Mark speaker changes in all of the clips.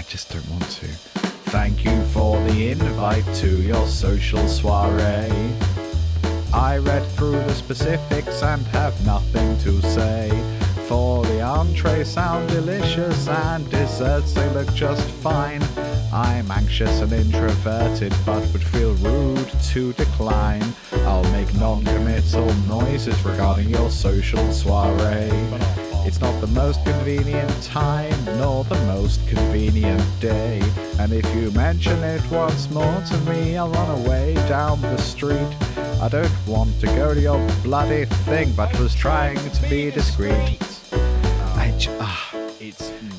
Speaker 1: just don't want to. Thank you for the invite to your social soiree. I read through the specifics and have nothing to say. For the entrees sound delicious and desserts they look just fine. I'm anxious and introverted but would feel rude to decline. I'll make non-committal noises regarding your social soiree. It's not the most convenient time nor the most convenient day, and if you mention it once more to me, I'll run away down the street. I don't want to go to your bloody thing, but was trying to be discreet.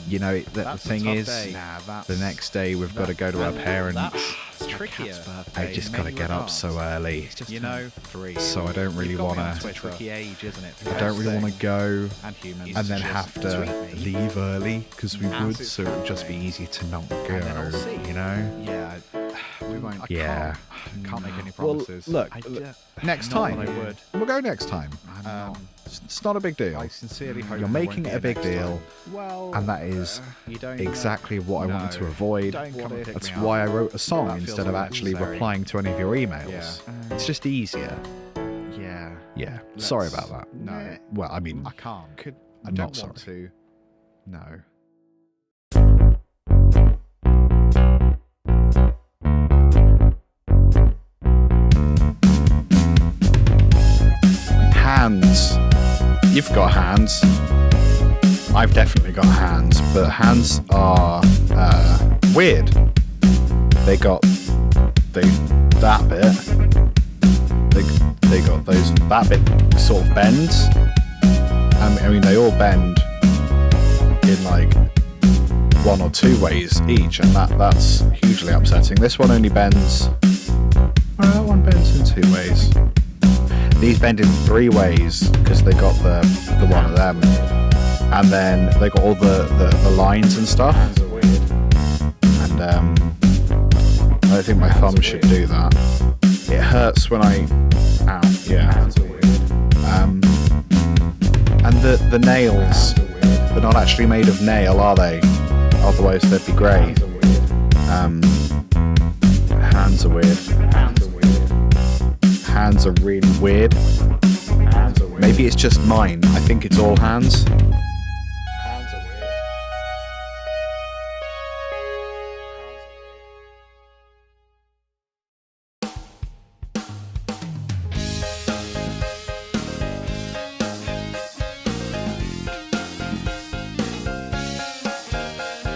Speaker 1: You know, the thing is, the next day we've got to go to our parents.
Speaker 2: It's trickier.
Speaker 1: I just got to get up so early.
Speaker 2: You know,
Speaker 1: so I don't really want to.
Speaker 2: tricky age, isn't it?
Speaker 1: I don't really want to go
Speaker 2: and
Speaker 1: and then have to leave early because we would, so it would just be easier to not go. You know?
Speaker 2: Yeah, we won't.
Speaker 1: Yeah.
Speaker 2: Can't make any
Speaker 1: Well,
Speaker 2: promises.
Speaker 1: look, next time.
Speaker 2: I would.
Speaker 1: We'll go next time. It's not a big deal.
Speaker 2: I sincerely hope
Speaker 1: You're
Speaker 2: there
Speaker 1: making
Speaker 2: won't
Speaker 1: it a
Speaker 2: be
Speaker 1: big
Speaker 2: next
Speaker 1: deal,
Speaker 2: time. Well,
Speaker 1: and that is
Speaker 2: you don't,
Speaker 1: exactly what I wanted to avoid.
Speaker 2: Don't come and pick
Speaker 1: That's
Speaker 2: me up.
Speaker 1: why I wrote a song
Speaker 2: That feels
Speaker 1: instead of actually
Speaker 2: unnecessary.
Speaker 1: replying to any of your emails.
Speaker 2: Yeah.
Speaker 1: It's just easier.
Speaker 2: Yeah.
Speaker 1: Yeah. Sorry about that.
Speaker 2: No.
Speaker 1: Well, I mean,
Speaker 2: I can't.
Speaker 1: I'm
Speaker 2: don't
Speaker 1: not
Speaker 2: want
Speaker 1: sorry.
Speaker 2: to. No.
Speaker 1: hands. You've got hands. I've definitely got hands, but hands are weird. They got that bit. They got that bit sort of bends. I mean, they all bend in like one or two ways each, and that's hugely upsetting. This one only bends. Well, that one bends in two ways. These bend in three ways because they got the one of them, and then they got all the lines and stuff. And I don't think my thumb should do that. It hurts when I. Ow, yeah. And the nails, they're not actually made of nail, are they? Otherwise they'd be grey. Hands are weird. Hands are really weird. Maybe it's just mine. I think it's all hands.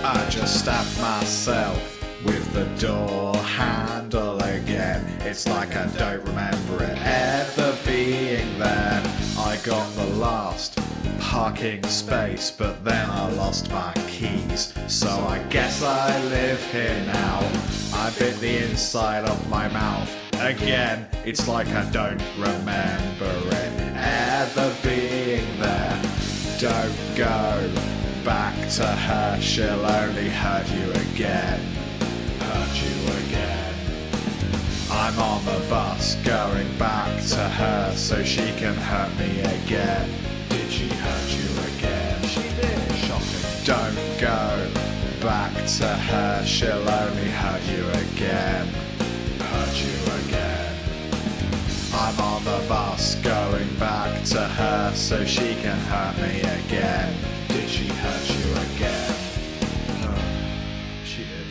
Speaker 1: I just stabbed myself with the door handle again. It's like I don't remember it ever being there. I got the last parking space, but then I lost my keys. So I guess I live here now. I bit the inside of my mouth again. It's like I don't remember it ever being there. Don't go back to her, she'll only hurt you again. Hurt you again. I'm on the bus going back to her so she can hurt me again. Did she hurt you again? She did. Shocking. Don't go back to her, she'll only hurt you again. Hurt you again. I'm on the bus going back to her so she can hurt me again. Did she hurt you again? No, she did.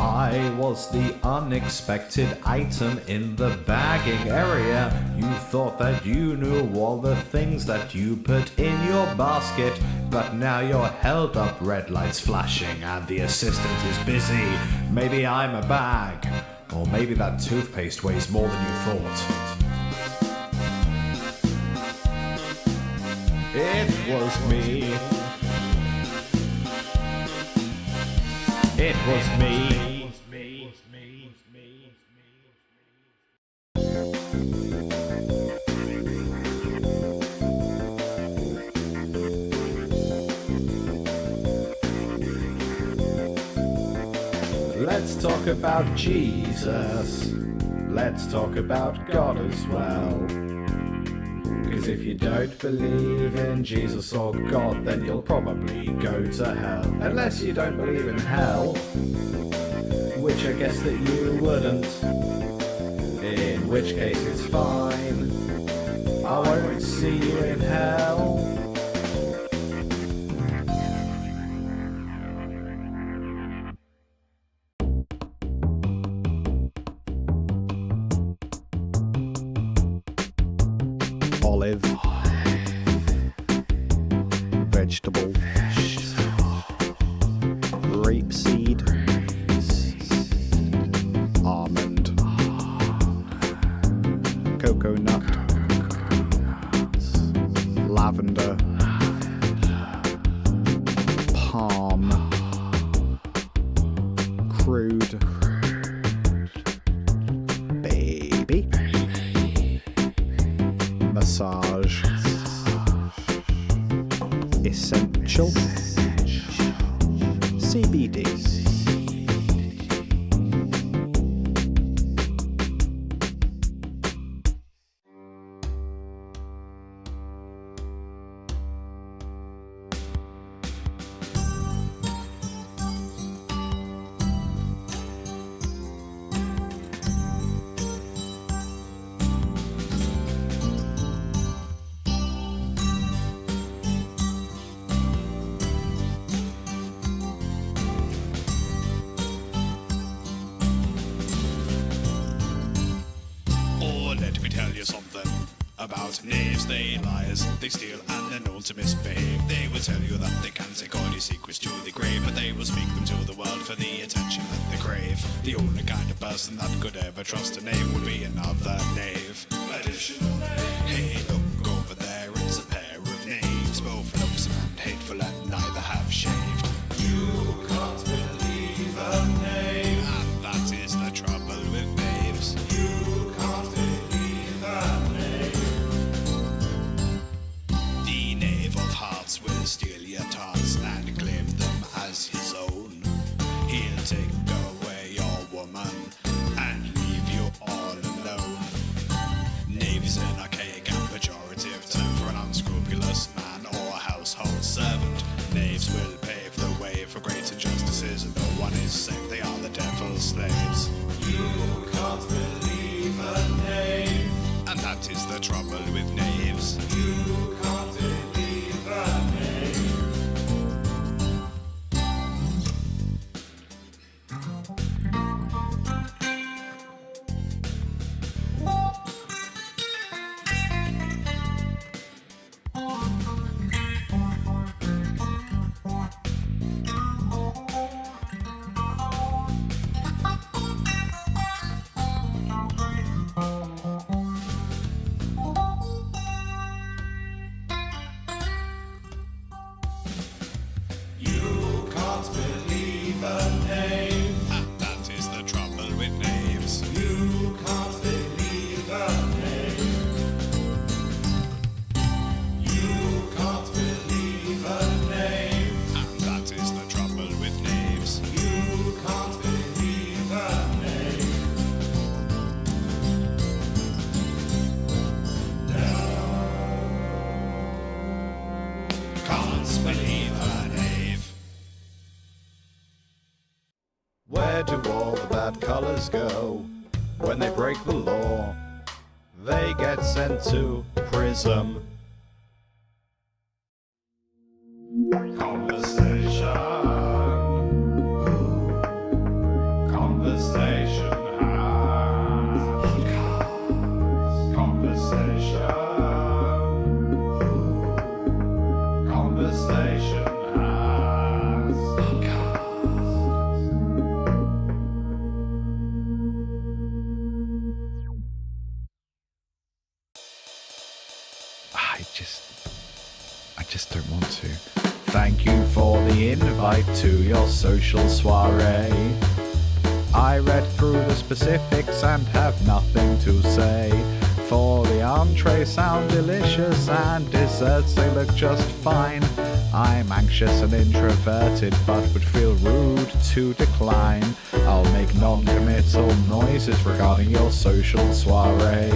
Speaker 1: I was the unexpected item in the bagging area. You thought that you knew all the things that you put in your basket, but now you're held up, red lights flashing, and the assistant is busy. Maybe I'm a bag, or maybe that toothpaste weighs more than you thought. It was me. It was me. Let's talk about Jesus. Let's talk about God as well. Because if you don't believe in Jesus or God, then you'll probably go to hell. Unless you don't believe in hell, which I guess that you wouldn't. In which case it's fine. I won't see you in hell.
Speaker 2: Olive, vegetable, rapeseed, almond, coconut, lavender, palm, crude, baby, massage, essential, CBD.
Speaker 3: Let me tell you something about knaves. They liars, they steal and they're known to misbehave. They will tell you that they can take all your secrets to the grave, but they will speak them to the world for the attention that they crave. The only kind of person that could ever trust a knave would be another knave. Additional knave. Hey, look over there, it's a pair of knaves, both loathsome and hateful and neither have shaved. You can't believe a knave, and that is the trouble with knaves. You can't believe a knave. The knave of hearts will steal your tarts and claim them as his own. He'll take away your woman and leave you all alone. Knave is an archaic and pejorative term for an unscrupulous man or a household servant. Knaves will pave the way for great injustices, and no one is safe, they are the devil's slaves. You can't believe a knave, and that is the trouble with knaves. You can't believe a knave. You can't believe a knave, and that is the trouble with knaves. You can't believe a knave. You can't believe a knave, and that is the trouble with knaves. You can't believe a knave. Can't believe a knave.
Speaker 1: Where do all the bad colours go when they break the law? They get sent to prison. Conversation. Conversation. Conversation. Conversation.
Speaker 2: I just don't want to. Thank you for the invite to your social soiree. I read through the specifics and have nothing to say. For the entrees sound delicious and desserts they look just fine. I'm anxious and introverted but would feel rude about to decline. I'll make non-committal noises regarding your social soiree.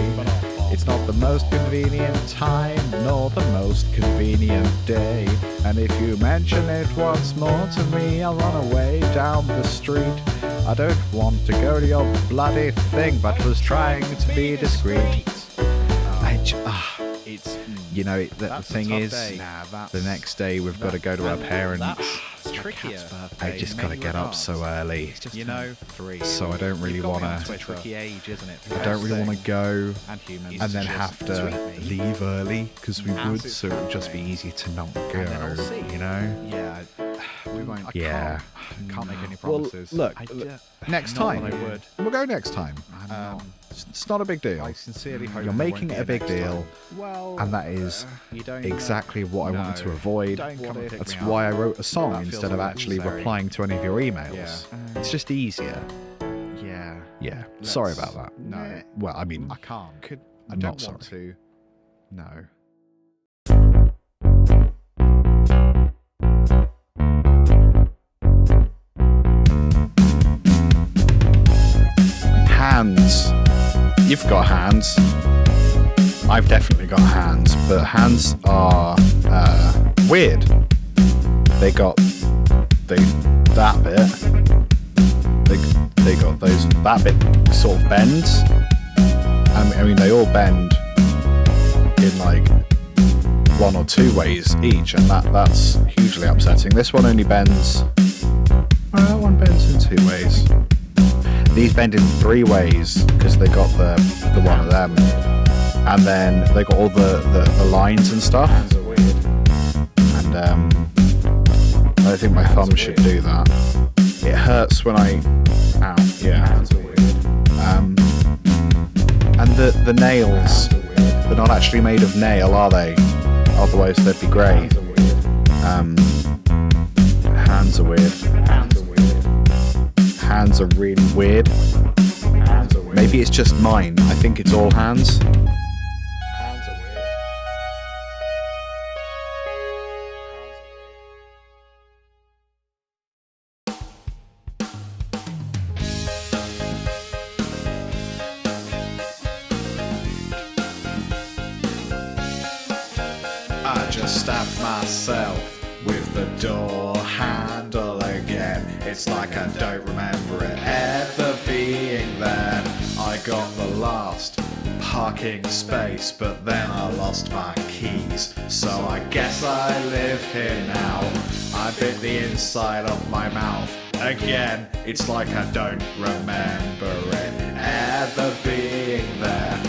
Speaker 2: It's not the most convenient time, nor the most convenient day. And if you mention it once more to me, I'll run away down the street. I don't want to go to your bloody thing, but was trying to be discreet. You know, the thing is, the next day we've got to go to our parents.
Speaker 4: It's tricky.
Speaker 2: I just got to get up so early.
Speaker 4: You know,
Speaker 2: So I don't really want to.
Speaker 4: It's a tricky age, isn't it?
Speaker 2: I don't really want to go
Speaker 4: And humans.
Speaker 2: and then have to leave early because we would, so it would just be easy to not go. You know?
Speaker 4: Yeah, we won't.
Speaker 2: Yeah.
Speaker 4: Can't make any
Speaker 2: Well,
Speaker 4: promises.
Speaker 2: look, next
Speaker 4: Not
Speaker 2: time
Speaker 4: that I would.
Speaker 2: we'll go next time. It's not a big deal.
Speaker 4: I sincerely hope
Speaker 2: You're
Speaker 4: there
Speaker 2: making
Speaker 4: won't
Speaker 2: it a
Speaker 4: be
Speaker 2: big
Speaker 4: next
Speaker 2: deal,
Speaker 4: time. Well,
Speaker 2: and that is
Speaker 4: you don't
Speaker 2: exactly what I wanted to
Speaker 4: No.
Speaker 2: avoid.
Speaker 4: Don't come and pick
Speaker 2: That's
Speaker 4: me up.
Speaker 2: why I wrote a song
Speaker 4: That feels
Speaker 2: instead of actually
Speaker 4: unnecessary.
Speaker 2: replying to any of your emails.
Speaker 4: Yeah.
Speaker 2: It's just easier.
Speaker 4: Yeah.
Speaker 2: Yeah. Sorry
Speaker 4: Let's-
Speaker 2: about that.
Speaker 4: No.
Speaker 2: Well, I mean,
Speaker 4: I can't. I
Speaker 2: I'm
Speaker 4: don't
Speaker 2: not
Speaker 4: want
Speaker 2: sorry.
Speaker 4: to. No.
Speaker 2: hands. You've got hands. I've definitely got hands, but hands are weird. They got that bit. They got that bit sort of bends. I mean they all bend in like one or two ways each, and that's hugely upsetting. This one only bends. That one bends in two ways. These bend in three ways because they got the one of them, and then they got all the lines and stuff. And I think my thumb should do that. It hurts when I. Ow. Yeah. And the nails, they're not actually made of nail, are they? Otherwise they'd be grey. Hands are weird. Hands are really weird. Maybe it's just mine. I think it's all hands.
Speaker 1: I just stabbed myself with the door handle again. It's like I don't remember it ever being there. I got the last parking space, but then I lost my keys. So I guess I live here now. I bit the inside of my mouth again. It's like I don't remember it ever being there.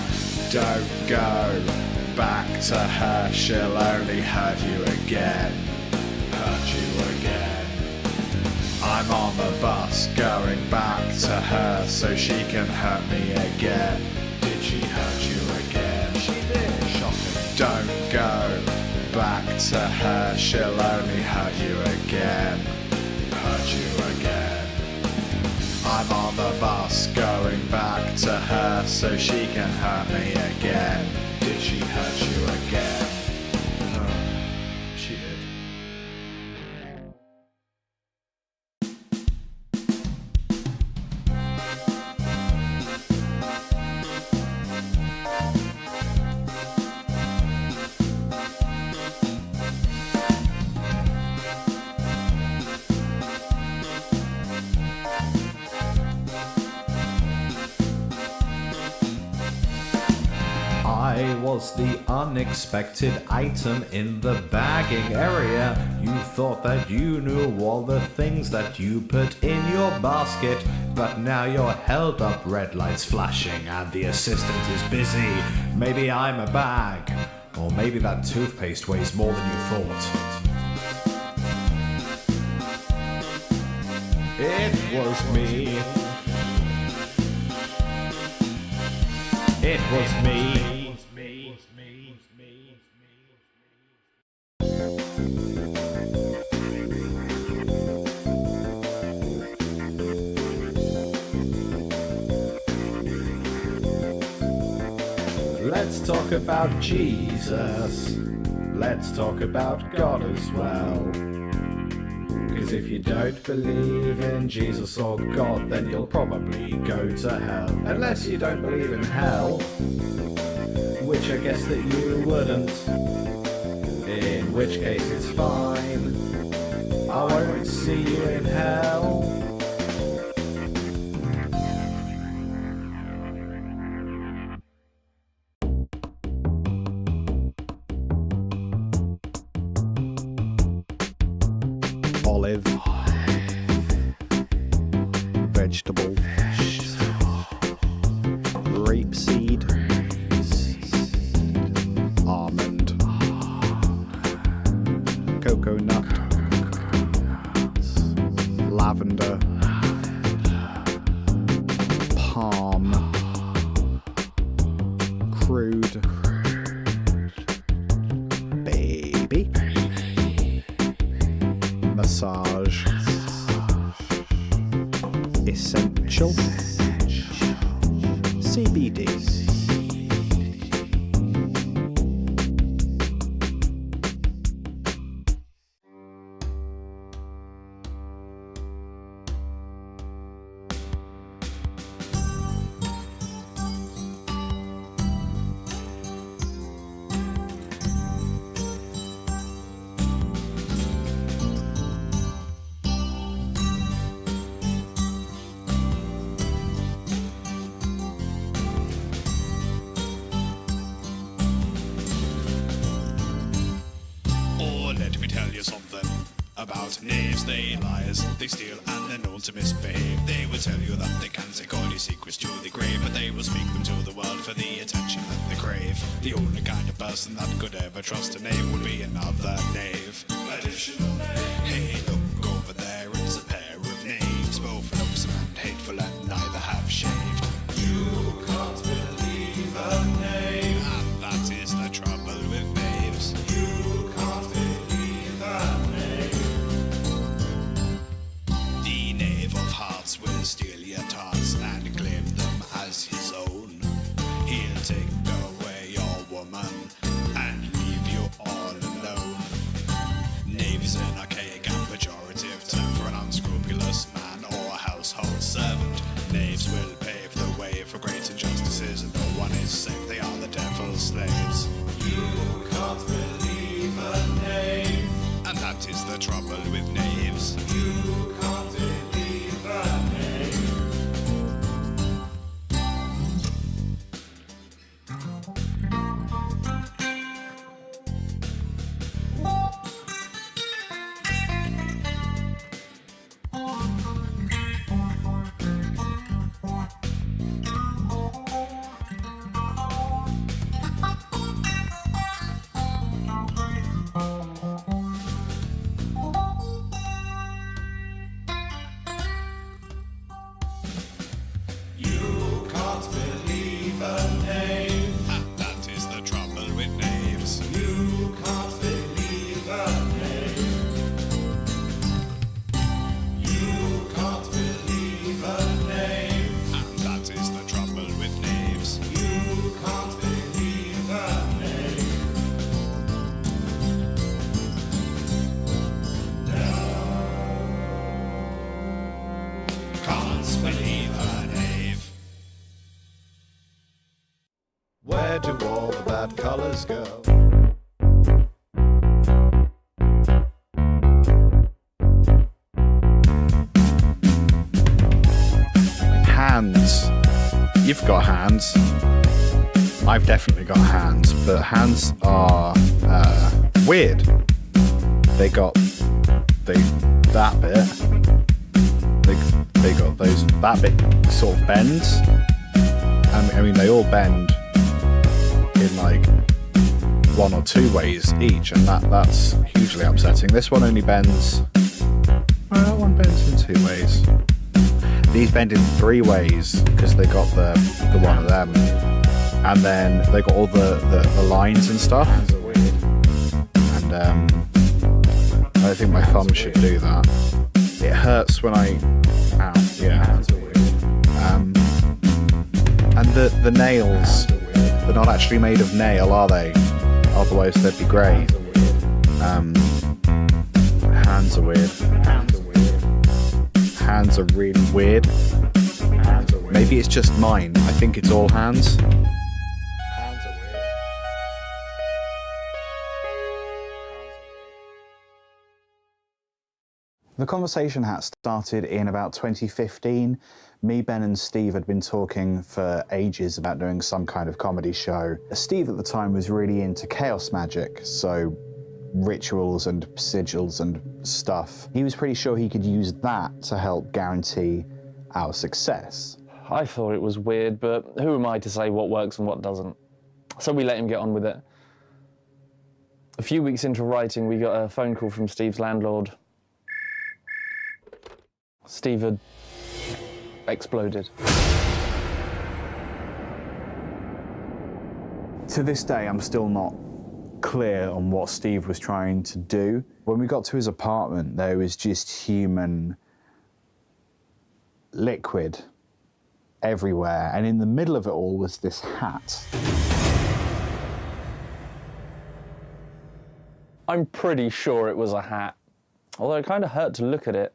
Speaker 1: Don't go back to her, she'll only hurt you again. Hurt you again. I'm on the bus going back to her so she can hurt me again. Did she hurt you again? She did. Shocking. Don't go back to her, she'll only hurt you again. Hurt you again. I'm on the bus going back to her so she can hurt me again. Did she hurt you again? She did. I was the unexpected item in the bagging area. You thought that you knew all the things that you put in your basket, but now you're held up, red lights flashing, and the assistant is busy. Maybe I'm a bag, or maybe that toothpaste weighs more than you thought. It was me. It was me. Let's talk about Jesus. Let's talk about God as well. 'Cause if you don't believe in Jesus or God, then you'll probably go to hell. Unless you don't believe in hell, which I guess that you wouldn't. In which case it's fine, I won't see you in hell.
Speaker 2: Olive, vegetable, rapeseed, almond, coconut, lavender, palm, crude, baby, massage, essential, CBD.
Speaker 3: Let me tell you something about knaves. They liars, they steal, and they're known to misbehave. They will tell you that they can take all your secrets to the grave, but they will speak them to the world for the attention that they crave. The only kind of person that could ever trust a knave would be another knave. Additional knave. Hey, look over there, it's a pair of knaves, both loathsome and hateful, and neither have shaved. You can't believe a knave, and that is the trouble with knaves. You can't believe a knave. The knave of hearts will steal your tarts and claim them as his own. He'll take away your woman and leave you all alone. Knave is an archaic and pejorative term for an unscrupulous man or a household servant. Knaves will pave the way for great injustices, and no one is safe, they are the devil's slaves. You can't believe a knave, and that is the trouble with knaves. You can't believe a knave. You can't believe a knave, and that is the trouble with knaves. You can't believe a knave. You can't believe a knave, and that is the trouble with knaves. You can't believe a knave. Can't believe a knave.
Speaker 1: Where do all the bad colours go?
Speaker 2: Hands. You've got hands. I've definitely got hands, but hands are weird. They got that bit. They got that bit sort of bends. I mean, they all bend in like one or two ways each, and that's hugely upsetting. This one only bends. Well, that one bends in 2 ways. These bend in 3 ways because they got the one of them, and then they got all the lines and stuff. And I think my thumb should do that. It hurts when I. Ow, yeah. And the nails, they're not actually made of nail, are they? Otherwise they'd be grey. Hands are weird. hands are really weird. Maybe it's just mine. I think it's all hands.
Speaker 5: The conversation hat started in about 2015. Me, Ben and Steve had been talking for ages about doing some kind of comedy show. Steve at the time was really into chaos magic, so rituals and sigils and stuff. He was pretty sure he could use that to help guarantee our success.
Speaker 6: I thought it was weird, but who am I to say what works and what doesn't? So we let him get on with it. A few weeks into writing, we got a phone call from Steve's landlord. Steve had exploded.
Speaker 5: To this day, I'm still not clear on what Steve was trying to do. When we got to his apartment, there was just human liquid everywhere, and in the middle of it all was this hat.
Speaker 6: I'm pretty sure it was a hat, although it kind of hurt to look at it.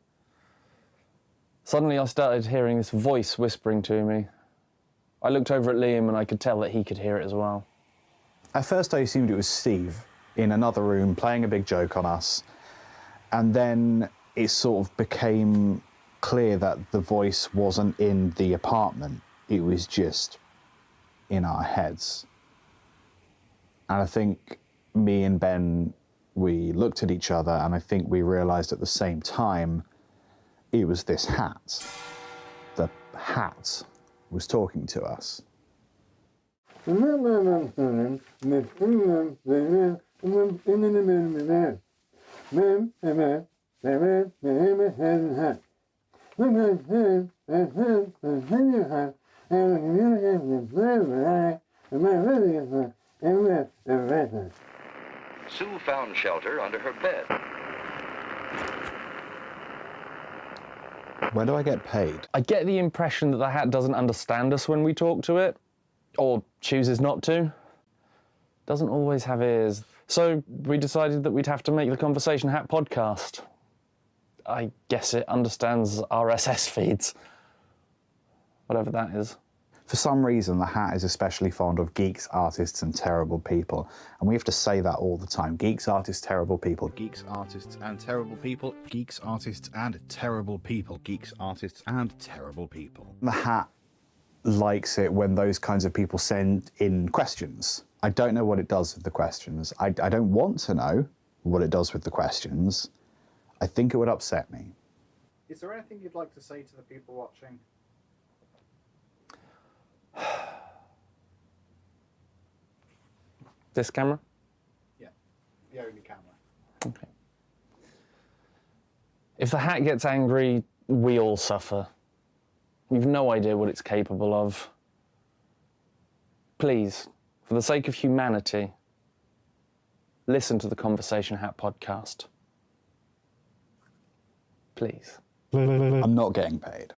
Speaker 6: Suddenly I started hearing this voice whispering to me. I looked over at Liam and I could tell that he could hear it as well.
Speaker 5: At first I assumed it was Steve in another room playing a big joke on us, and then it sort of became clear that the voice wasn't in the apartment, it was just in our heads. And I think me and Ben, we looked at each other and I think we realised at the same time it was this hat. The hat was talking to us.
Speaker 7: Sue found shelter under her bed.
Speaker 5: When do I get paid?
Speaker 6: I get the impression that the hat doesn't understand us when we talk to it, or chooses not to. Doesn't always have ears. So we decided that we'd have to make the Conversation Hat podcast. I guess it understands RSS feeds. Whatever that is.
Speaker 5: For some reason, the hat is especially fond of geeks, artists, and terrible people. And we have to say that all the time. Geeks, artists, terrible people.
Speaker 2: Geeks, artists, and terrible people. Geeks, artists, and terrible people. Geeks, artists, and terrible people.
Speaker 5: The hat likes it when those kinds of people send in questions. I don't know what it does with the questions. I don't want to know what it does with the questions. I think it would upset me.
Speaker 4: Is there anything you'd like to say to the people watching?
Speaker 6: This camera?
Speaker 4: Yeah, the only camera.
Speaker 6: Okay. If the hat gets angry, we all suffer. You've no idea what it's capable of. Please, for the sake of humanity, listen to the Conversation Hat podcast. Please.
Speaker 5: I'm not getting paid.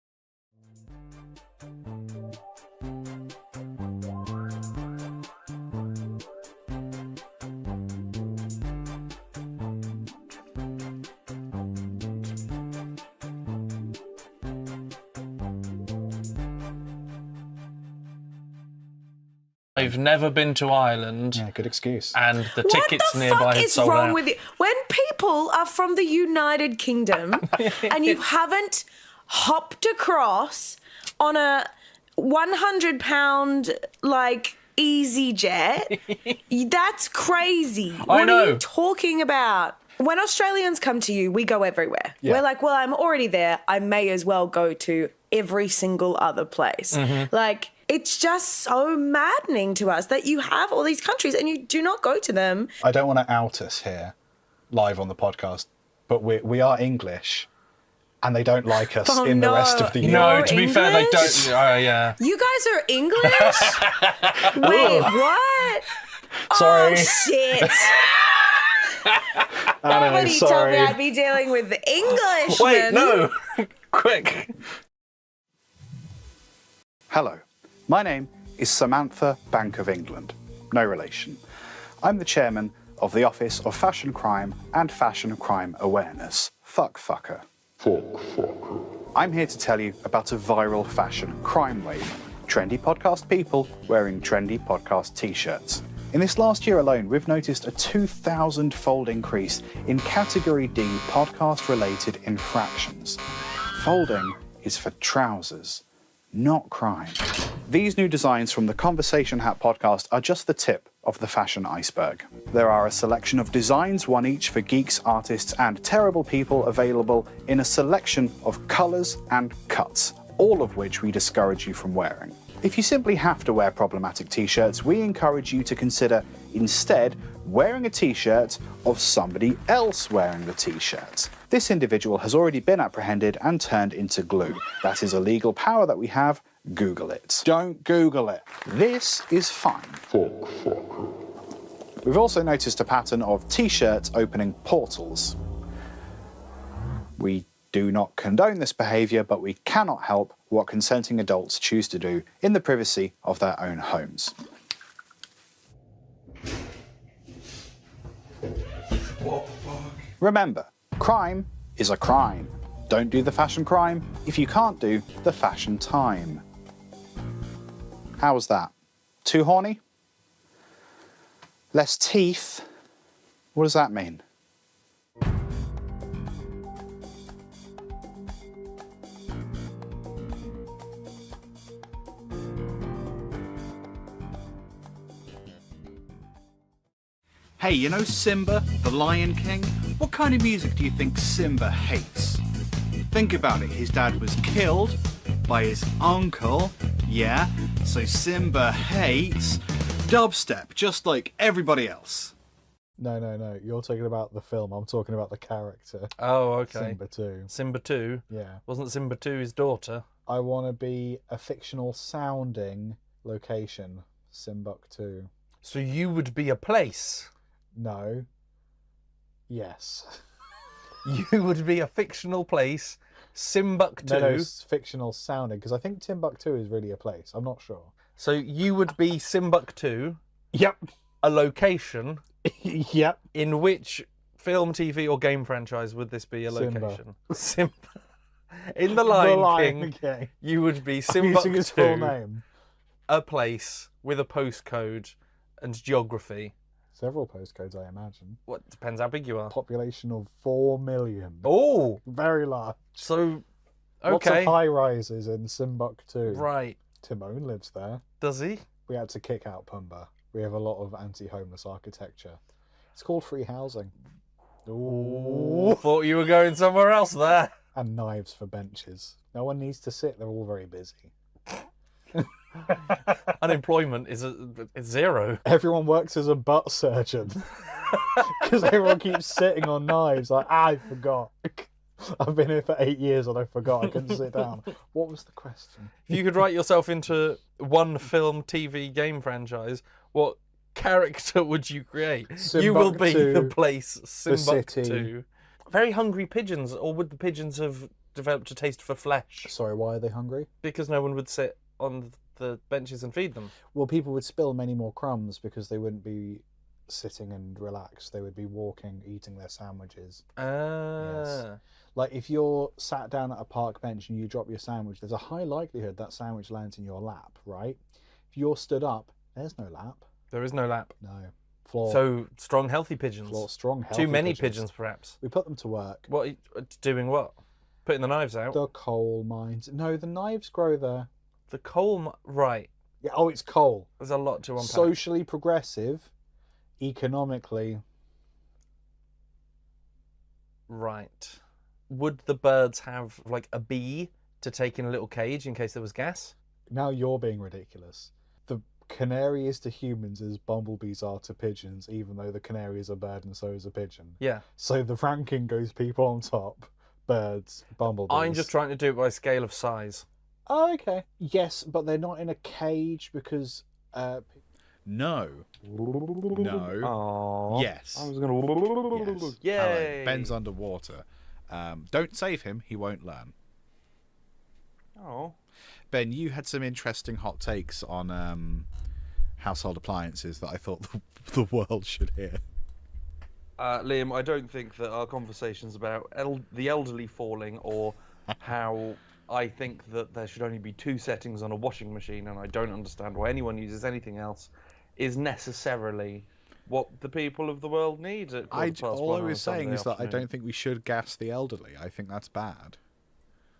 Speaker 6: I've never been to Ireland,
Speaker 5: Yeah, good excuse.
Speaker 6: and the
Speaker 8: What
Speaker 6: tickets
Speaker 8: the
Speaker 6: nearby
Speaker 8: fuck
Speaker 6: had
Speaker 8: is
Speaker 6: sold
Speaker 8: wrong
Speaker 6: out.
Speaker 8: with you? When people are from the United Kingdom and you haven't hopped across on a £100 like EasyJet, that's crazy. What
Speaker 6: know.
Speaker 8: are you talking about? When Australians come to you, we go everywhere.
Speaker 5: Yeah.
Speaker 8: We're like, well, I'm already there. I may as well go to every single other place. Like, it's just so maddening to us that you have all these countries and you do not go to them.
Speaker 5: I don't want to out us here, live on the podcast, but we are English, and they don't like us
Speaker 8: Oh,
Speaker 5: in the
Speaker 8: no.
Speaker 5: rest of the
Speaker 8: You're
Speaker 5: UK.
Speaker 6: No, to be fair, they
Speaker 8: English?
Speaker 6: don't. Yeah.
Speaker 8: You guys are English? Wait, what?
Speaker 5: Sorry.
Speaker 8: Oh, shit.
Speaker 5: Anyway,
Speaker 8: Nobody told
Speaker 5: sorry.
Speaker 8: me I'd be dealing with the Englishmen.
Speaker 6: Wait, no. Quick.
Speaker 5: Hello, my name is Samantha Bank of England. No relation. I'm the chairman of the Office of Fashion Crime and Fashion Crime Awareness. Fuck fucker. I'm here to tell you about a viral fashion crime wave. Trendy podcast people wearing trendy podcast t-shirts. In this last year alone, we've noticed a 2,000-fold increase in Category D podcast-related infractions. Folding is for trousers, not crime. These new designs from the Conversation Hat podcast are just the tip of the fashion iceberg. There are a selection of designs, one each for geeks, artists, and terrible people, available in a selection of colours and cuts, all of which we discourage you from wearing. If you simply have to wear problematic t-shirts, we encourage you to consider instead wearing a t-shirt of somebody else wearing the t-shirt. This individual has already been apprehended and turned into glue. That is a legal power that we have. Google it. Don't Google it. This is fine. We've also noticed a pattern of t-shirts opening portals. We do not condone this behaviour, but we cannot help what consenting adults choose to do in the privacy of their own homes. Remember, crime is a crime. Don't do the fashion crime if you can't do the fashion time. How was that? Too horny? Less teeth? What does that mean? Hey, you know Simba, the Lion King? What kind of music do you think Simba hates? Think about it, his dad was killed by his uncle, yeah? So Simba hates dubstep, just like everybody else.
Speaker 4: No. You're talking about the film. I'm talking about the character.
Speaker 6: Oh, okay.
Speaker 4: Simba 2.
Speaker 6: Simba 2?
Speaker 4: Yeah.
Speaker 6: Wasn't Simba 2 his daughter?
Speaker 4: I want to be a fictional sounding location. Simbuktu.
Speaker 6: So you would be a place?
Speaker 4: No. Yes.
Speaker 6: You would be a fictional place, Simbuktu.
Speaker 4: No, it's fictional sounding, because I think Timbuktu is really a place. I'm not sure.
Speaker 6: So you would be Simbuktu,
Speaker 4: Yep.
Speaker 6: a location.
Speaker 4: Yep.
Speaker 6: In which film, TV, or game franchise would this be a
Speaker 4: Simba.
Speaker 6: location? Simba. In The Lion King, you would be
Speaker 4: I'm using his full
Speaker 6: Simbuktu,
Speaker 4: name.
Speaker 6: a place with a postcode and geography.
Speaker 4: Several postcodes, I imagine.
Speaker 6: What depends how big you are.
Speaker 4: Population of 4 million.
Speaker 6: Oh,
Speaker 4: Very large.
Speaker 6: so
Speaker 4: Lots
Speaker 6: okay,
Speaker 4: of high rises in Simbuktu.
Speaker 6: right?
Speaker 4: Timon lives there.
Speaker 6: Does he?
Speaker 4: We had to kick out Pumbaa. We have a lot of anti-homeless architecture. It's called free housing.
Speaker 6: Ooh, thought you were going somewhere else there.
Speaker 4: And knives for benches. No one needs to sit. They're all very busy.
Speaker 6: Unemployment is zero.
Speaker 4: Everyone works as a butt surgeon. Because everyone keeps sitting on knives. Like, I forgot. I've been here for 8 years and I forgot I couldn't sit down. What was the question?
Speaker 6: If you could write yourself into one film, TV, game franchise, what character would you create? You will be the place, Simbuktu.
Speaker 4: city.
Speaker 6: Very hungry pigeons, or would the pigeons have developed a taste for flesh?
Speaker 4: Sorry, why are they hungry?
Speaker 6: Because no one would sit on the benches and feed them.
Speaker 4: Well, people would spill many more crumbs because they wouldn't be sitting and relaxed. They would be walking, eating their sandwiches. Yes. Like, if you're sat down at a park bench and you drop your sandwich, there's a high likelihood that sandwich lands in your lap, right? If you're stood up, there's no lap.
Speaker 6: There is no lap.
Speaker 4: No. Floor.
Speaker 6: So strong, healthy pigeons.
Speaker 4: Floor, strong, healthy
Speaker 6: Too many pigeons, perhaps.
Speaker 4: We put them to work.
Speaker 6: What? Doing what? Putting the knives out?
Speaker 4: The coal mines. No, the knives grow there.
Speaker 6: The coal... Right.
Speaker 4: Yeah. Oh, it's coal.
Speaker 6: There's a lot to unpack.
Speaker 4: Socially progressive, economically.
Speaker 6: Right. Would the birds have, like, a bee to take in a little cage in case there was gas?
Speaker 4: Now you're being ridiculous. The canary is to humans as bumblebees are to pigeons, even though the canary is a bird and so is a pigeon.
Speaker 6: Yeah.
Speaker 4: So the ranking goes people on top, birds, bumblebees.
Speaker 6: I'm just trying to do it by scale of size.
Speaker 4: Oh, okay. Yes, but they're not in a cage because...
Speaker 2: No. No.
Speaker 6: Aww.
Speaker 2: Yes.
Speaker 6: I was going to...
Speaker 2: Yes.
Speaker 6: Yay.
Speaker 2: Hello. Ben's underwater. Don't save him. He won't learn.
Speaker 6: Oh.
Speaker 2: Ben, you had some interesting hot takes on household appliances that I thought the world should hear.
Speaker 6: Liam, I don't think that our conversations about the elderly falling or how I think that there should only be 2 settings on a washing machine, and I don't understand why anyone uses anything else, is necessarily what the people of the world need at
Speaker 2: All I
Speaker 6: 1:15 on a
Speaker 2: was saying
Speaker 6: Sunday
Speaker 2: is that I
Speaker 6: afternoon.
Speaker 2: don't think we should gas the elderly. I think that's bad.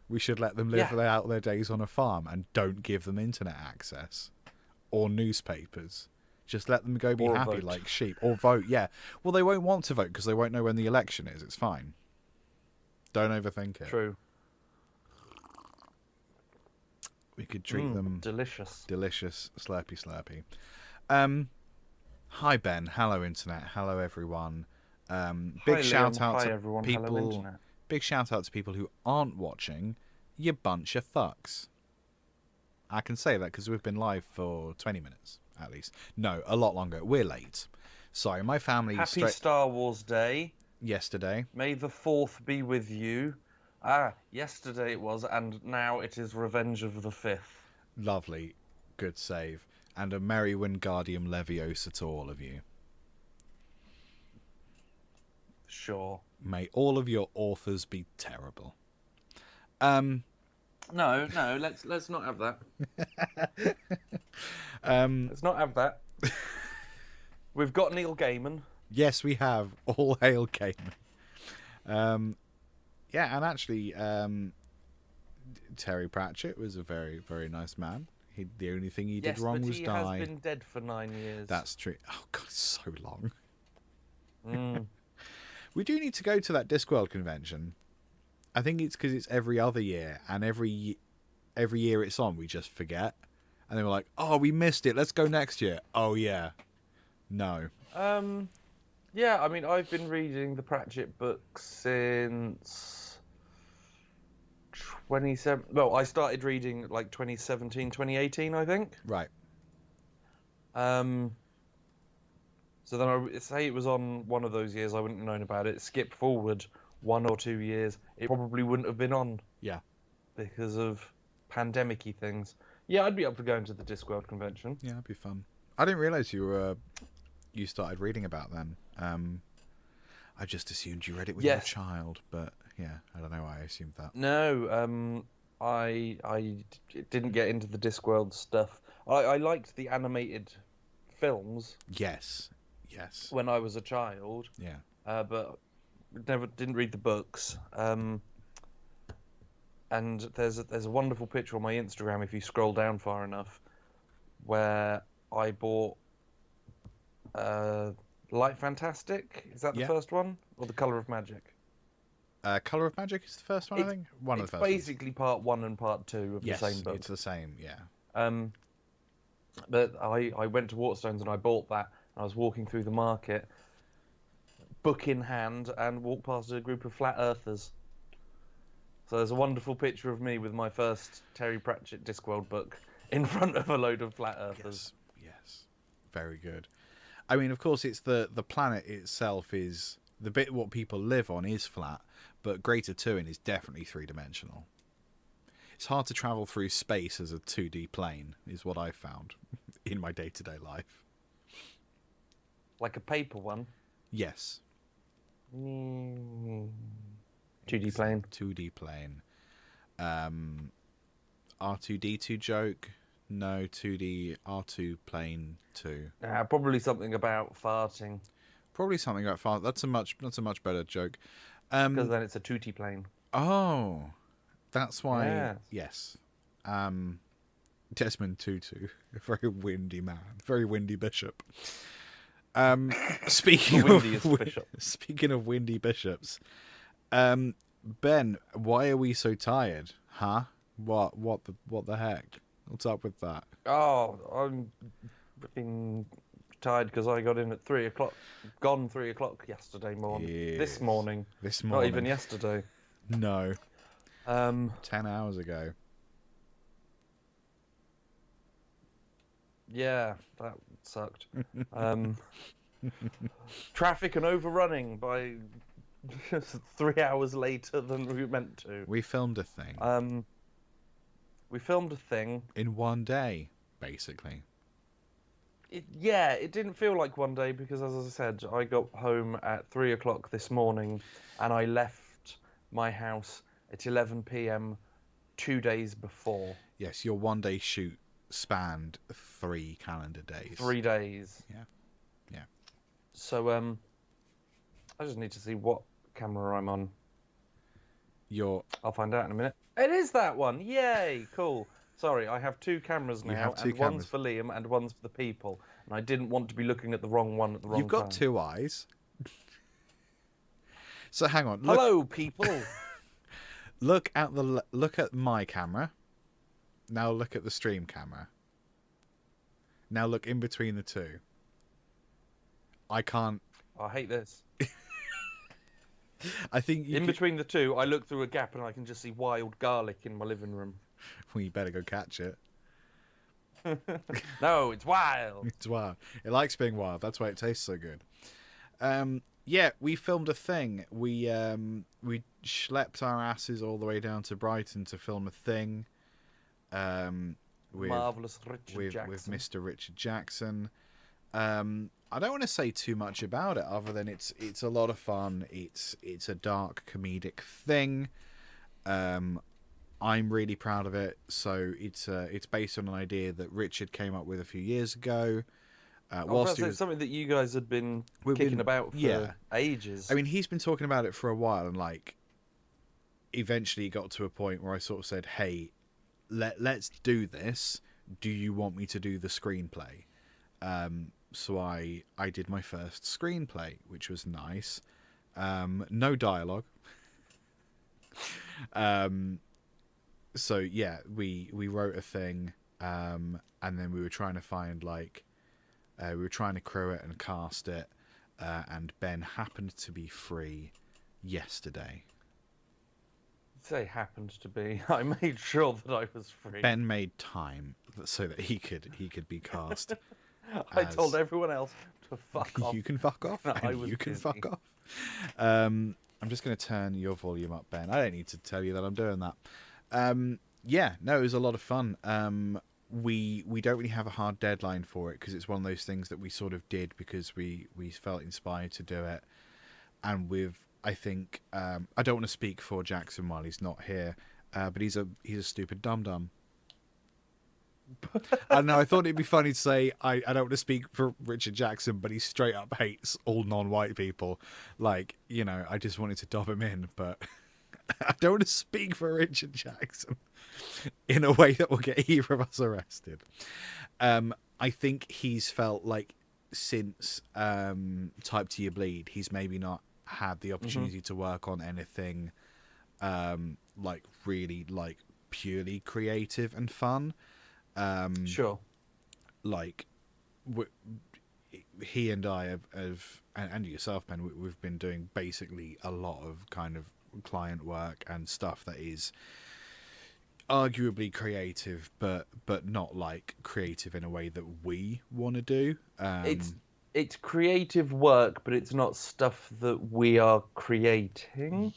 Speaker 2: We should let them live
Speaker 6: Yeah.
Speaker 2: out their days on a farm and don't give them internet access or newspapers. Just let them go be
Speaker 6: Or
Speaker 2: happy
Speaker 6: vote.
Speaker 2: like sheep. Or vote, yeah. Well, they won't want to vote because they won't know when the election is. It's fine. Don't overthink it.
Speaker 6: True.
Speaker 2: We could treat them
Speaker 6: Delicious.
Speaker 2: delicious, slurpy. Hi, Ben. Hello, Internet. Hello, everyone. Big
Speaker 6: Hi,
Speaker 2: shout
Speaker 6: Liam.
Speaker 2: out
Speaker 6: Hi,
Speaker 2: to
Speaker 6: everyone. Hello,
Speaker 2: people.
Speaker 6: Internet.
Speaker 2: Big shout out to people who aren't watching. You bunch of fucks. I can say that because we've been live for 20 minutes at least. No, a lot longer. We're late. Sorry, my family.
Speaker 6: Happy Star Wars Day.
Speaker 2: Yesterday.
Speaker 6: May the 4th be with you. Yesterday it was, and now it is Revenge of the 5th.
Speaker 2: Lovely. Good save. And a Merry Wingardium Leviosa to all of you.
Speaker 6: Sure.
Speaker 2: May all of your authors be terrible.
Speaker 6: No, let's not have that. Let's not have that. We've got Neil Gaiman.
Speaker 2: Yes, we have. All hail Gaiman. Yeah, and actually, Terry Pratchett was a very, very nice man. The only thing he did wrong was die.
Speaker 6: Yes, but he has been dead for 9 years.
Speaker 2: That's true. Oh, God, it's so long.
Speaker 6: Mm.
Speaker 2: We do need to go to that Discworld convention. I think it's because it's every other year, and every year it's on, we just forget. And then we're like, oh, we missed it. Let's go next year. Oh, yeah. No.
Speaker 6: Yeah, I mean, I've been reading the Pratchett books since 27. Well, I started reading like 2017, 2018, I think.
Speaker 2: Right.
Speaker 6: So then I say it was on one of those years, I wouldn't have known about it. Skip forward 1 or 2 years, it probably wouldn't have been on.
Speaker 2: Yeah.
Speaker 6: Because of pandemic-y things. Yeah, I'd be up for going to the Discworld convention.
Speaker 2: Yeah, that'd be fun. I didn't realise you started reading about them. I just assumed you read it when you were a child, but yeah, I don't know why I assumed that.
Speaker 6: No, I didn't get into the Discworld stuff. I liked the animated films.
Speaker 2: Yes.
Speaker 6: When I was a child.
Speaker 2: Yeah.
Speaker 6: But didn't read the books. And there's a wonderful picture on my Instagram if you scroll down far enough, where I bought Light Fantastic. Is that the first one, or The Colour of Magic?
Speaker 2: Colour of Magic is the first one, I think. One of the first.
Speaker 6: It's basically part 1 and part 2 of the same book.
Speaker 2: It's the same. Yeah.
Speaker 6: But I went to Waterstones and I bought that. I was walking through the market, book in hand, and walked past a group of flat earthers. So there's a wonderful picture of me with my first Terry Pratchett Discworld book in front of a load of flat earthers.
Speaker 2: Yes. Very good. I mean, of course, it's the planet itself is the bit what people live on is flat, but Greater Tuin is definitely 3-dimensional. It's hard to travel through space as a 2D plane, is what I've found in my day-to-day life.
Speaker 6: Like a paper one?
Speaker 2: Yes.
Speaker 6: 2D plane.
Speaker 2: 2D plane. R2D2 joke. No, 2D R2 plane 2.
Speaker 6: Probably something about farting.
Speaker 2: Probably something about fart. That's a much better joke.
Speaker 6: Because then it's a tootie plane.
Speaker 2: Oh, that's why.
Speaker 6: Yes.
Speaker 2: Desmond Tutu, a very windy man, very windy bishop. Speaking of windy bishops, Ben, why are we so tired? Huh? What the heck? What's up with that?
Speaker 6: Oh, I'm freaking tired because I got in at 3 o'clock. Gone 3 o'clock yesterday morning.
Speaker 2: Yes.
Speaker 6: This morning. Not even yesterday.
Speaker 2: No. 10 hours ago.
Speaker 6: Yeah, that sucked. Traffic and overrunning by 3 hours later than we meant to.
Speaker 2: We filmed a thing.
Speaker 6: We filmed a thing.
Speaker 2: In one day, basically.
Speaker 6: It didn't feel like one day because, as I said, I got home at 3 o'clock this morning and I left my house It's 11 p.m. 2 days before.
Speaker 2: Yes, your one-day shoot spanned 3 calendar days.
Speaker 6: 3 days.
Speaker 2: Yeah.
Speaker 6: So, I just need to see what camera I'm on. I'll find out in a minute. It is that one! Yay! Cool. Sorry, I have 2 cameras now,
Speaker 2: have 2
Speaker 6: and
Speaker 2: cameras.
Speaker 6: one's for Liam and one's for the people. And I didn't want to be looking at the wrong one at the wrong time.
Speaker 2: You've got 2 eyes. So hang on.
Speaker 6: Hello, people!
Speaker 2: Look at my camera. Now look at the stream camera. Now look in between the 2. I can't.
Speaker 6: I hate this.
Speaker 2: I think
Speaker 6: in between the 2, I look through a gap and I can just see wild garlic in my living room.
Speaker 2: Well, you better go catch it.
Speaker 6: No, it's wild.
Speaker 2: It's wild. It likes being wild. That's why it tastes so good. Yeah, we filmed a thing. We schlepped our asses all the way down to Brighton to film a thing.
Speaker 6: Marvelous Richard Jackson.
Speaker 2: With Mr. Richard Jackson. I don't want to say too much about it, other than it's a lot of fun. It's a dark comedic thing. I'm really proud of it. So it's based on an idea that Richard came up with a few years ago.
Speaker 6: It's something that you guys had been kicking about for ages.
Speaker 2: I mean, he's been talking about it for a while, and like, eventually got to a point where I sort of said, "Hey, let's do this. Do you want me to do the screenplay?" So I did my first screenplay, which was nice. No dialogue. So yeah, we wrote a thing, and then we were trying to find we were trying to crew it and cast it, and Ben happened to be free yesterday.
Speaker 6: Say happened to be. I made sure that I was free.
Speaker 2: Ben made time so that he could be cast.
Speaker 6: I told everyone else to fuck off.
Speaker 2: You can fuck off. And you can fuck off. I'm just going to turn your volume up, Ben. I don't need to tell you that I'm doing that. Yeah, no, it was a lot of fun. We don't really have a hard deadline for it because it's one of those things that we sort of did because we felt inspired to do it. And I think I don't want to speak for Jackson while he's not here, but he's a stupid dum-dum. I don't know, I thought it'd be funny to say I don't want to speak for Richard Jackson, but he straight up hates all non-white people. Like, you know, I just wanted to dob him in, but I don't want to speak for Richard Jackson in a way that will get either of us arrested. I think he's felt like since Type to Your Bleed, he's maybe not had the opportunity to work on anything like really like purely creative and fun.
Speaker 6: Sure.
Speaker 2: Like he and I have and yourself, Ben, we've been doing basically a lot of kind of client work and stuff that is arguably creative, but not like creative in a way that we want to do.
Speaker 6: It's creative work, but it's not stuff that we are creating.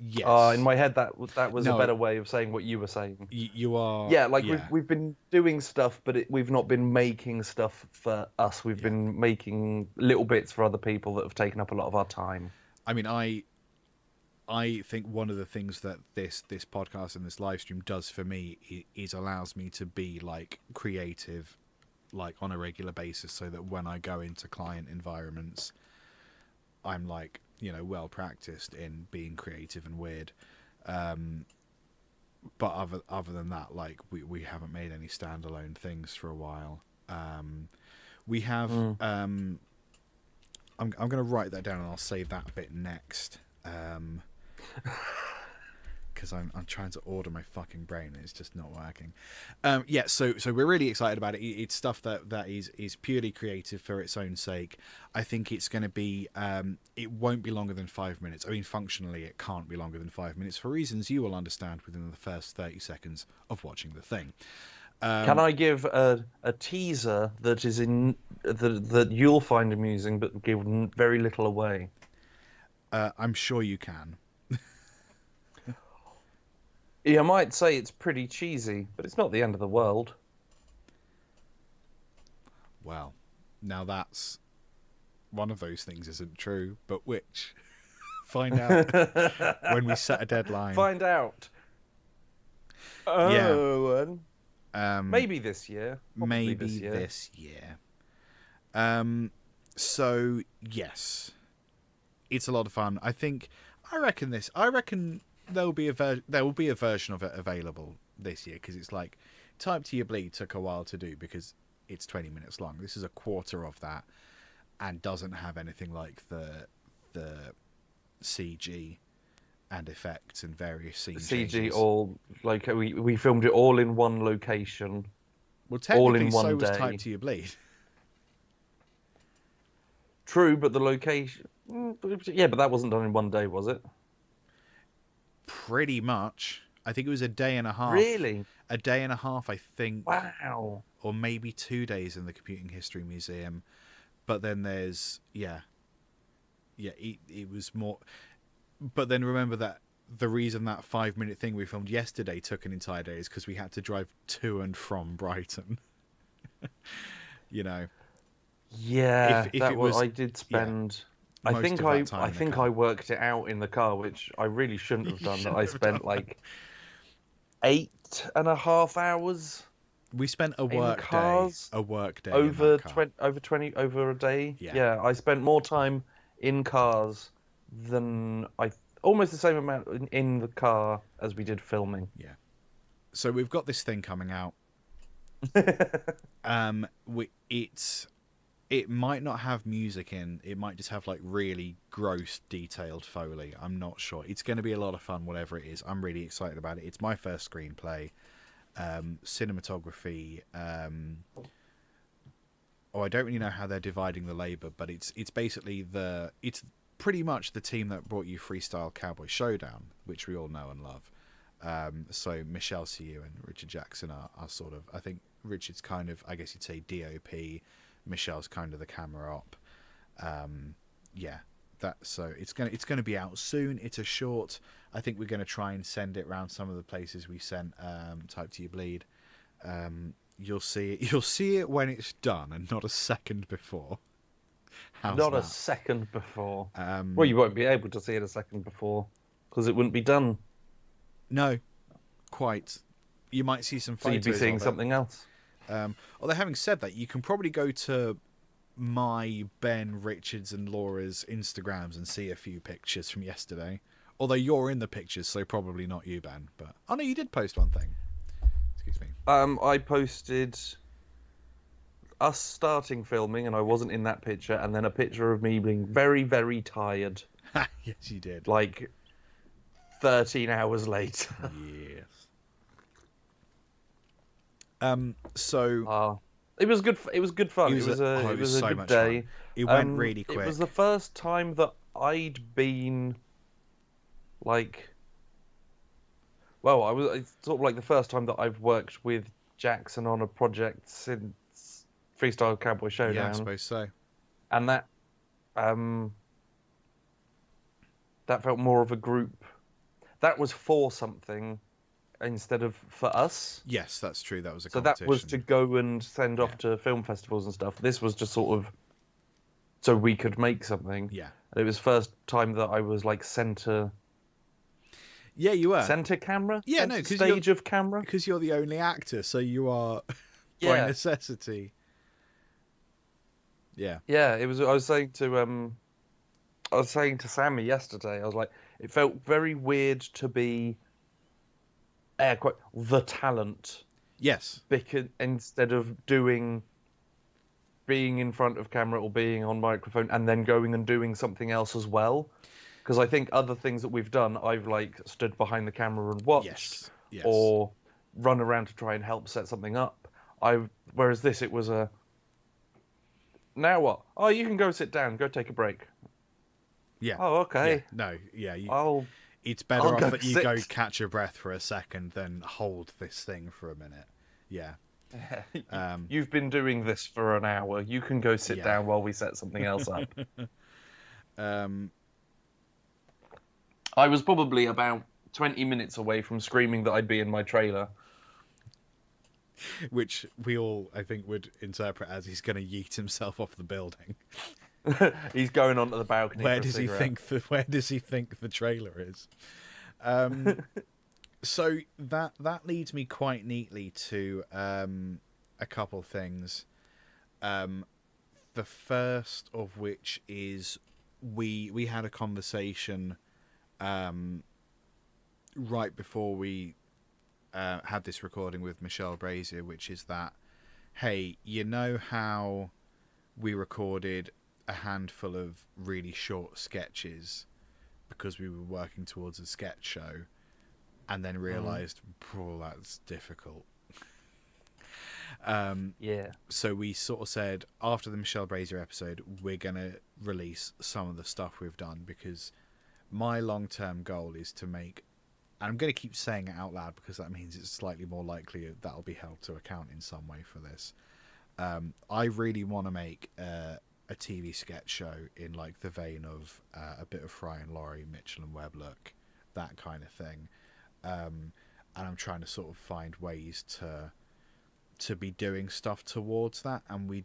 Speaker 2: Yes.
Speaker 6: In my head, that was a better way of saying what you were saying.
Speaker 2: You are.
Speaker 6: Yeah, like we've been doing stuff, but we've not been making stuff for us. We've been making little bits for other people that have taken up a lot of our time.
Speaker 2: I mean, I think one of the things that this podcast and this live stream does for me is allows me to be like creative, like on a regular basis, so that when I go into client environments, I'm like, you know, well practiced in being creative and weird. But other than that, like we haven't made any standalone things for a while. We have. I'm going to write that down and I'll save that bit next. Because I'm trying to order my fucking brain and it's just not working. Yeah, so we're really excited about it. It's stuff that is purely creative for its own sake. I think it's going to be it won't be longer than 5 minutes. I mean, functionally it can't be longer than 5 minutes for reasons you will understand within the first 30 seconds of watching the thing.
Speaker 6: Can I give a teaser that is in that you'll find amusing but give very little away?
Speaker 2: I'm sure you can.
Speaker 6: Yeah, I might say it's pretty cheesy, but it's not the end of the world.
Speaker 2: Well, now that's one of those things isn't true, but which? Find out when we set a deadline.
Speaker 9: Find out. Oh, maybe this year. Probably
Speaker 2: Maybe
Speaker 9: this year.
Speaker 2: this year. So yes, it's a lot of fun. I reckon there will be a version of it available this year, because it's like Type to Your Bleed took a while to do because it's 20 minutes long. This is a quarter of that and doesn't have anything like the CG and effects and various scene
Speaker 9: CG
Speaker 2: changes.
Speaker 9: all like we filmed it all in one location.
Speaker 2: Well, technically,
Speaker 9: all in one
Speaker 2: so was
Speaker 9: day.
Speaker 2: Type to Your Bleed.
Speaker 9: True, but the location. Yeah, but that wasn't done in one day, was it?
Speaker 2: Pretty much. I think it was a day and a half.
Speaker 9: Really?
Speaker 2: A day and a half, I think.
Speaker 9: Wow.
Speaker 2: Or maybe 2 days in the Computing History Museum. But then there's, it was more. But then remember that the reason that 5-minute thing we filmed yesterday took an entire day is because we had to drive to and from Brighton. You know.
Speaker 9: Yeah,
Speaker 2: if
Speaker 9: that
Speaker 2: it
Speaker 9: was.
Speaker 2: was-
Speaker 9: I did spend. I
Speaker 2: most
Speaker 9: think
Speaker 2: of that time
Speaker 9: I
Speaker 2: in the
Speaker 9: think
Speaker 2: car.
Speaker 9: I worked it out in the car, which I really shouldn't have done. That I spent like 8.5 hours
Speaker 2: We spent a
Speaker 9: in
Speaker 2: work
Speaker 9: cars
Speaker 2: day. A work day.
Speaker 9: over
Speaker 2: in that car.
Speaker 9: over a day.
Speaker 2: Yeah.
Speaker 9: I spent more time in cars than almost the same amount in the car as we did filming.
Speaker 2: Yeah. So we've got this thing coming out. It might not have music in. It might just have like really gross, detailed Foley. I'm not sure. It's going to be a lot of fun, whatever it is. I'm really excited about it. It's my first screenplay. Cinematography. I don't really know how they're dividing the labor, but it's basically it's pretty much the team that brought you Freestyle Cowboy Showdown, which we all know and love. So Michelle Siu and Richard Jackson are sort of, I think Richard's kind of, I guess you'd say DOP. Michelle's kind of the camera op. So it's gonna be out soon. It's a short. I think we're gonna try and send it around some of the places we sent Type to Your Bleed. You'll see it when it's done, and not a second before. How's
Speaker 9: Not
Speaker 2: that?
Speaker 9: a second before. Well, you won't be able to see it a second before because it wouldn't be done.
Speaker 2: No, quite. You might see some
Speaker 9: So
Speaker 2: photos.
Speaker 9: you'd be seeing
Speaker 2: of it.
Speaker 9: something else.
Speaker 2: Although having said that, you can probably go to my, Ben, Richards and Laura's Instagrams and see a few pictures from yesterday. Although you're in the pictures, so probably not you, Ben. But oh no, you did post one thing. Excuse me.
Speaker 9: I posted us starting filming, and I wasn't in that picture, and then a picture of me being very, very tired,
Speaker 2: Yes, you did.
Speaker 9: like 13 hours later.
Speaker 2: Yes. So
Speaker 9: It was good. It was good fun. It was
Speaker 2: so
Speaker 9: a good
Speaker 2: much
Speaker 9: day.
Speaker 2: fun. It went really
Speaker 9: It
Speaker 2: quick.
Speaker 9: was the first time that I'd been like. Well, it's sort of like the first time that I've worked with Jackson on a project since Freestyle Cowboy Showdown.
Speaker 2: Yeah, I suppose so.
Speaker 9: And that felt more of a group. That was for something instead of for us.
Speaker 2: Yes, that's true. That was a
Speaker 9: So that
Speaker 2: competition.
Speaker 9: was to go and send off to film festivals and stuff. This was just sort of so we could make something.
Speaker 2: Yeah.
Speaker 9: And it was first time that I was like center
Speaker 2: Yeah, you were.
Speaker 9: camera.
Speaker 2: Yeah, no,
Speaker 9: Center
Speaker 2: 'cause
Speaker 9: stage of camera.
Speaker 2: Because you're the only actor, so you are by
Speaker 9: Yeah.
Speaker 2: necessity. Yeah.
Speaker 9: Yeah, it was. I was saying to Sammy yesterday. I was like, it felt very weird to be air quote the talent.
Speaker 2: Yes.
Speaker 9: Because instead of being in front of camera or being on microphone and then going and doing something else as well, because I think other things that we've done, I've like stood behind the camera and watched,
Speaker 2: Yes.
Speaker 9: or run around to try and help set something up. Whereas this, it was a now what? Oh, you can go sit down, go take a break.
Speaker 2: Yeah.
Speaker 9: Oh, okay.
Speaker 2: Yeah. No. Yeah. It's
Speaker 9: I'll
Speaker 2: better
Speaker 9: go
Speaker 2: off that you
Speaker 9: sit.
Speaker 2: go catch your breath for a second than hold this thing for a minute. Yeah.
Speaker 9: You've been doing this for an hour. You can go sit
Speaker 2: Yeah.
Speaker 9: down while we set something else up. I was probably about 20 minutes away from screaming that I'd be in my trailer.
Speaker 2: Which we all, I think, would interpret as he's going to yeet himself off the building.
Speaker 9: He's going onto the balcony.
Speaker 4: Where
Speaker 9: for a
Speaker 4: does he
Speaker 9: cigarette.
Speaker 4: think the trailer is? So that leads me quite neatly to a couple things. The first of which is we had a conversation right before we had this recording with Michelle Brazier, which is that, hey, you know how we recorded a handful of really short sketches because we were working towards a sketch show, and then realised, that's difficult.
Speaker 9: Yeah.
Speaker 4: So we sort of said, after the Michelle Brazier episode, we're going to release some of the stuff we've done, because my long-term goal is to make, and I'm going to keep saying it out loud because that means it's slightly more likely that I'll be held to account in some way for this. I really want to make a TV sketch show in like the vein of a bit of Fry and Laurie, Mitchell and Webb look, that kind of thing. And I'm trying to sort of find ways to be doing stuff towards that. And we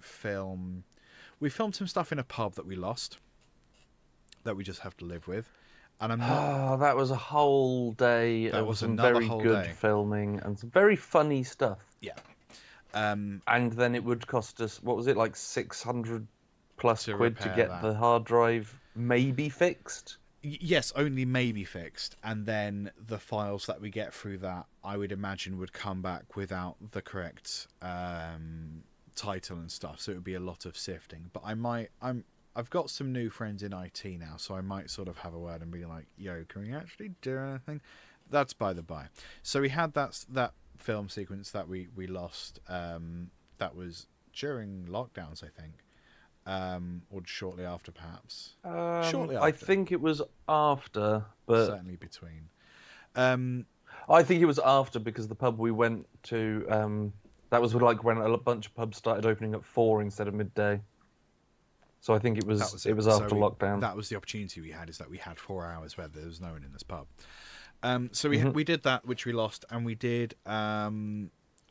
Speaker 4: filmed some stuff in a pub that we lost, that we just have to live with. And I'm not.
Speaker 9: Oh, that was a whole day.
Speaker 4: That
Speaker 9: of
Speaker 4: was
Speaker 9: some
Speaker 4: another
Speaker 9: very
Speaker 4: whole
Speaker 9: good
Speaker 4: day.
Speaker 9: filming and some very funny stuff.
Speaker 4: Yeah.
Speaker 9: And then it would cost us, what was it, like 600 plus
Speaker 4: To
Speaker 9: quid to
Speaker 4: repair
Speaker 9: get
Speaker 4: that.
Speaker 9: the hard drive maybe fixed.
Speaker 4: Yes, only maybe fixed, and then the files that we get through that, I would imagine, would come back without the correct title and stuff. So it would be a lot of sifting. But I've got some new friends in IT now, so I might sort of have a word and be like, "Yo, can we actually do anything?" That's by the by. So we had that film sequence that we lost. That was during lockdowns, I think. Or shortly after, perhaps. Shortly after.
Speaker 9: I think it was after, but
Speaker 4: Certainly between.
Speaker 9: I think it was after, because the pub we went to, that was like when a bunch of pubs started opening at 4 instead of midday. So I think it was after lockdown.
Speaker 4: That was the opportunity we had, is that we had 4 hours where there was no one in this pub. So we did that, which we lost, and we did. I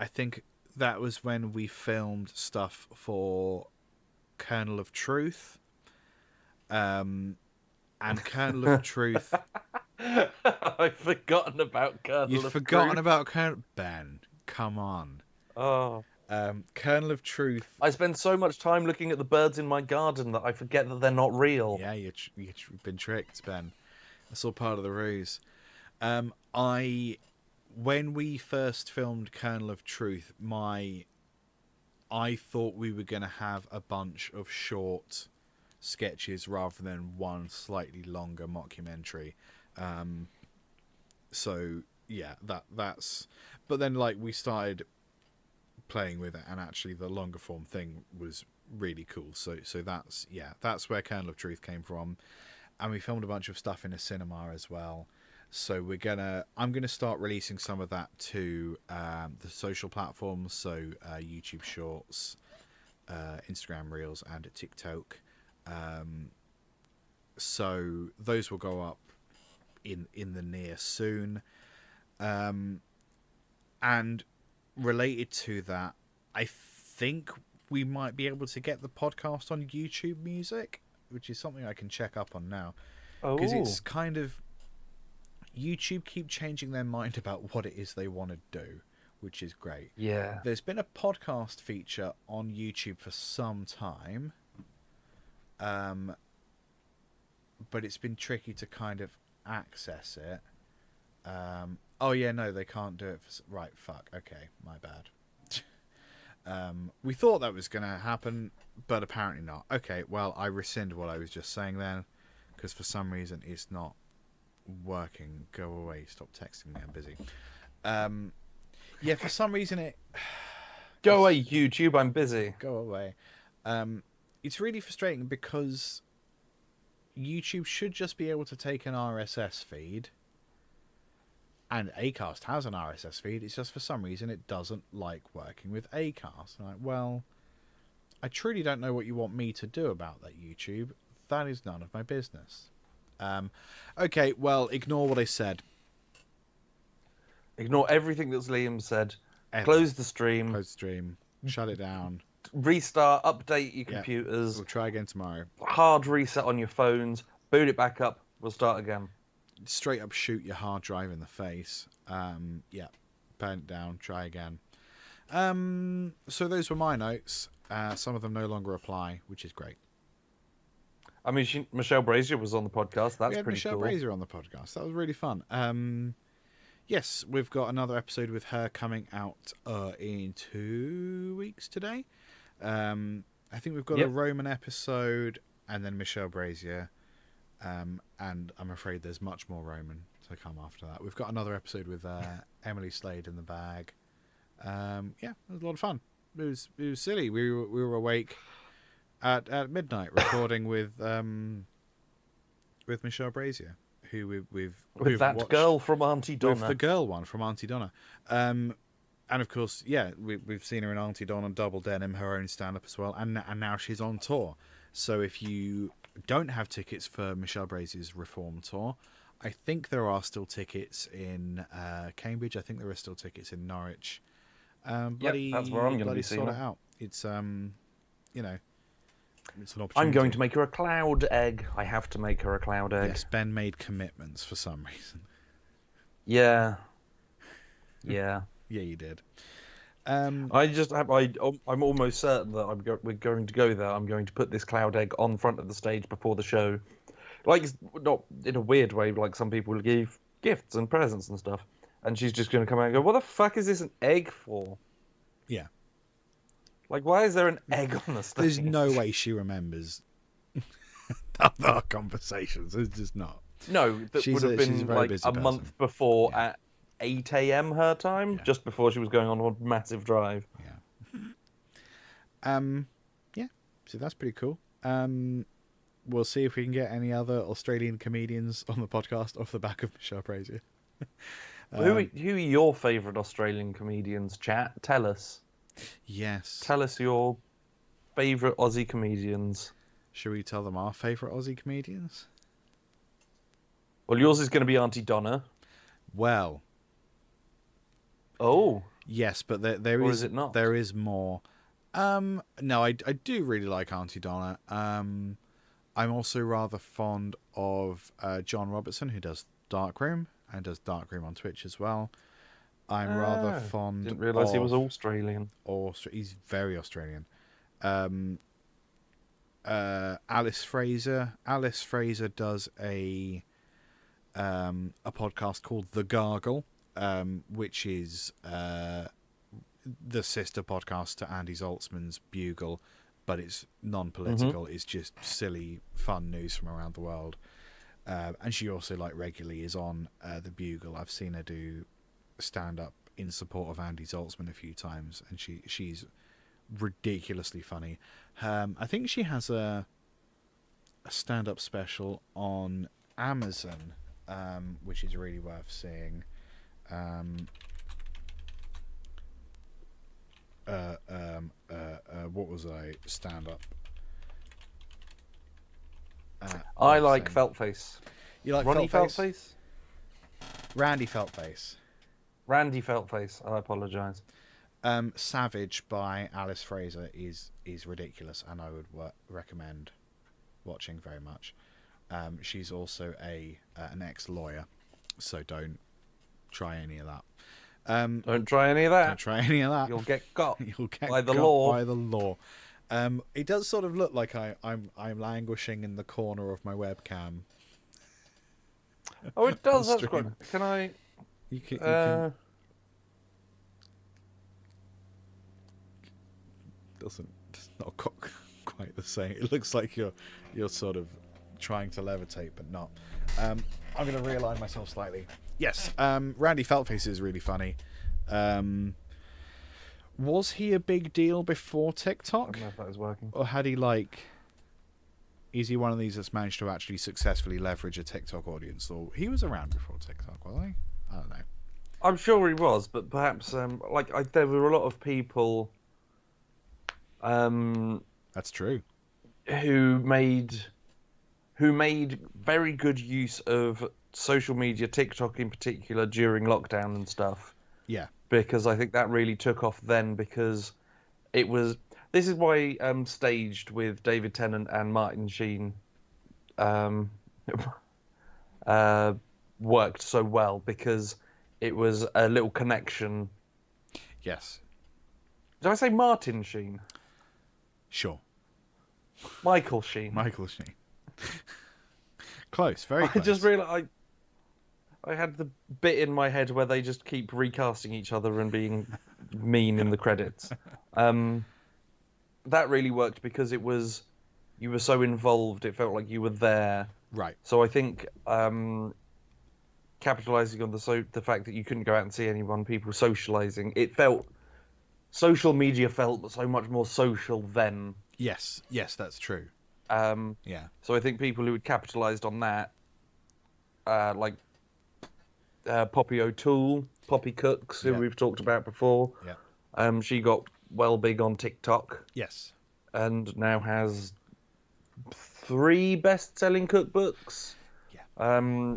Speaker 4: think that was when we filmed stuff for Kernel of Truth. And Kernel of Truth.
Speaker 9: I've forgotten about Kernel
Speaker 4: You've
Speaker 9: of
Speaker 4: forgotten
Speaker 9: Truth.
Speaker 4: about Kernel. Ben, come on.
Speaker 9: Oh.
Speaker 4: Kernel of Truth.
Speaker 9: I spend so much time looking at the birds in my garden that I forget that they're not real.
Speaker 4: Yeah, you've been tricked, Ben. That's all part of the ruse. When we first filmed Kernel of Truth, I thought we were going to have a bunch of short sketches rather than one slightly longer mockumentary. So yeah, that's. But then like we started playing with it, and actually the longer form thing was really cool. So that's where Kernel of Truth came from, and we filmed a bunch of stuff in a cinema as well. So I'm gonna start releasing some of that to the social platforms, so YouTube Shorts, Instagram Reels, and TikTok. So those will go up in the near soon. And related to that, I think we might be able to get the podcast on YouTube Music, which is something I can check up on now, because it's kind of. YouTube keep changing their mind about what it is they want to do, which is great.
Speaker 9: Yeah.
Speaker 4: There's been a podcast feature on YouTube for some time, but it's been tricky to kind of access it. Oh yeah, no, they can't do it. Right, fuck. Okay, my bad. We thought that was going to happen, but apparently not. Okay, well, I rescind what I was just saying then, because for some reason it's not working. Go away. Stop texting me. I'm busy. Yeah, for some reason it.
Speaker 9: Go away, YouTube. I'm busy.
Speaker 4: Go away. It's really frustrating because YouTube should just be able to take an RSS feed, and Acast has an RSS feed. It's just for some reason it doesn't like working with Acast. I'm like, well, I truly don't know what you want me to do about that, YouTube. That is none of my business. Okay, well, ignore what I said.
Speaker 9: Ignore everything that Liam said.
Speaker 4: Ever.
Speaker 9: Close the stream.
Speaker 4: Close the stream. Shut it down.
Speaker 9: restart, update your
Speaker 2: Yeah.
Speaker 9: computers,
Speaker 2: We'll try again tomorrow.
Speaker 9: hard reset on your phones, boot it back up, we'll start again.
Speaker 2: Straight up shoot your hard drive in the face. Yeah, burn it down, try again. So those were my notes. Some of them no longer apply, which is great.
Speaker 9: I mean, Michelle Brazier was on the podcast. That's
Speaker 2: We had
Speaker 9: pretty
Speaker 2: Michelle
Speaker 9: cool.
Speaker 2: Brazier on the podcast. That was really fun. Yes, we've got another episode with her coming out in 2 weeks today. I think we've got a Roman episode and then Michelle Brazier. And I'm afraid there's much more Roman to come after that. We've got another episode with Emily Slade in the bag. Yeah, it was a lot of fun. It was silly. We were awake at midnight recording with Michelle Brazier, who we've watched,
Speaker 9: girl from Auntie Donna.
Speaker 2: with the girl one from Auntie Donna. And of course, yeah, we've seen her in Auntie Donna, Double Denim, her own stand-up as well, and now she's on tour. So if you don't have tickets for Michelle Brazier's Reform tour, I think there are still tickets in Cambridge. I think there are still tickets in Norwich.
Speaker 9: That's where I'm going to be seeing
Speaker 2: sort it
Speaker 9: her.
Speaker 2: out. It's it's an opportunity.
Speaker 9: I'm going to make her a cloud egg. I have to make her a cloud egg.
Speaker 2: Yes, Ben made commitments for some reason.
Speaker 9: Yeah.
Speaker 2: Yeah, you did.
Speaker 9: I'm almost certain that we're going to go there. I'm going to put this cloud egg on front of the stage before the show. Like, not in a weird way, like some people give gifts and presents and stuff. And she's just going to come out and go, what the fuck is this an egg for?
Speaker 2: Yeah.
Speaker 9: Like, why is there an egg on the stage?
Speaker 2: There's no way she remembers our conversations. It's just not.
Speaker 9: No, that would have been like a month before at 8 a.m. her time, just before she was going on a massive drive.
Speaker 2: Yeah. Yeah. So that's pretty cool. We'll see if we can get any other Australian comedians on the podcast off the back of Michelle Brazier.
Speaker 9: Who are your favourite Australian comedians, chat? Tell us.
Speaker 2: Yes.
Speaker 9: Tell us your favourite Aussie comedians.
Speaker 2: Should we tell them our favourite Aussie comedians?
Speaker 9: Well, yours is going to be Auntie Donna.
Speaker 2: Well.
Speaker 9: Oh.
Speaker 2: Yes, but there
Speaker 9: or
Speaker 2: is
Speaker 9: it not?
Speaker 2: There is more. No, I do really like Auntie Donna. I'm also rather fond of John Robertson, who does Darkroom and does Darkroom on Twitch as well. I'm rather fond.
Speaker 9: Didn't realise he was Australian.
Speaker 2: He's very Australian. Alice Fraser. Alice Fraser does a podcast called The Gargle, which is the sister podcast to Andy Zaltzman's Bugle, but it's non-political.
Speaker 9: Mm-hmm.
Speaker 2: It's just silly, fun news from around the world. And she also regularly is on the Bugle. I've seen her do stand-up in support of Andy Zaltzman a few times, and she's ridiculously funny. I think she has a stand-up special on Amazon, which is really worth seeing. What was I? Stand-up.
Speaker 9: I like Feltface.
Speaker 2: You like
Speaker 9: Ronnie
Speaker 2: Feltface?
Speaker 9: Feltface?
Speaker 2: Randy Feltface.
Speaker 9: Randy Feltface. I apologise.
Speaker 2: Savage by Alice Fraser is ridiculous, and I would recommend watching very much. She's also an ex-lawyer, so don't try any of that.
Speaker 9: Don't try any of that.
Speaker 2: Don't try any of that.
Speaker 9: You'll get got.
Speaker 2: You'll get
Speaker 9: by the
Speaker 2: got
Speaker 9: law.
Speaker 2: By the law. It does sort of look like I'm languishing in the corner of my webcam.
Speaker 9: Oh, it does. That's
Speaker 2: Stream.
Speaker 9: quite. Can I?
Speaker 2: You can. It's not quite the same. It looks like you're sort of trying to levitate, but not. I'm going to realign myself slightly. Yes, Randy Feltface is really funny. Was he a big deal before TikTok?
Speaker 9: I don't know if that was working.
Speaker 2: Or had he is he one of these that's managed to actually successfully leverage a TikTok audience? Or he was around before TikTok, wasn't he? I don't know.
Speaker 9: I'm sure he was, but perhaps there were a lot of people.
Speaker 2: That's true.
Speaker 9: Who made very good use of social media, TikTok in particular, during lockdown and stuff.
Speaker 2: Yeah.
Speaker 9: Because I think that really took off then, because there This is why Staged with David Tennant and Martin Sheen worked so well, because it was a little connection.
Speaker 2: Yes.
Speaker 9: Did I say Martin Sheen?
Speaker 2: Sure.
Speaker 9: Michael Sheen.
Speaker 2: Michael Sheen. Close, very close.
Speaker 9: I just realised I had the bit in my head where they just keep recasting each other and being mean in the credits. That really worked because you were so involved, it felt like you were there.
Speaker 2: Right.
Speaker 9: So I think capitalising on the fact that you couldn't go out and see anyone, people socialising, social media felt so much more social then.
Speaker 2: Yes, that's true.
Speaker 9: Yeah. So I think people who had capitalised on that, like Poppy O'Toole, Poppy Cooks, who we've talked about before.
Speaker 2: Yeah.
Speaker 9: She got well big on TikTok.
Speaker 2: Yes.
Speaker 9: And now has 3 best-selling cookbooks.
Speaker 2: Yeah.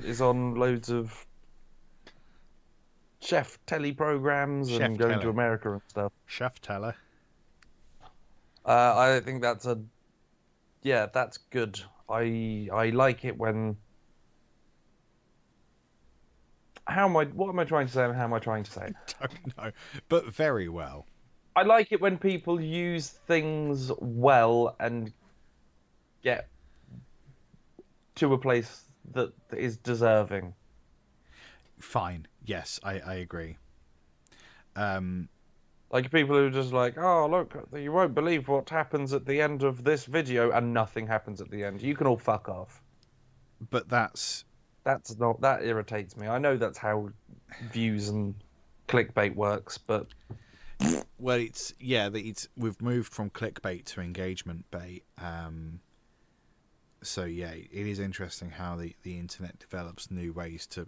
Speaker 9: Is on loads of chef telly programs and going to America and stuff.
Speaker 2: Chef teller.
Speaker 9: I think that's good. I like it when. What am I trying to say? And how am I trying to say it?
Speaker 2: I don't know, but very well.
Speaker 9: I like it when people use things well and get to a place that is deserving.
Speaker 2: Fine. Yes, I agree.
Speaker 9: Like people who are just like, oh, look, you won't believe what happens at the end of this video, and nothing happens at the end. You can all fuck off.
Speaker 2: But that
Speaker 9: irritates me. I know that's how views and clickbait works, but
Speaker 2: well, we've moved from clickbait to engagement bait. So yeah, it is interesting how the internet develops new ways to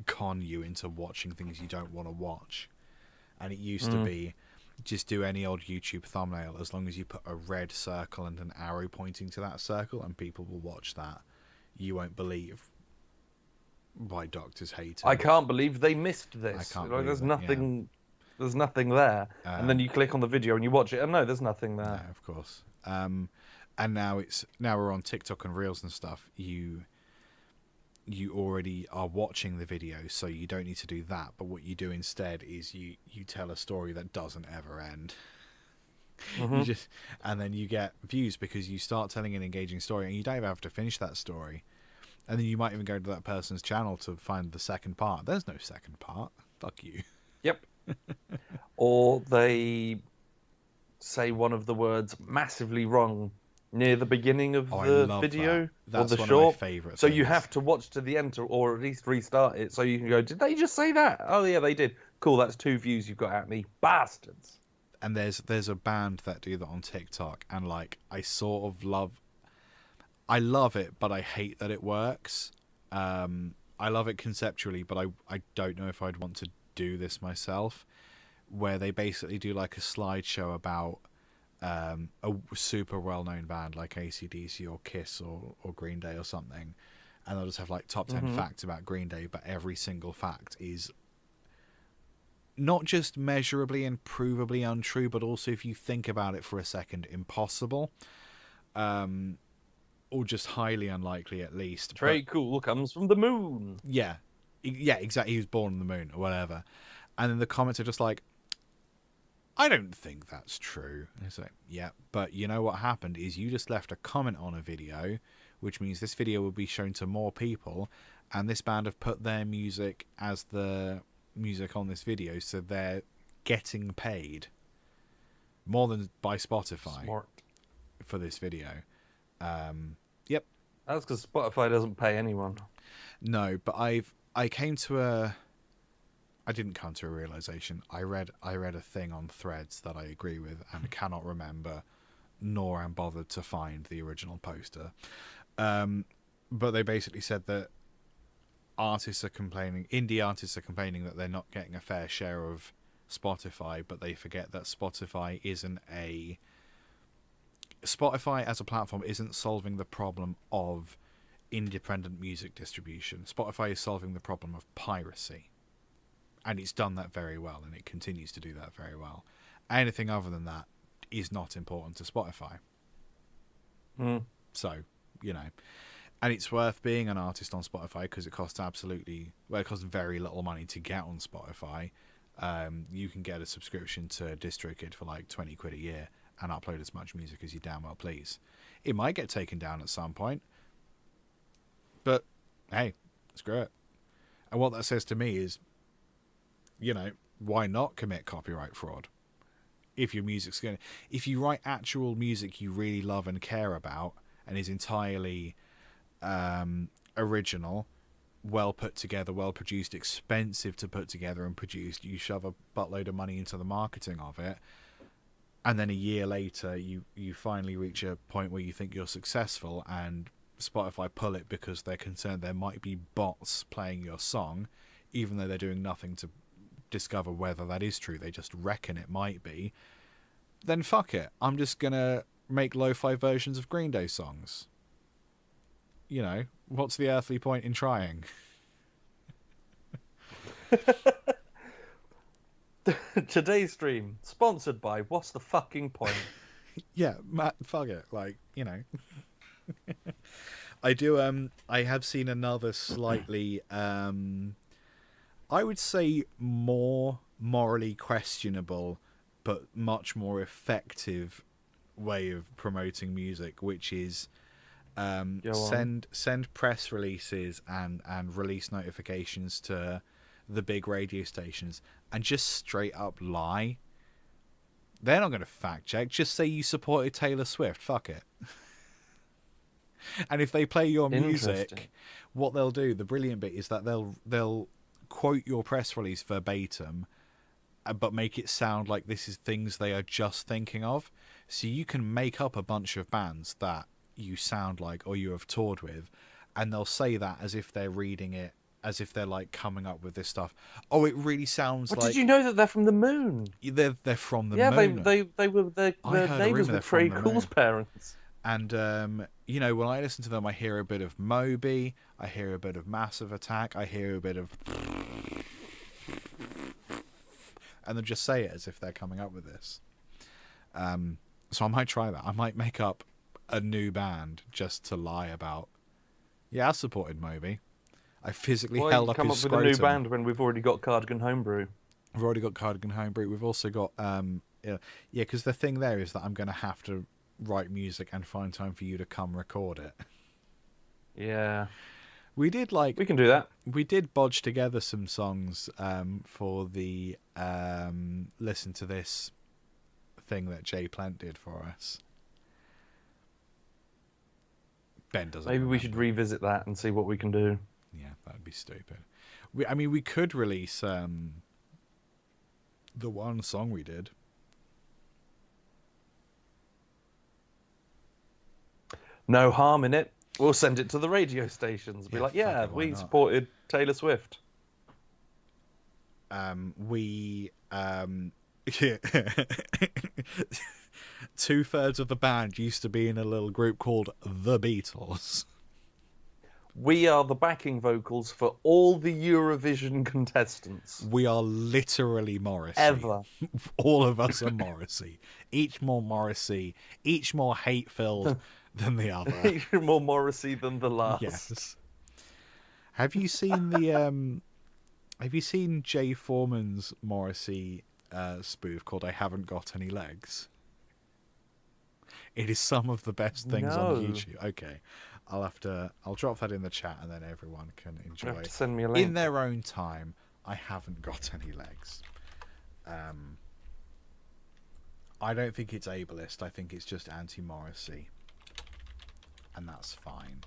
Speaker 2: con you into watching things you don't want to watch. And it used to be just do any old YouTube thumbnail, as long as you put a red circle and an arrow pointing to that circle, and people will watch that. You won't believe why doctors hate it.
Speaker 9: I can't believe they missed this.
Speaker 2: I can't
Speaker 9: Like, there's
Speaker 2: believe it,
Speaker 9: nothing. There's nothing there, and then you click on the video and you watch it, and no, there's nothing there.
Speaker 2: No, of course. And now we're on TikTok and Reels and stuff. You already are watching the video, so you don't need to do that. But what you do instead is you tell a story that doesn't ever end.
Speaker 9: Mm-hmm.
Speaker 2: And then you get views because you start telling an engaging story, and you don't even have to finish that story. And then you might even go to that person's channel to find the second part. There's no second part. Fuck you.
Speaker 9: Yep. Or they say one of the words massively wrong near the beginning of the video or the
Speaker 2: one
Speaker 9: short.
Speaker 2: Of my favourite
Speaker 9: so
Speaker 2: things.
Speaker 9: you have to watch to the end or at least restart it so you can go, did they just say that? Oh yeah, they did. Cool, that's 2 views you've got out of me. Bastards.
Speaker 2: And there's a band that do that on TikTok, and like I love it, but I hate that it works. I love it conceptually, but I don't know if I'd want to do this myself, where they basically do like a slideshow about a super well-known band like AC/DC or Kiss or Green Day or something, and they'll just have like top 10 facts about Green Day, but every single fact is not just measurably and provably untrue, but also, if you think about it for a second, impossible, or just highly unlikely at least.
Speaker 9: Trey Cool comes from the moon.
Speaker 2: Yeah, exactly. He was born on the moon or whatever. And then the comments are just like, I don't think that's true. And it's like, yeah, but you know what happened is you just left a comment on a video, which means this video will be shown to more people, and this band have put their music as the music on this video, so they're getting paid more than by Spotify.
Speaker 9: Smart.
Speaker 2: For this video. Yep.
Speaker 9: That's because Spotify doesn't pay anyone.
Speaker 2: No, but I didn't come to a realization. I read a thing on Threads that I agree with and cannot remember, nor am bothered to find the original poster. But they basically said that indie artists are complaining that they're not getting a fair share of Spotify, but they forget that Spotify as a platform isn't solving the problem of independent music distribution. Spotify is solving the problem of piracy. And it's done that very well, and it continues to do that very well. Anything other than that is not important to Spotify. So, you know, and it's worth being an artist on Spotify because it costs it costs very little money to get on Spotify. You can get a subscription to DistroKid for like 20 quid a year and upload as much music as you damn well please. It might get taken down at some point, but hey, screw it. And what that says to me is, you know, why not commit copyright fraud? If your music's if you write actual music you really love and care about and is entirely original, well put together, well produced, expensive to put together and produced, you shove a buttload of money into the marketing of it, and then a year later you finally reach a point where you think you're successful and Spotify pull it because they're concerned there might be bots playing your song, even though they're doing nothing to discover whether that is true, they just reckon it might be, then fuck it, I'm just gonna make lo-fi versions of Green Day songs. You know, what's the earthly point in trying?
Speaker 9: Today's stream sponsored by What's the Fucking Point?
Speaker 2: Yeah, Matt, fuck it, like, you know. I do I have seen another slightly I would say more morally questionable but much more effective way of promoting music, which is send press releases and release notifications to the big radio stations and just straight up lie. They're not going to fact check. Just say you supported Taylor Swift. Fuck it. And if they play your music, what they'll do, the brilliant bit is that they'll quote your press release verbatim, but make it sound like this is things they are just thinking of. So you can make up a bunch of bands that you sound like or you have toured with, and they'll say that as if they're reading it, as if they're like coming up with this stuff. Oh, it really sounds like.
Speaker 9: Did you know that they're from the moon?
Speaker 2: They're from the moon.
Speaker 9: Yeah, they were their neighbours with Trey Cool's parents.
Speaker 2: And you know, when I listen to them, I hear a bit of Moby, I hear a bit of Massive Attack, I hear a bit of, and they'll just say it as if they're coming up with this. So I might try that. I might make up a new band just to lie about. Yeah, I supported Moby. I physically held up his scrotum. Come up with a new
Speaker 9: band when we've already got Cardigan Homebrew.
Speaker 2: We've already got Cardigan Homebrew. We've also got because the thing there is that I'm going to have to write music and find time for you to come record it.
Speaker 9: Yeah.
Speaker 2: We can
Speaker 9: do that.
Speaker 2: We did bodge together some songs for the Listen to This thing that Jay Plant did for us. Ben doesn't.
Speaker 9: Maybe we should revisit that and see what we can do.
Speaker 2: Yeah, that would be stupid. We could release the one song we did.
Speaker 9: No harm in it. We'll send it to the radio stations. Be like, yeah, we supported Taylor Swift.
Speaker 2: Two-thirds of the band used to be in a little group called The Beatles.
Speaker 9: We are the backing vocals for all the Eurovision contestants.
Speaker 2: We are literally Morrissey.
Speaker 9: Ever.
Speaker 2: All of us are Morrissey. Each more Morrissey. Each more hate-filled than the other.
Speaker 9: Each more Morrissey than the last.
Speaker 2: Yes. Have you seen the Have you seen Jay Foreman's Morrissey spoof called "I Haven't Got Any Legs"? It is some of the best things on YouTube. Okay, I'll drop that in the chat and then everyone can enjoy it.
Speaker 9: Send me a link.
Speaker 2: In their own time. I haven't got any legs. I don't think it's ableist. I think it's just anti-Morrissey. And that's fine.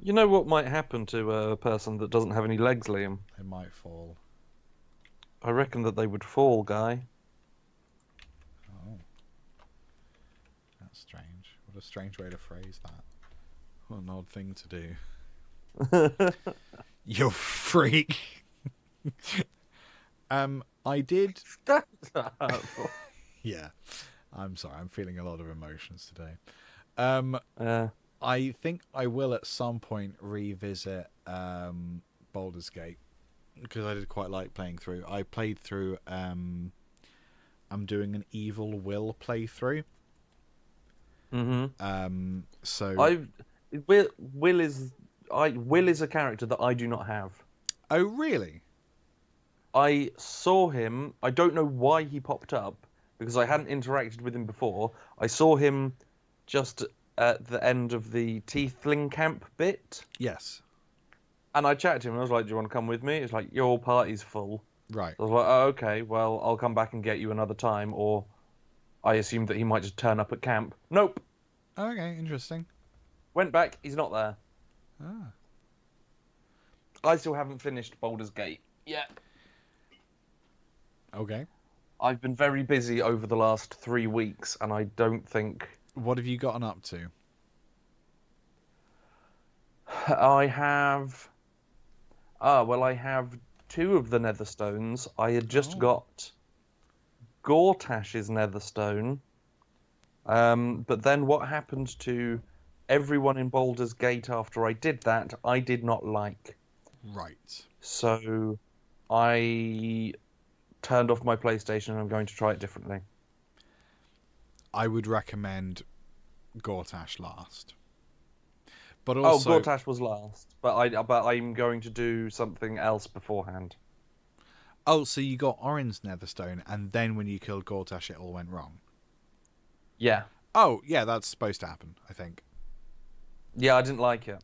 Speaker 9: You know what might happen to a person that doesn't have any legs, Liam?
Speaker 2: They might fall.
Speaker 9: I reckon that they would fall, Guy.
Speaker 2: Oh. That's strange. What a strange way to phrase that. What an odd thing to do. You freak. I did... Yeah. I'm sorry, I'm feeling a lot of emotions today. I think I will at some point revisit Baldur's Gate because I did quite like playing through. I played through. I'm doing an Evil Will playthrough. So
Speaker 9: Will is a character that I do not have.
Speaker 2: Oh, really?
Speaker 9: I saw him. I don't know why he popped up because I hadn't interacted with him before. I saw him just at the end of the Tiefling camp bit.
Speaker 2: Yes.
Speaker 9: And I chatted to him and I was like, do you want to come with me? It's like, your party's full.
Speaker 2: Right.
Speaker 9: So I was like, oh, okay, well, I'll come back and get you another time. Or I assumed that he might just turn up at camp. Nope.
Speaker 2: Okay, interesting.
Speaker 9: Went back, he's not there.
Speaker 2: Ah.
Speaker 9: I still haven't finished Baldur's Gate yet.
Speaker 2: Okay.
Speaker 9: I've been very busy over the last 3 weeks, and I don't think...
Speaker 2: What have you gotten up to?
Speaker 9: I have... I have 2 of the Netherstones. I had just got Gortash's Netherstone. But then what happened to everyone in Baldur's Gate after I did that, I did not like.
Speaker 2: Right.
Speaker 9: So I turned off my PlayStation and I'm going to try it differently.
Speaker 2: I would recommend Gortash last. But also...
Speaker 9: Oh, Gortash was last. But I'm going to do something else beforehand.
Speaker 2: Oh, so you got Orin's Netherstone, and then when you killed Gortash, it all went wrong?
Speaker 9: Yeah.
Speaker 2: Oh, yeah, that's supposed to happen, I think.
Speaker 9: Yeah, I didn't like it.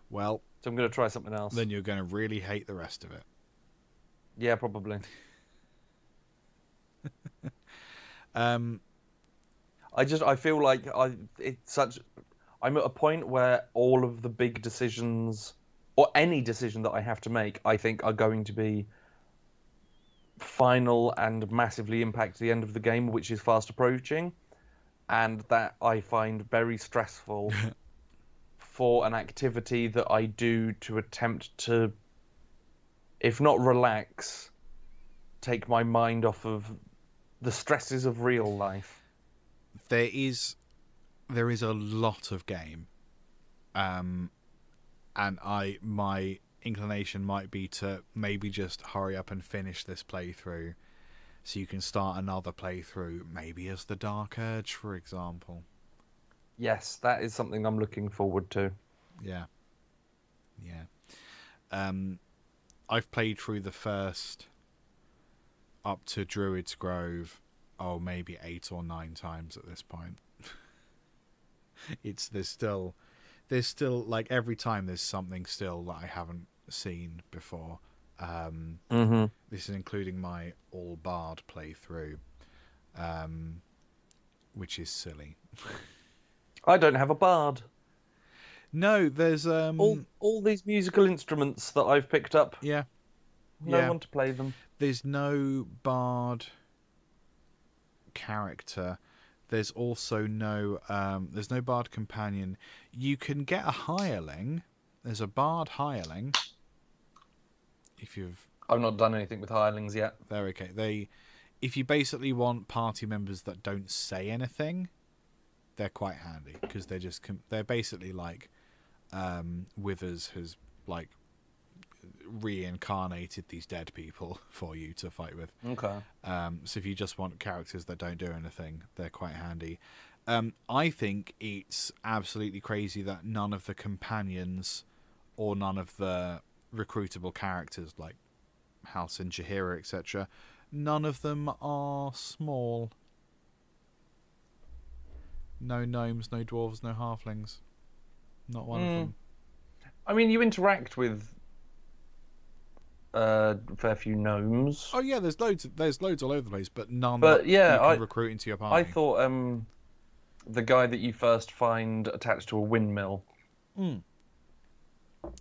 Speaker 2: Well...
Speaker 9: So I'm going to try something else.
Speaker 2: Then you're going to really hate the rest of it.
Speaker 9: Yeah, probably. I feel like I'm at a point where all of the big decisions, or any decision that I have to make, I think are going to be final and massively impact the end of the game, which is fast approaching, and that I find very stressful for an activity that I do to attempt to, if not relax, take my mind off of the stresses of real life.
Speaker 2: There is a lot of game, and my inclination might be to maybe just hurry up and finish this playthrough, so you can start another playthrough, maybe as the Dark Urge, for example.
Speaker 9: Yes, that is something I'm looking forward to.
Speaker 2: Yeah. I've played through the first up to Druid's Grove, maybe 8 or 9 times at this point. There's still like every time there's something still that I haven't seen before. This is including my all bard playthrough, which is silly.
Speaker 9: I don't have a bard.
Speaker 2: No, there's
Speaker 9: all these musical instruments that I've picked up.
Speaker 2: Yeah.
Speaker 9: No one to play them.
Speaker 2: There's no bard character. There's also no bard companion. You can get a hireling. There's a bard hireling.
Speaker 9: I've not done anything with hirelings yet.
Speaker 2: They're okay. If you basically want party members that don't say anything, they're quite handy because they're basically like Withers has like reincarnated these dead people for you to fight with.
Speaker 9: Okay.
Speaker 2: So if you just want characters that don't do anything, they're quite handy. I think it's absolutely crazy that none of the companions or none of the recruitable characters like House and Jahira, etc., none of them are small. No gnomes, no dwarves, no halflings. Not one of them.
Speaker 9: I mean, you interact with a fair few gnomes.
Speaker 2: Oh yeah, there's loads all over the place, but none
Speaker 9: But yeah,
Speaker 2: you can recruit into your party.
Speaker 9: I thought the guy that you first find attached to a windmill.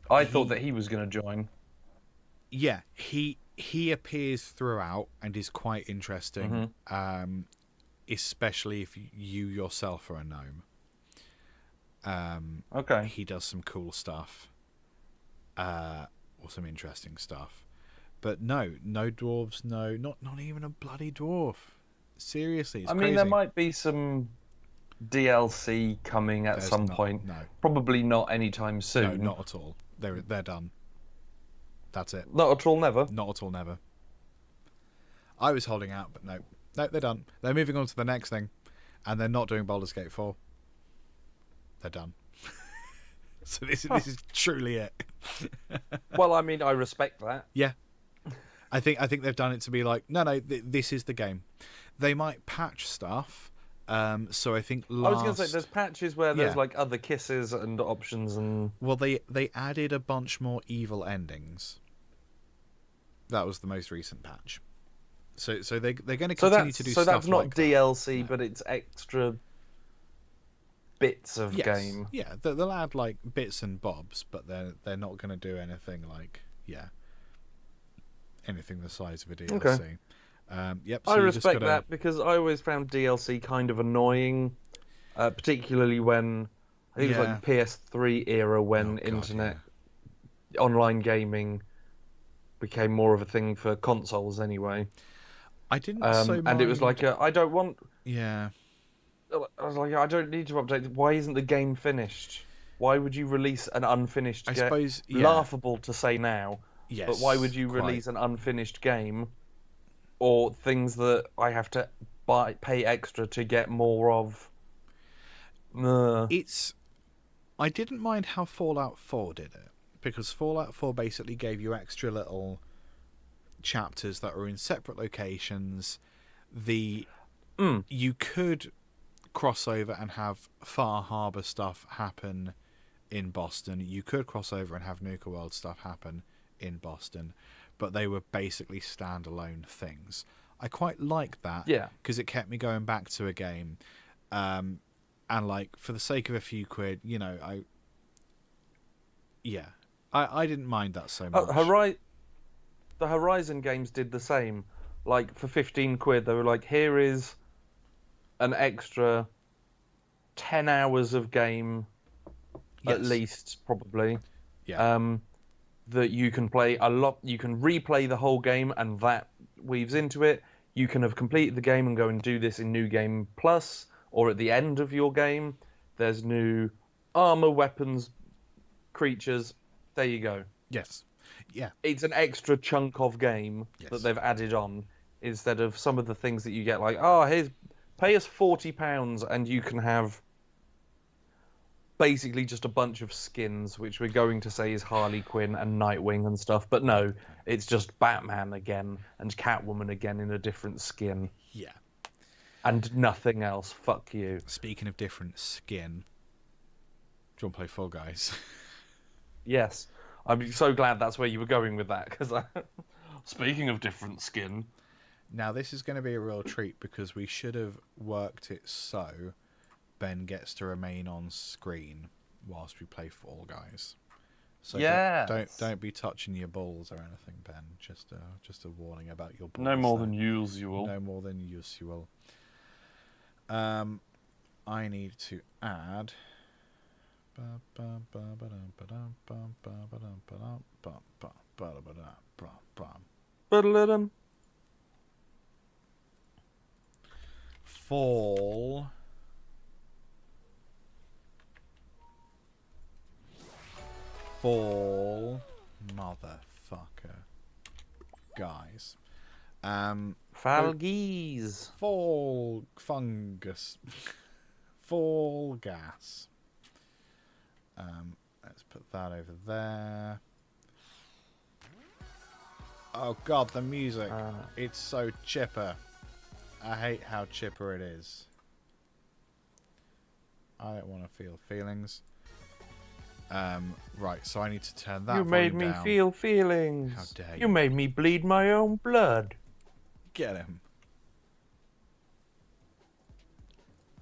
Speaker 9: I thought that he was going to join.
Speaker 2: Yeah, he appears throughout and is quite interesting. Especially if you yourself are a gnome.
Speaker 9: Okay.
Speaker 2: He does some cool stuff. Or some interesting stuff. But no dwarves, not even a bloody dwarf. Seriously, it's crazy.
Speaker 9: There might be some DLC coming at some point.
Speaker 2: No.
Speaker 9: Probably not anytime soon.
Speaker 2: No, not at all. They're done. That's it.
Speaker 9: Not at all, never.
Speaker 2: Not at all, never. I was holding out, but no, they're done. They're moving on to the next thing, and they're not doing Baldur's Gate 4. They're done. So this is truly it.
Speaker 9: Well, I mean, I respect that.
Speaker 2: Yeah, I think they've done it to be like, no, this is the game. They might patch stuff. So I think
Speaker 9: I was going to say, there's patches where there's
Speaker 2: Yeah.
Speaker 9: like other kisses and options and.
Speaker 2: Well, they added a bunch more evil endings. That was the most recent patch. So they're going to continue to do
Speaker 9: so
Speaker 2: stuff
Speaker 9: that's not
Speaker 2: like that.
Speaker 9: DLC, but it's extra bits of
Speaker 2: Yes.
Speaker 9: game.
Speaker 2: Yeah, they'll add like bits and bobs, but they're not going to do anything like anything the size of a DLC.
Speaker 9: Okay.
Speaker 2: Yep. So
Speaker 9: I
Speaker 2: you just
Speaker 9: respect
Speaker 2: gotta-
Speaker 9: that because I always found DLC kind of annoying, particularly when I think it was
Speaker 2: Yeah.
Speaker 9: like PS3 era when
Speaker 2: Oh, God,
Speaker 9: internet online gaming became more of a thing for consoles anyway.
Speaker 2: I didn't so mind...
Speaker 9: And it was like, I don't want.
Speaker 2: Yeah.
Speaker 9: I was like, I don't need to update. Why isn't the game finished? Why would you release an unfinished
Speaker 2: I
Speaker 9: game?
Speaker 2: suppose, yeah.
Speaker 9: Laughable to say now,
Speaker 2: Yes.
Speaker 9: but why would you
Speaker 2: quite.
Speaker 9: release an unfinished game or things that I have to pay extra to get more of?
Speaker 2: I didn't mind how Fallout 4 did it, because Fallout 4 basically gave you extra little chapters that were in separate locations. You could cross over and have Far Harbor stuff happen in Boston. You could cross over and have Nuka World stuff happen in Boston, but they were basically standalone things. I quite liked that, because it kept me going back to a game, and like for the sake of a few quid, you know, I didn't mind that so much.
Speaker 9: The Horizon games did the same. Like for 15 quid, they were like, here is an extra 10 hours of game, at least, probably.
Speaker 2: Yeah.
Speaker 9: That you can play a lot. You can replay the whole game, and that weaves into it. You can have completed the game and go and do this in New Game Plus, or at the end of your game. There's new armor, weapons, creatures. There you go.
Speaker 2: Yes. Yeah.
Speaker 9: It's an extra chunk of game that they've added on, instead of some of the things that you get like, here's pay us £40 and you can have basically just a bunch of skins, which we're going to say is Harley Quinn and Nightwing and stuff, but no, it's just Batman again and Catwoman again in a different skin.
Speaker 2: Yeah.
Speaker 9: And nothing else. Fuck you.
Speaker 2: Speaking of different skin, do you want to play Fall Guys?
Speaker 9: Yes. I'm so glad that's where you were going with that, because speaking of different skin...
Speaker 2: Now, this is going to be a real treat, because we should have worked it so Ben gets to remain on screen whilst we play Fall Guys. So don't be touching your balls or anything, Ben. Just a warning about your balls.
Speaker 9: No more than usual.
Speaker 2: No more than usual. I need to add... Fall motherfucker guys.
Speaker 9: Falgies.
Speaker 2: Fall fungus. Fall gas. Let's put that over there. Oh god, the music. It's so chipper. I hate how chipper it is. I don't want to feel feelings. Right, so I need to turn that
Speaker 9: You made me
Speaker 2: down.
Speaker 9: feel feelings.
Speaker 2: How dare
Speaker 9: you? You made me bleed my own blood.
Speaker 2: Get him.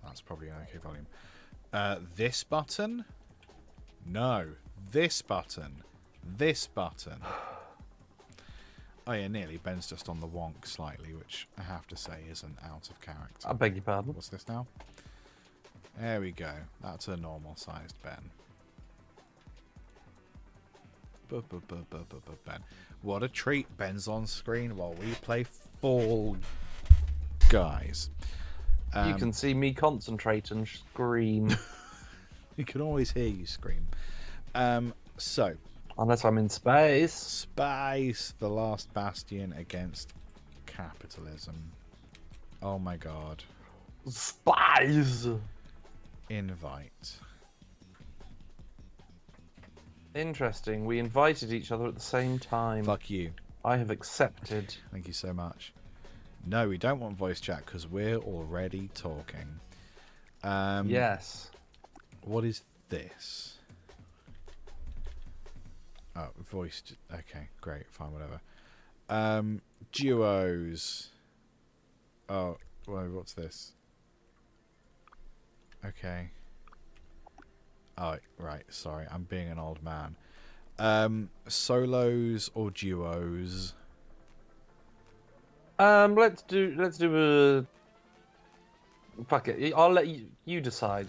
Speaker 2: That's probably an okay volume. This button? No. This button. This button. Oh yeah, nearly. Ben's just on the wonk slightly, which I have to say isn't out of character.
Speaker 9: I beg your pardon.
Speaker 2: What's this now? There we go. That's a normal-sized Ben. Ben. What a treat. Ben's on screen while we play Fall Guys.
Speaker 9: You can see me concentrate and scream.
Speaker 2: You can always hear you scream. So.
Speaker 9: Unless I'm in space.
Speaker 2: Space, the last bastion against capitalism. Oh my god.
Speaker 9: Spies!
Speaker 2: Invite.
Speaker 9: Interesting. We invited each other at the same time.
Speaker 2: Fuck you.
Speaker 9: I have accepted.
Speaker 2: Thank you so much. No, we don't want voice chat because we're already talking.
Speaker 9: Yes.
Speaker 2: What is this? Oh, voice. Okay, great, fine, whatever. Duos. Oh, well, what's this? Okay. Oh, right. Sorry, I'm being an old man. Solos or duos?
Speaker 9: Let's do a. Fuck it. I'll let you decide.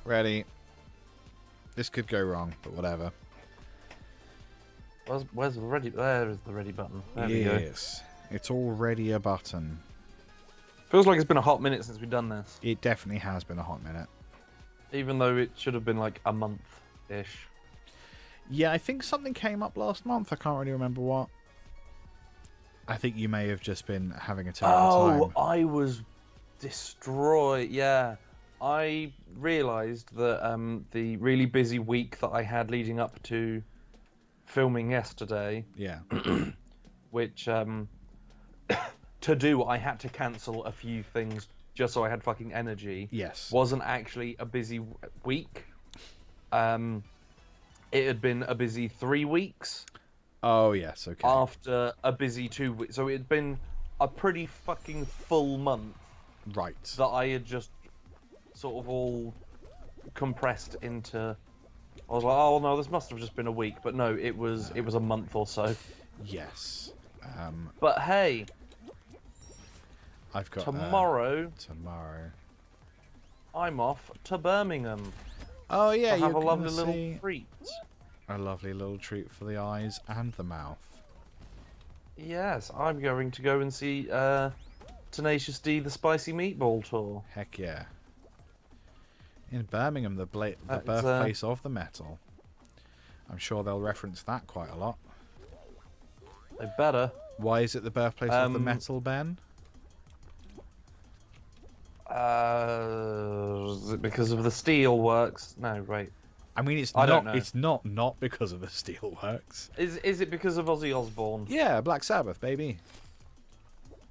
Speaker 2: Ready. This could go wrong, but whatever.
Speaker 9: Where's the ready? There is the ready button. There we go.
Speaker 2: Yes, it's already a button.
Speaker 9: Feels like it's been a hot minute since we've done this.
Speaker 2: It definitely has been a hot minute.
Speaker 9: Even though it should have been like a month-ish.
Speaker 2: Yeah, I think something came up last month. I can't really remember what. I think you may have just been having a terrible time.
Speaker 9: Oh, I was destroyed. Yeah, I realised that the really busy week that I had leading up to filming yesterday,
Speaker 2: Yeah.
Speaker 9: which to do I had to cancel a few things just so I had fucking energy.
Speaker 2: Yes.
Speaker 9: Wasn't actually a busy week. It had been a busy 3 weeks.
Speaker 2: Oh, yes, okay.
Speaker 9: After a busy 2 weeks. So it had been a pretty fucking full month.
Speaker 2: Right.
Speaker 9: That I had just sort of all compressed into. I was like, oh no, this must have just been a week, but no, it was a month or so.
Speaker 2: Yes.
Speaker 9: But hey,
Speaker 2: I've got
Speaker 9: tomorrow.
Speaker 2: Tomorrow.
Speaker 9: I'm off to Birmingham.
Speaker 2: Oh yeah,
Speaker 9: to have
Speaker 2: you're
Speaker 9: a lovely
Speaker 2: gonna
Speaker 9: little
Speaker 2: see
Speaker 9: treat.
Speaker 2: a lovely little treat for the eyes and the mouth.
Speaker 9: Yes, I'm going to go and see Tenacious D, the Spicy Meatball Tour.
Speaker 2: Heck yeah. In Birmingham, the birthplace of the metal. I'm sure they'll reference that quite a lot.
Speaker 9: They better.
Speaker 2: Why is it the birthplace of the metal, Ben?
Speaker 9: Is it because of the steel works? No, wait.
Speaker 2: I mean, it's
Speaker 9: I don't
Speaker 2: not.
Speaker 9: know.
Speaker 2: It's not because of the steelworks.
Speaker 9: Is it because of Ozzy Osbourne?
Speaker 2: Yeah, Black Sabbath, baby.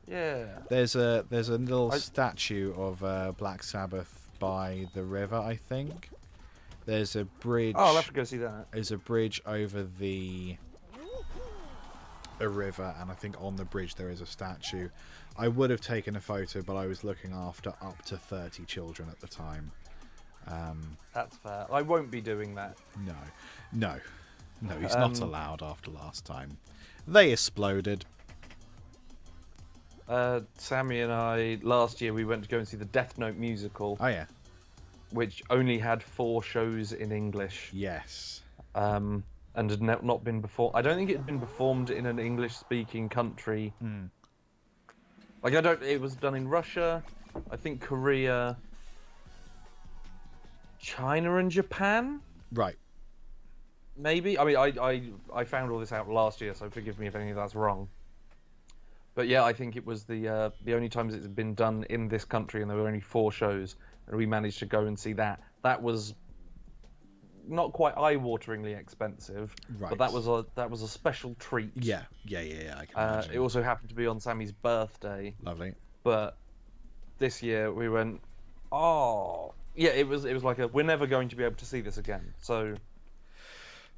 Speaker 9: Yeah.
Speaker 2: There's a little statue of Black Sabbath by the river, I think. There's a bridge.
Speaker 9: Oh, I'll have to go see that.
Speaker 2: There's a bridge over a river, and I think on the bridge there is a statue. I would have taken a photo, but I was looking after up to 30 children at the time.
Speaker 9: That's fair. I won't be doing that.
Speaker 2: No, he's not allowed after last time. They exploded.
Speaker 9: Sammy and I, last year, we went to go and see the Death Note musical.
Speaker 2: Oh yeah.
Speaker 9: Which only had 4 shows in English.
Speaker 2: Yes.
Speaker 9: And had not been performed. I don't think it had been performed in an English-speaking country. Like, it was done in Russia, I think Korea, China and Japan?
Speaker 2: Right.
Speaker 9: Maybe? I mean, I found all this out last year, so forgive me if any of that's wrong. But yeah, I think it was the only times it's been done in this country, and there were only 4 shows, and we managed to go and see that. That was not quite eye-wateringly expensive,
Speaker 2: right.
Speaker 9: But that was a special treat.
Speaker 2: Yeah. I can imagine.
Speaker 9: It also happened to be on Sammy's birthday.
Speaker 2: Lovely.
Speaker 9: But this year we went, oh yeah, it was like we're never going to be able to see this again. So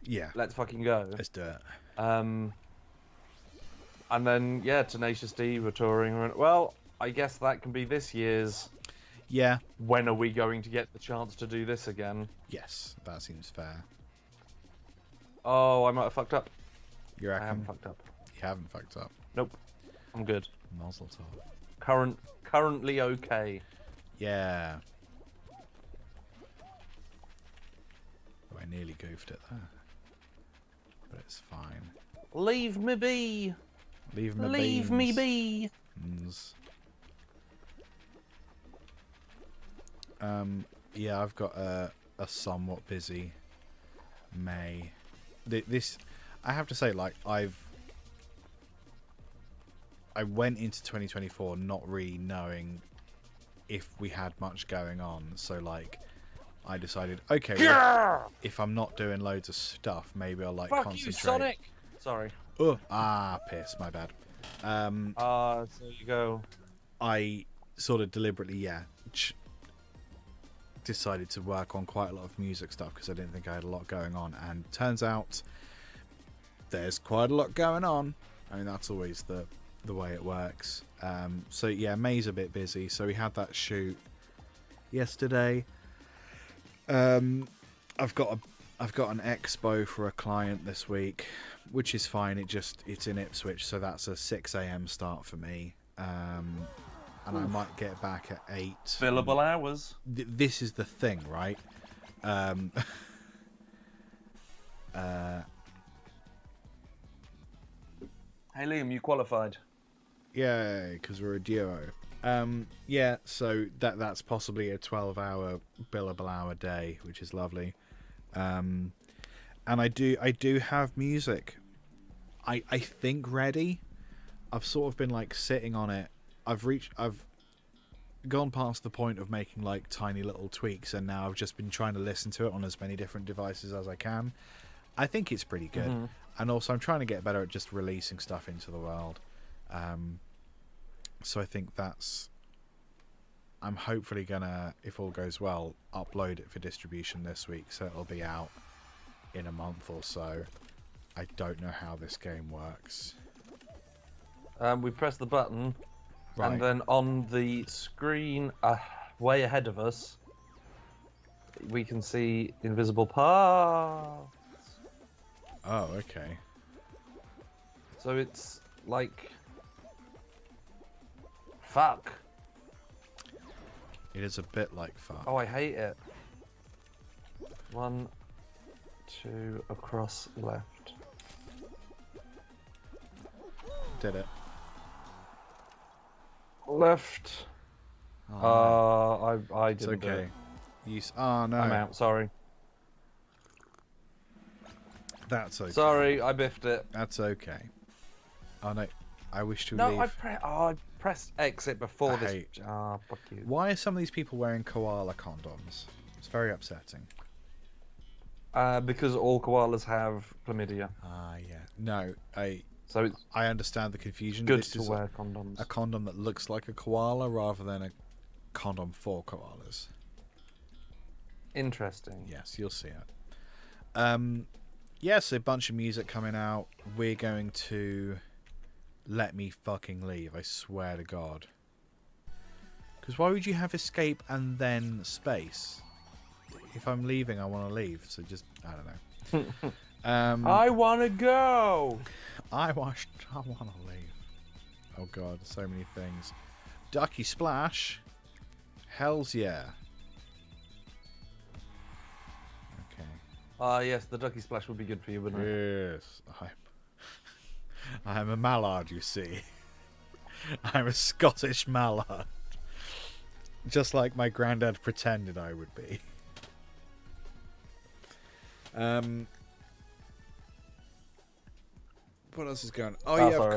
Speaker 2: yeah,
Speaker 9: let's fucking go.
Speaker 2: Let's do it.
Speaker 9: And then yeah, Tenacious D were touring. Well, I guess that can be this year's.
Speaker 2: Yeah.
Speaker 9: When are we going to get the chance to do this again?
Speaker 2: Yes, that seems fair.
Speaker 9: Oh, I might have fucked up.
Speaker 2: You reckon?
Speaker 9: I haven't fucked up.
Speaker 2: You haven't fucked up.
Speaker 9: Nope. I'm good.
Speaker 2: Mazel tov.
Speaker 9: Currently okay.
Speaker 2: Yeah. Oh, I nearly goofed it there. But it's fine.
Speaker 9: Leave me be.
Speaker 2: Leave me
Speaker 9: be.
Speaker 2: Yeah, I've got a somewhat busy May. this, I have to say, like, I went into 2024 not really knowing if we had much going on. So, like, I decided, okay, well, if I'm not doing loads of stuff, maybe I'll, like,
Speaker 9: Fuck
Speaker 2: concentrate.
Speaker 9: you, Sonic! Sorry.
Speaker 2: Piss, my bad.
Speaker 9: So you go.
Speaker 2: I sort of deliberately, decided to work on quite a lot of music stuff because I didn't think I had a lot going on, and turns out there's quite a lot going on. I mean, that's always the way it works. So yeah, May's a bit busy, so we had that shoot yesterday. I've got an expo for a client this week, which is fine. It's in Ipswich, so that's a 6 a.m. start for me. And I might get back at 8.
Speaker 9: Billable hours.
Speaker 2: This is the thing, right?
Speaker 9: Hey Liam, you qualified.
Speaker 2: Yay, because we're a duo. So that's possibly a 12-hour billable hour day, which is lovely. And I do have music, I think, ready. I've sort of been like sitting on it. I've gone past the point of making like tiny little tweaks, and now I've just been trying to listen to it on as many different devices as I can. I think it's pretty good. Mm-hmm. And also I'm trying to get better at just releasing stuff into the world. So I think I'm hopefully gonna, if all goes well, upload it for distribution this week, so it'll be out in a month or so. I don't know how this game works.
Speaker 9: We press the button,
Speaker 2: right,
Speaker 9: and then on the screen way ahead of us, we can see invisible paths.
Speaker 2: Oh, okay.
Speaker 9: So it's like... Fuck.
Speaker 2: It is a bit like fuck.
Speaker 9: Oh, I hate it. 1, 2, across left.
Speaker 2: Did it.
Speaker 9: Left.
Speaker 2: Oh,
Speaker 9: I
Speaker 2: it's
Speaker 9: didn't
Speaker 2: okay.
Speaker 9: do it.
Speaker 2: Oh, no.
Speaker 9: I'm out, sorry.
Speaker 2: That's okay.
Speaker 9: Sorry, I biffed it.
Speaker 2: That's okay. Oh, no. I wish to
Speaker 9: No,
Speaker 2: leave.
Speaker 9: I pressed exit before this.
Speaker 2: Hate.
Speaker 9: Fuck you.
Speaker 2: Why are some of these people wearing koala condoms? It's very upsetting.
Speaker 9: Because all koalas have chlamydia.
Speaker 2: Yeah. No,
Speaker 9: So it's
Speaker 2: I understand the confusion.
Speaker 9: good
Speaker 2: This
Speaker 9: to
Speaker 2: is
Speaker 9: wear condoms.
Speaker 2: a condom that looks like a koala rather than a condom for koalas.
Speaker 9: Interesting.
Speaker 2: Yes, you'll see it. So a bunch of music coming out. We're going to let me fucking leave, I swear to God. Because why would you have escape and then space? If I'm leaving, I want to leave. So just, I don't know.
Speaker 9: I want to go!
Speaker 2: I want to leave. Oh God, so many things. Ducky Splash. Hells yeah. Okay.
Speaker 9: Yes, the ducky splash would be good for you, wouldn't it?
Speaker 2: Yes. I'm a mallard, you see. I'm a Scottish mallard. Just like my granddad pretended I would be. What else is going on? Oh yeah,
Speaker 9: sorry,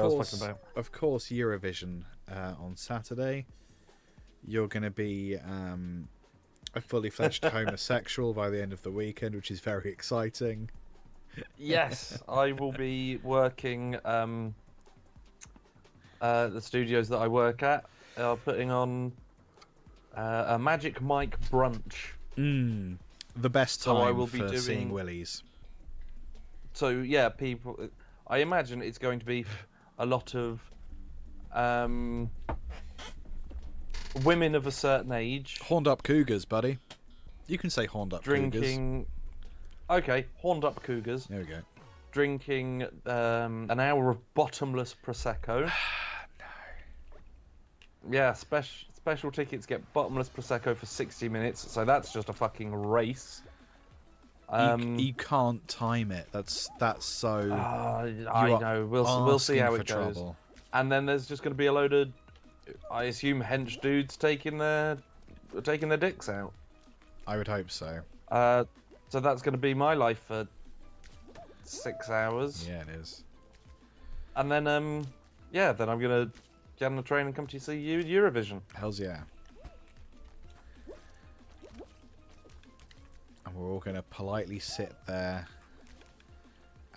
Speaker 2: of course, Eurovision on Saturday. You're going to be a fully fledged homosexual by the end of the weekend, which is very exciting.
Speaker 9: Yes, I will be working. The studios that I work at are putting on a Magic Mike brunch.
Speaker 2: The best time
Speaker 9: So I will be
Speaker 2: for
Speaker 9: doing...
Speaker 2: seeing willies.
Speaker 9: So yeah, people. I imagine it's going to be a lot of women of a certain age.
Speaker 2: Horned up cougars, buddy. You can say horned up cougars.
Speaker 9: Drinking. Okay, horned up cougars.
Speaker 2: There we go.
Speaker 9: Drinking an hour of bottomless prosecco.
Speaker 2: No.
Speaker 9: Yeah, special tickets get bottomless prosecco for 60 minutes. So that's just a fucking race.
Speaker 2: You can't time it. That's so.
Speaker 9: I know. We'll see how it goes.
Speaker 2: Trouble.
Speaker 9: And then there's just going to be a load of, I assume, hench dudes taking their dicks out.
Speaker 2: I would hope so.
Speaker 9: So that's going to be my life for 6 hours.
Speaker 2: Yeah, it is.
Speaker 9: And then, then I'm gonna get on the train and come to see you at Eurovision.
Speaker 2: Hells yeah. And we're all gonna politely sit there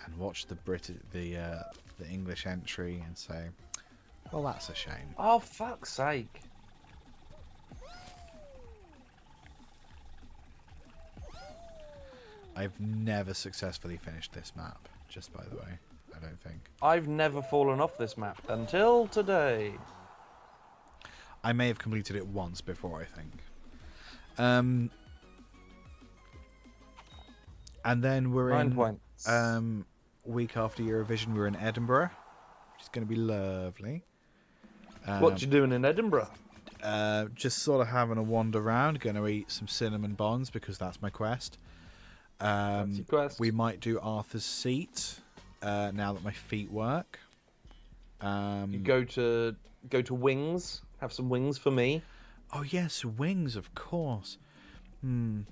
Speaker 2: and watch the English entry and say, well, that's a shame.
Speaker 9: Oh, fuck's sake.
Speaker 2: I've never successfully finished this map, just by the way. I don't think.
Speaker 9: I've never fallen off this map until today.
Speaker 2: I may have completed it once before, I think. And then we're
Speaker 9: 9
Speaker 2: in
Speaker 9: points.
Speaker 2: week after Eurovision, we're in Edinburgh, which is going to be lovely.
Speaker 9: What you doing in Edinburgh?
Speaker 2: Just sort of having a wander around, going to eat some cinnamon buns because that's my quest.
Speaker 9: Quest.
Speaker 2: We might do Arthur's Seat now that my feet work.
Speaker 9: You go to Wings. Have some wings for me.
Speaker 2: Oh yes, wings, of course. We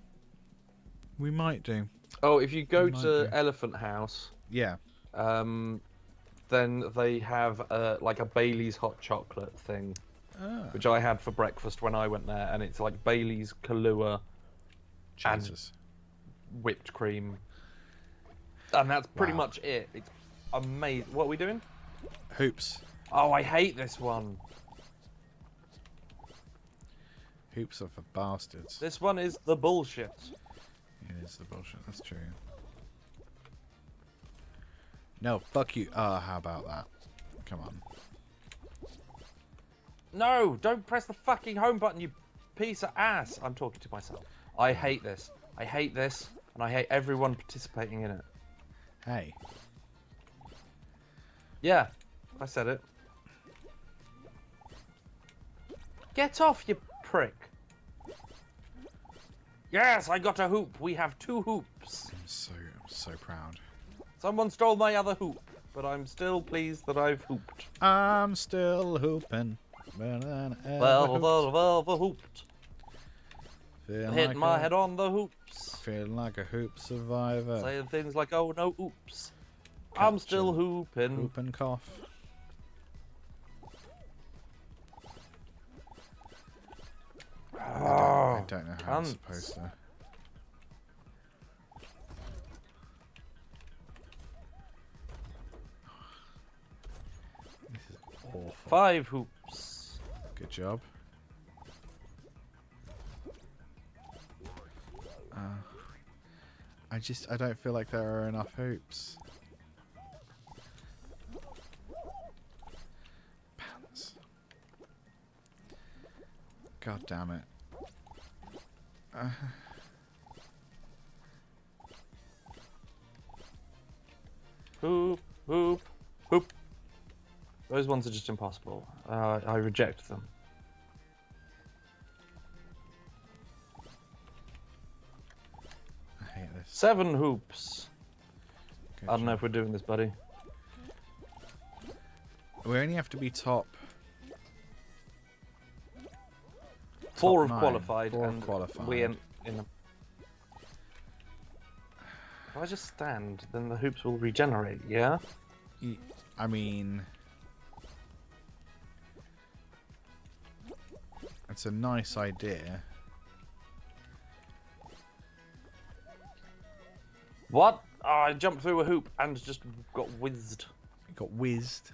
Speaker 2: might do.
Speaker 9: Oh, if you go to Elephant House,
Speaker 2: Yeah.
Speaker 9: then they have like a Bailey's hot chocolate thing, which I had for breakfast when I went there, and it's like Bailey's, Kahlua,
Speaker 2: Jesus.
Speaker 9: and whipped cream, and that's pretty much it. It's amazing. What are we doing?
Speaker 2: Hoops.
Speaker 9: Oh, I hate this one.
Speaker 2: Hoops are for bastards.
Speaker 9: This one is the bullshit.
Speaker 2: It is the bullshit, that's true. No, fuck you. How about that? Come on.
Speaker 9: No, don't press the fucking home button, you piece of ass. I'm talking to myself. I hate this. I hate this, and I hate everyone participating in it.
Speaker 2: Hey.
Speaker 9: Yeah, I said it. Get off, you prick. Yes, I got a hoop. We have 2 hoops.
Speaker 2: I'm so proud.
Speaker 9: Someone stole my other hoop, but I'm still pleased that I've hooped.
Speaker 2: I'm still hooping.
Speaker 9: Well, the hooped.
Speaker 2: Feeling
Speaker 9: Hit
Speaker 2: like
Speaker 9: my head on the hoops.
Speaker 2: Feeling like a hoop survivor.
Speaker 9: Saying things like, oh no, oops. I'm still hooping.
Speaker 2: Hoop and cough. I don't know how I'm supposed to. This is awful.
Speaker 9: 5 hoops.
Speaker 2: Good job. I don't feel like there are enough hoops. Pants. God damn it.
Speaker 9: Hoop, hoop, hoop. Those ones are just impossible. I reject them.
Speaker 2: I hate this.
Speaker 9: 7 hoops.
Speaker 2: Good
Speaker 9: I don't know
Speaker 2: job.
Speaker 9: if we're doing this, buddy.
Speaker 2: We only have to be top.
Speaker 9: 4
Speaker 2: top
Speaker 9: have
Speaker 2: 9.
Speaker 9: qualified,
Speaker 2: 4 have
Speaker 9: and
Speaker 2: qualified.
Speaker 9: we in the. If I just stand, then the hoops will regenerate. Yeah.
Speaker 2: I mean, it's a nice idea.
Speaker 9: What? Oh, I jumped through a hoop and just got whizzed.
Speaker 2: It got whizzed.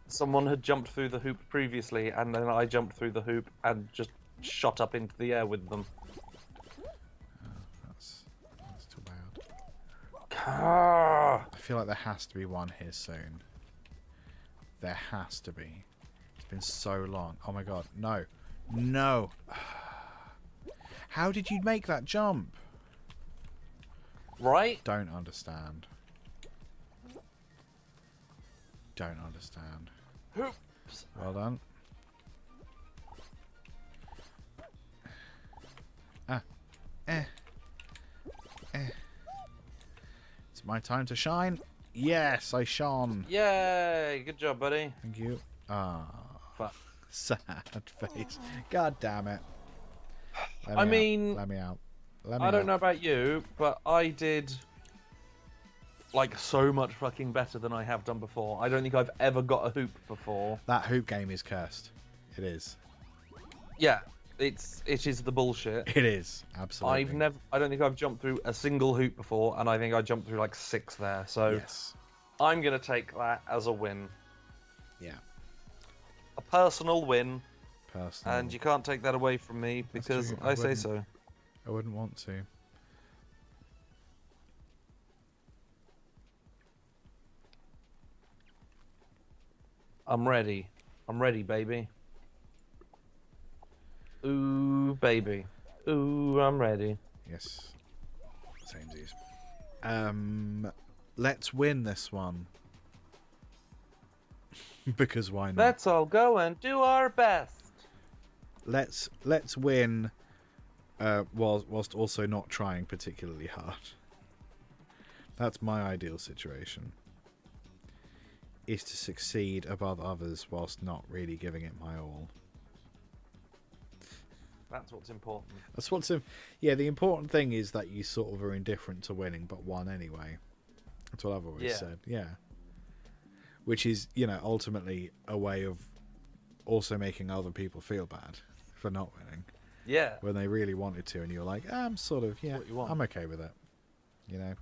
Speaker 9: Someone had jumped through the hoop previously, and then I jumped through the hoop and just shot up into the air with them.
Speaker 2: That's too bad.
Speaker 9: Ah.
Speaker 2: I feel like there has to be one here soon. There has to be. It's been so long. Oh my god, no. No. How did you make that jump?
Speaker 9: Right?
Speaker 2: Don't understand. Don't understand.
Speaker 9: Hoops.
Speaker 2: Well done. It's my time to shine. Yes, I shone.
Speaker 9: Yay! Good job, buddy.
Speaker 2: Thank you. Ah,
Speaker 9: Fuck.
Speaker 2: sad face. God damn it. Let
Speaker 9: I
Speaker 2: me out.
Speaker 9: mean,
Speaker 2: Let me out. Let me
Speaker 9: I don't
Speaker 2: out.
Speaker 9: know about you, but I did like so much fucking better than I have done before. I don't think I've ever got a hoop before.
Speaker 2: That hoop game is cursed. It is.
Speaker 9: Yeah, it is the bullshit.
Speaker 2: It is, absolutely.
Speaker 9: I don't think I've jumped through a single hoop before, and I think I jumped through like 6 there. So
Speaker 2: Yes.
Speaker 9: I'm gonna take that as a win,
Speaker 2: Yeah.
Speaker 9: a personal win,
Speaker 2: Personal.
Speaker 9: and you can't take that away from me because
Speaker 2: true,
Speaker 9: I say
Speaker 2: wouldn't.
Speaker 9: so.
Speaker 2: I wouldn't want to.
Speaker 9: I'm ready. I'm ready, baby. Ooh, baby. Ooh, I'm ready.
Speaker 2: Yes. Samesies. Let's win this one. Because why not?
Speaker 9: Let's all go and do our best.
Speaker 2: Let's win whilst also not trying particularly hard. That's my ideal situation. Is to succeed above others whilst not really giving it my all.
Speaker 9: That's what's important.
Speaker 2: That's what's yeah, the important thing is that you sort of are indifferent to winning but won anyway. That's what I've always said. Yeah. Which is, you know, ultimately a way of also making other people feel bad for not winning.
Speaker 9: Yeah.
Speaker 2: When they really wanted to and you're like, I'm sort of, yeah,
Speaker 9: What you want.
Speaker 2: I'm okay with it. You know?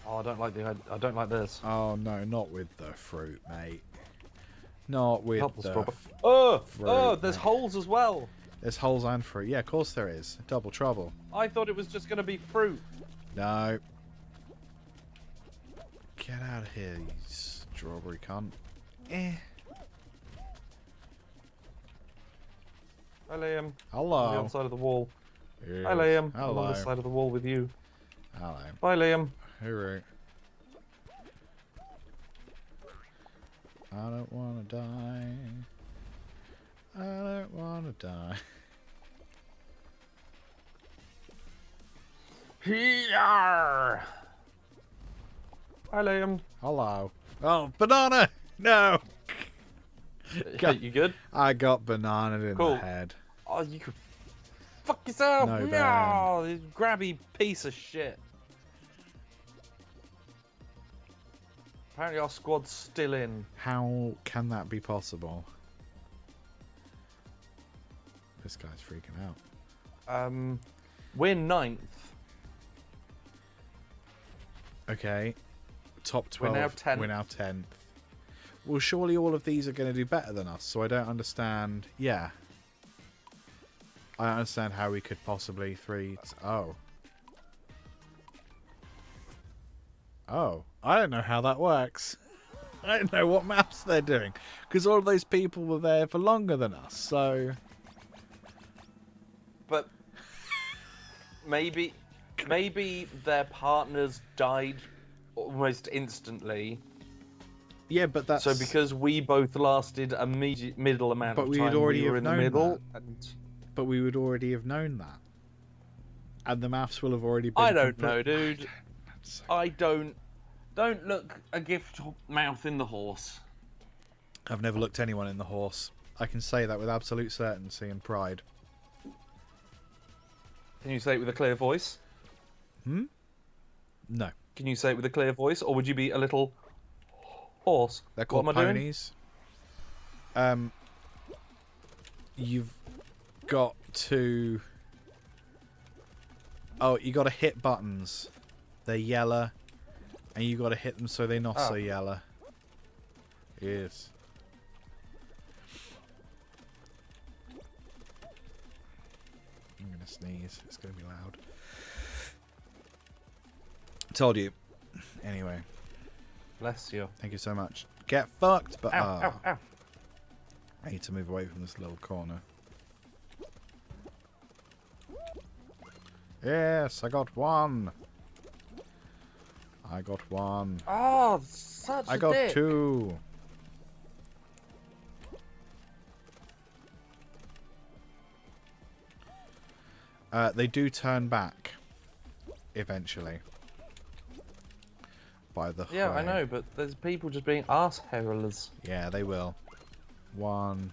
Speaker 9: Oh, I don't like this.
Speaker 2: Oh no, not with the fruit, mate. Not with
Speaker 9: Help us,
Speaker 2: the
Speaker 9: Robert. Oh,
Speaker 2: fruit,
Speaker 9: there's
Speaker 2: mate.
Speaker 9: holes as well.
Speaker 2: There's holes and fruit. Yeah, of course there is. Double trouble.
Speaker 9: I thought it was just going to be fruit.
Speaker 2: No. Get out of here, you strawberry cunt. Eh.
Speaker 9: Hi, Liam. On the
Speaker 2: Hello.
Speaker 9: other side of the wall.
Speaker 2: Yes.
Speaker 9: Hi, Liam.
Speaker 2: Hello.
Speaker 9: I'm on this side of the wall with you.
Speaker 2: Hello.
Speaker 9: Bye, Liam.
Speaker 2: Hooray. I don't want to die. I don't want to die.
Speaker 9: Here. Hi, Liam.
Speaker 2: Hello. Oh, banana! No! God.
Speaker 9: You good?
Speaker 2: I got bananaed in
Speaker 9: Cool.
Speaker 2: the head.
Speaker 9: Oh, you could fuck yourself.
Speaker 2: No,
Speaker 9: No, you grabby piece of shit. Apparently our squad's still in.
Speaker 2: How can that be possible? This guy's freaking out.
Speaker 9: We're 9th.
Speaker 2: Okay. Top 12.
Speaker 9: We're now 10th.
Speaker 2: We're now 10th. Well, surely all of these are going to do better than us, so I don't understand. Yeah. I don't understand how we could possibly Oh. Oh. I don't know how that works. I don't know what maps they're doing. Because all of those people were there for longer than us, so...
Speaker 9: But maybe their partners died almost instantly.
Speaker 2: Yeah, but that's...
Speaker 9: So because we both lasted a middle amount
Speaker 2: But
Speaker 9: of
Speaker 2: we
Speaker 9: time,
Speaker 2: would already
Speaker 9: we were
Speaker 2: have
Speaker 9: in the
Speaker 2: known
Speaker 9: middle.
Speaker 2: that.
Speaker 9: And
Speaker 2: But we would already have known that. And the maths will have already been...
Speaker 9: I don't know, dude.
Speaker 2: So-
Speaker 9: I don't look a gift mouth in the horse.
Speaker 2: I've never looked anyone in the horse. I can say that with absolute certainty and pride.
Speaker 9: Can you say it with a clear voice?
Speaker 2: No.
Speaker 9: Can you say it with a clear voice, or would you be a little horse?
Speaker 2: They're called
Speaker 9: What am I doing?
Speaker 2: ponies. You've got to... Oh, you got to hit buttons. They're yellow. And you got to hit them so they're not so yellow. Yes. I'm going to sneeze. It's going to be loud. Told you. Anyway.
Speaker 9: Bless you.
Speaker 2: Thank you so much. Get fucked, but...
Speaker 9: Ow, ow, ow.
Speaker 2: I need to move away from this little corner. Yes, I got one. I got one.
Speaker 9: Oh, such
Speaker 2: I
Speaker 9: a
Speaker 2: got
Speaker 9: dick.
Speaker 2: 2. They do turn back eventually. By the
Speaker 9: Yeah, I
Speaker 2: way.
Speaker 9: know, but there's people just being arseholes.
Speaker 2: Yeah, they will. 1,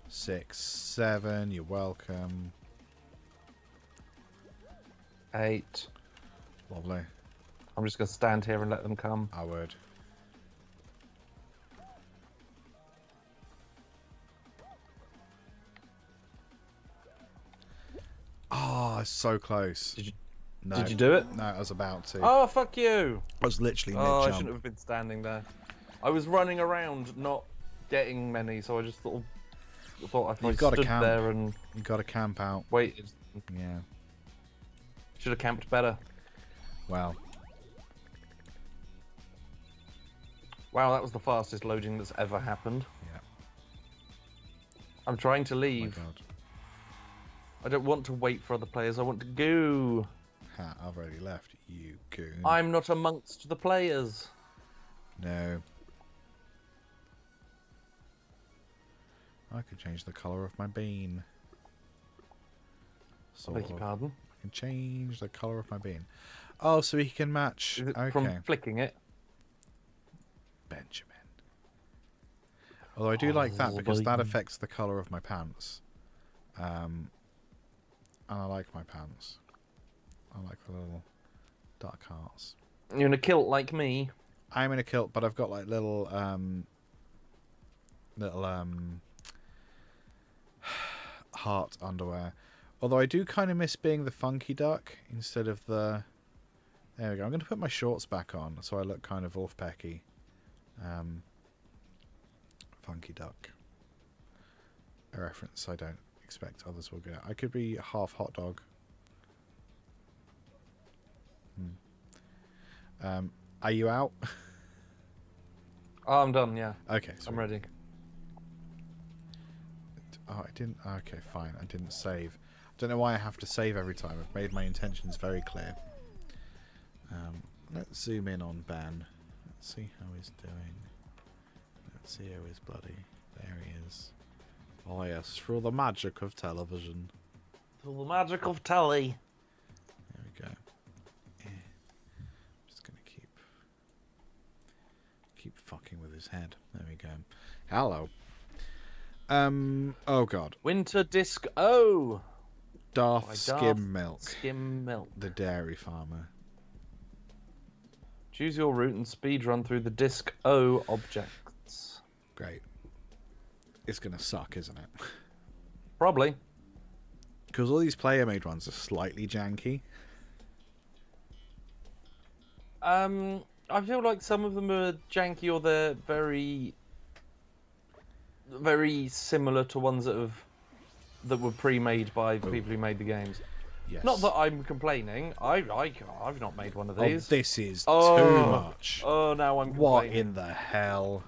Speaker 2: 6, 7. You're welcome.
Speaker 9: 8.
Speaker 2: Lovely.
Speaker 9: I'm just going to stand here and let them come.
Speaker 2: I would. Oh, so close.
Speaker 9: Did you?
Speaker 2: No.
Speaker 9: Did you do it?
Speaker 2: No, I was about to.
Speaker 9: Oh, fuck you!
Speaker 2: I was literally
Speaker 9: Oh, I
Speaker 2: mid-jump.
Speaker 9: shouldn't have been standing there. I was running around, not getting many, so I just thought if I
Speaker 2: You've got to
Speaker 9: stood
Speaker 2: camp.
Speaker 9: there and
Speaker 2: You've got to camp out.
Speaker 9: waited,
Speaker 2: Yeah.
Speaker 9: should have camped better.
Speaker 2: Well.
Speaker 9: Wow, that was the fastest loading that's ever happened.
Speaker 2: Yeah.
Speaker 9: I'm trying to
Speaker 2: Oh my
Speaker 9: leave.
Speaker 2: God.
Speaker 9: I don't want to wait for other players. I want to go.
Speaker 2: Ha, I've already left. You goon.
Speaker 9: I'm not amongst the players.
Speaker 2: No. I can change the colour of my bean.
Speaker 9: I beg your pardon.
Speaker 2: I can change the colour of my bean. Oh, so he can match.
Speaker 9: Is it
Speaker 2: Okay.
Speaker 9: from flicking it?
Speaker 2: Benjamin. Although I do like that because that
Speaker 9: Benjamin.
Speaker 2: affects the colour of my pants. And I like my pants. I like the little dark hearts.
Speaker 9: You're in a kilt like me.
Speaker 2: I'm in a kilt, but I've got like little heart underwear. Although I do kind of miss being the funky duck instead of the... There we go. I'm going to put my shorts back on so I look kind of Wolfpacky. Funky duck. A reference I don't expect others will get. I could be half hot dog. Are you out?
Speaker 9: Oh, I'm done, yeah.
Speaker 2: Okay.
Speaker 9: I'm
Speaker 2: sweet.
Speaker 9: ready.
Speaker 2: Oh, I didn't... Okay, fine. I didn't save. I don't know why I have to save every time. I've made my intentions very clear. Let's zoom in on Ben. Let's see how he's doing. Let's see how he's bloody... There he is. Oh yes, through the magic of television.
Speaker 9: Through the magic of telly.
Speaker 2: There we go. Just gonna keep fucking with his head. There we go. Hello. Oh god.
Speaker 9: Winter Disc O.
Speaker 2: Darth
Speaker 9: By
Speaker 2: Skim Milk.
Speaker 9: Skim Milk.
Speaker 2: The dairy farmer.
Speaker 9: Choose your route and speed run through the Disc O objects.
Speaker 2: Great. It's gonna suck, isn't it?
Speaker 9: Probably.
Speaker 2: Because all these player-made ones are slightly janky.
Speaker 9: I feel like some of them are janky or they're very, very similar to ones that were pre-made by the people who made the games.
Speaker 2: Yes.
Speaker 9: Not that I'm complaining. I've not made one of
Speaker 2: Oh,
Speaker 9: these.
Speaker 2: this is
Speaker 9: Oh.
Speaker 2: too much.
Speaker 9: Oh, now I'm
Speaker 2: What
Speaker 9: complaining.
Speaker 2: in the hell?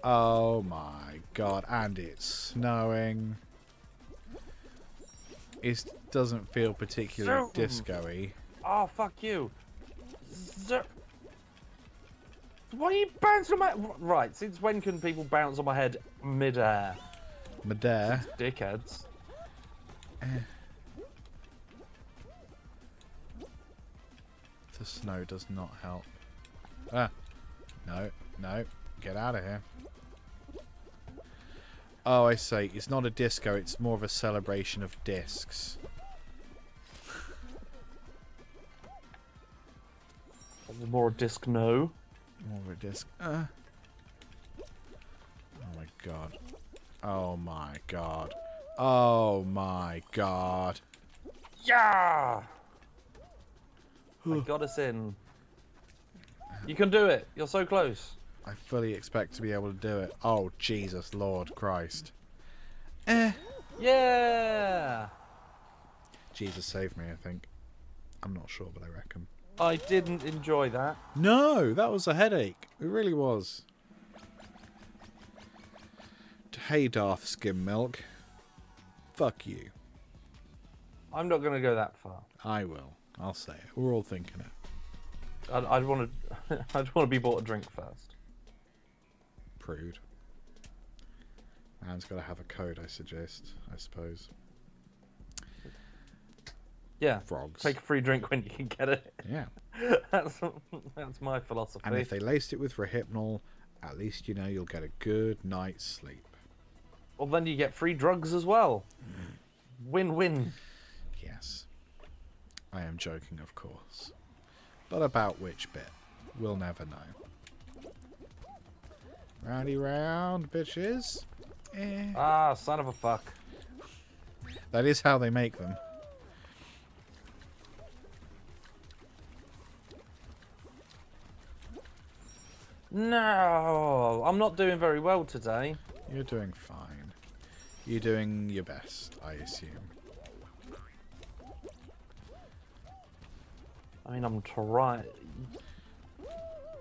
Speaker 2: Oh my god, and it's snowing. It doesn't feel particularly
Speaker 9: Zoom.
Speaker 2: disco-y.
Speaker 9: Oh, fuck you. Why are you bouncing on my... Right, since when can people bounce on my head mid-air?
Speaker 2: Madare.
Speaker 9: Dickheads.
Speaker 2: The snow does not help. Ah. No, no. Get out of here. Oh, I see. It's not a disco, it's more of a celebration of discs.
Speaker 9: More disc no.
Speaker 2: More of a disc. Oh my god. Oh my god. Oh my god.
Speaker 9: Yeah! I got us in. You can do it. You're so close.
Speaker 2: I fully expect to be able to do it. Oh, Jesus, Lord Christ.
Speaker 9: Yeah!
Speaker 2: Jesus saved me, I think. I'm not sure, but I reckon.
Speaker 9: I didn't enjoy that.
Speaker 2: No, that was a headache. It really was. Hey, Darth Skim Milk. Fuck you.
Speaker 9: I'm not going to go that far.
Speaker 2: I will. I'll say it. We're all thinking it.
Speaker 9: I'd want to. I'd want to be bought a drink first.
Speaker 2: Prude. Man's got to have a code, I suppose.
Speaker 9: Yeah.
Speaker 2: Frogs.
Speaker 9: Take a free drink when you can get it.
Speaker 2: Yeah.
Speaker 9: that's my philosophy.
Speaker 2: And if they laced it with Rohypnol, at least you know you'll get a good night's sleep.
Speaker 9: Well, then you get free drugs as well. Win-win.
Speaker 2: Yes.
Speaker 1: I am joking, of course. But about which bit, we'll never know. Roundy round, bitches.
Speaker 9: Ah, son of a fuck.
Speaker 1: That is how they make them.
Speaker 9: No, I'm not doing very well today.
Speaker 1: You're doing fine. You're doing your best, I assume.
Speaker 9: I mean, I'm trying.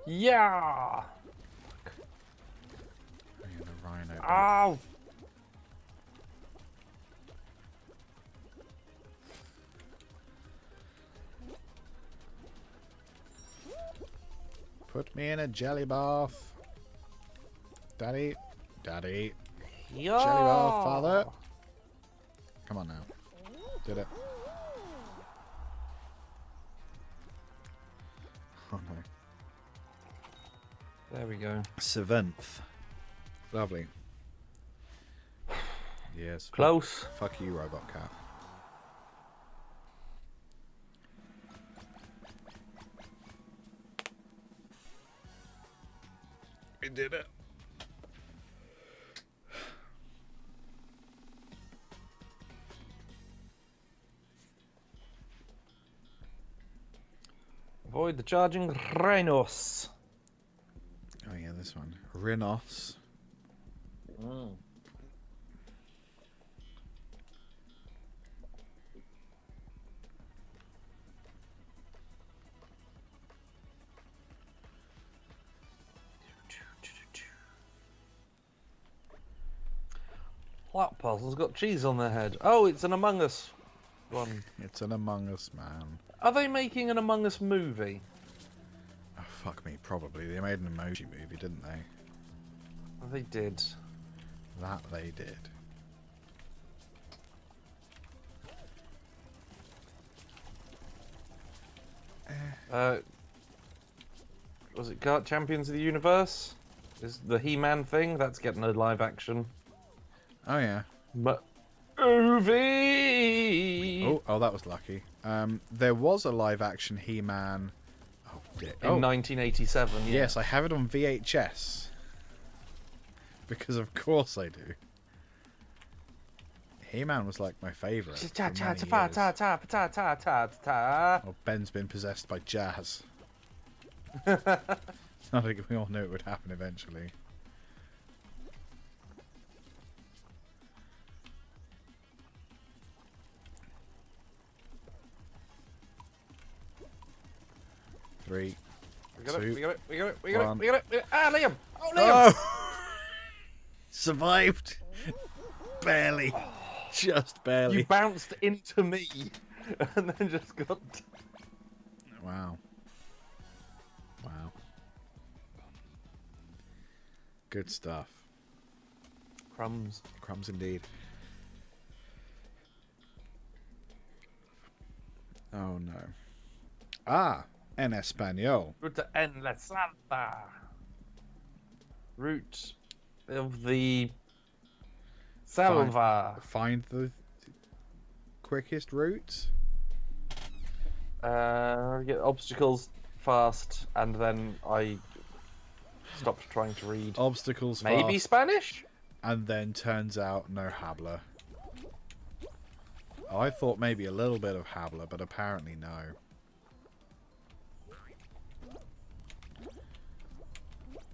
Speaker 9: Yeah.
Speaker 1: Oh, yeah, the rhino.
Speaker 9: Ow.
Speaker 1: Put me in a jelly bath. Daddy. Daddy.
Speaker 9: Yeah.
Speaker 1: Jelly bath, father. Come on now. Did it. Oh no.
Speaker 9: There we go.
Speaker 1: Seventh. Lovely. Yes.
Speaker 9: Close.
Speaker 1: Fuck you, robot cat. We did it.
Speaker 9: Avoid the charging rhinos.
Speaker 1: Oh yeah, this one. Rhinos.
Speaker 9: That puzzle's got cheese on their head. Oh, it's an Among Us one.
Speaker 1: It's an Among Us, man.
Speaker 9: Are they making an Among Us movie?
Speaker 1: Oh, fuck me, probably. They made an emoji movie, didn't they?
Speaker 9: They did.
Speaker 1: That they did.
Speaker 9: Was it Champions of the Universe? Is the He-Man thing? That's getting a live action.
Speaker 1: Oh yeah.
Speaker 9: But movie
Speaker 1: Oh, that was lucky. There was a live-action He-Man. Oh, dear.
Speaker 9: in 1987. Yeah.
Speaker 1: Yes, I have it on VHS. Because of course I do. He-Man was like my favourite. For many years. Well, Ben's been possessed by jazz. I think we all knew it would happen eventually. Three.
Speaker 9: We got it.
Speaker 1: Two,
Speaker 9: We got it.
Speaker 1: one.
Speaker 9: Ah, Liam! Oh, Liam!
Speaker 1: Oh! Survived. Barely. Just barely.
Speaker 9: You bounced into me, and then just got.
Speaker 1: Wow. Wow. Good stuff.
Speaker 9: Crumbs.
Speaker 1: Crumbs indeed. Oh no. Ah, en español.
Speaker 9: Ruta en la Santa. Route of the Salva.
Speaker 1: Find the quickest route.
Speaker 9: Get obstacles fast, and then I stopped trying to read.
Speaker 1: Obstacles
Speaker 9: Maybe
Speaker 1: fast,
Speaker 9: Spanish?
Speaker 1: and then turns out no habla. Oh, I thought maybe a little bit of habla, but apparently no.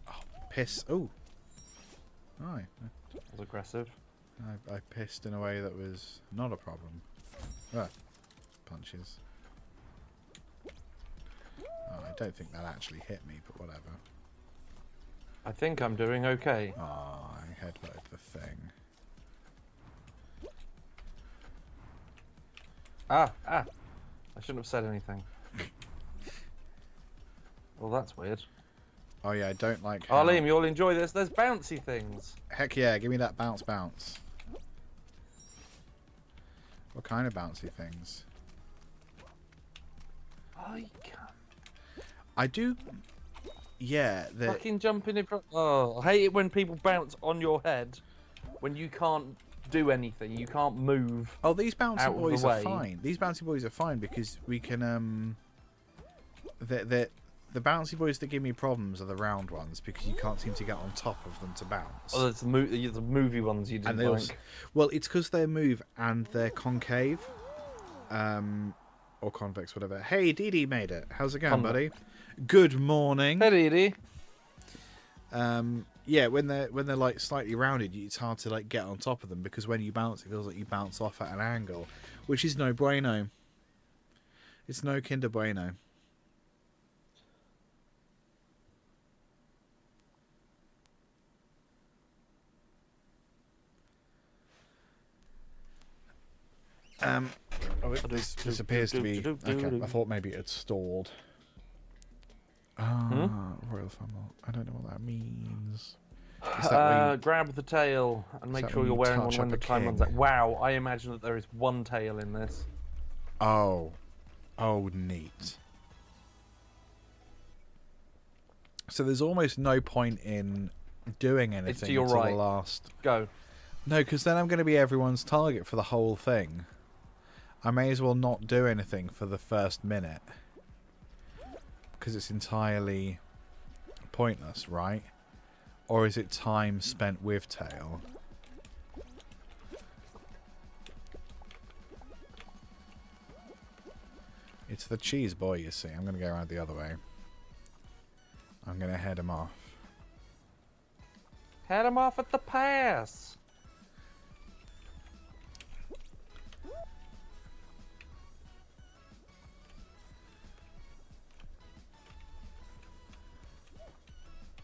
Speaker 1: Oh, piss. Oh. Right.
Speaker 9: That was aggressive.
Speaker 1: I pissed in a way that was not a problem. Ah, punches. Oh, I don't think that actually hit me, but whatever.
Speaker 9: I think I'm doing okay.
Speaker 1: Oh, I headbutted the thing.
Speaker 9: Ah! I shouldn't have said anything. Well, that's weird.
Speaker 1: Oh yeah, I don't like
Speaker 9: Oh,
Speaker 1: how...
Speaker 9: Liam, you'll enjoy this. There's bouncy things.
Speaker 1: Heck yeah, give me that bounce bounce. What kind of bouncy things?
Speaker 9: I can't.
Speaker 1: I do... Yeah,
Speaker 9: Fucking jumping in front. Oh, I hate it when people bounce on your head when you can't do anything. You can't move.
Speaker 2: Oh, these bouncy
Speaker 9: out of the
Speaker 2: boys are
Speaker 9: way.
Speaker 2: fine. These bouncy boys are fine because we can the bouncy boys that give me problems are the round ones because you can't seem to get on top of them to bounce.
Speaker 9: Oh, that's the movie ones you didn't
Speaker 2: And they
Speaker 9: like.
Speaker 2: also, well, it's because they move and they're concave, or convex, whatever. Hey, Dee Dee made it. How's it going, buddy? Good morning.
Speaker 9: Hey, Edie.
Speaker 2: Yeah, when they're like slightly rounded, it's hard to like get on top of them because when you bounce, it feels like you bounce off at an angle, which is no bueno. It's no kinder bueno. This appears to be okay. I thought maybe it had stalled. Royal Fumble. I don't know what that means. Is that where you-
Speaker 9: Grab the tail and make
Speaker 2: that
Speaker 9: sure
Speaker 2: when
Speaker 9: you're
Speaker 2: you
Speaker 9: wearing one
Speaker 2: touch
Speaker 9: when
Speaker 2: up
Speaker 9: the
Speaker 2: a
Speaker 9: time runs
Speaker 2: king?
Speaker 9: out. Wow, I imagine that there is one tail in this.
Speaker 2: Oh, neat. So there's almost no point in doing anything
Speaker 9: to your
Speaker 2: until
Speaker 9: right.
Speaker 2: the last.
Speaker 9: Go.
Speaker 2: No, because then I'm going to be everyone's target for the whole thing. I may as well not do anything for the first minute. Because it's entirely pointless, right? Or is it time spent with tail? It's the cheese boy, you see. I'm going to go around the other way. I'm going to head him off.
Speaker 9: Head him off at the pass.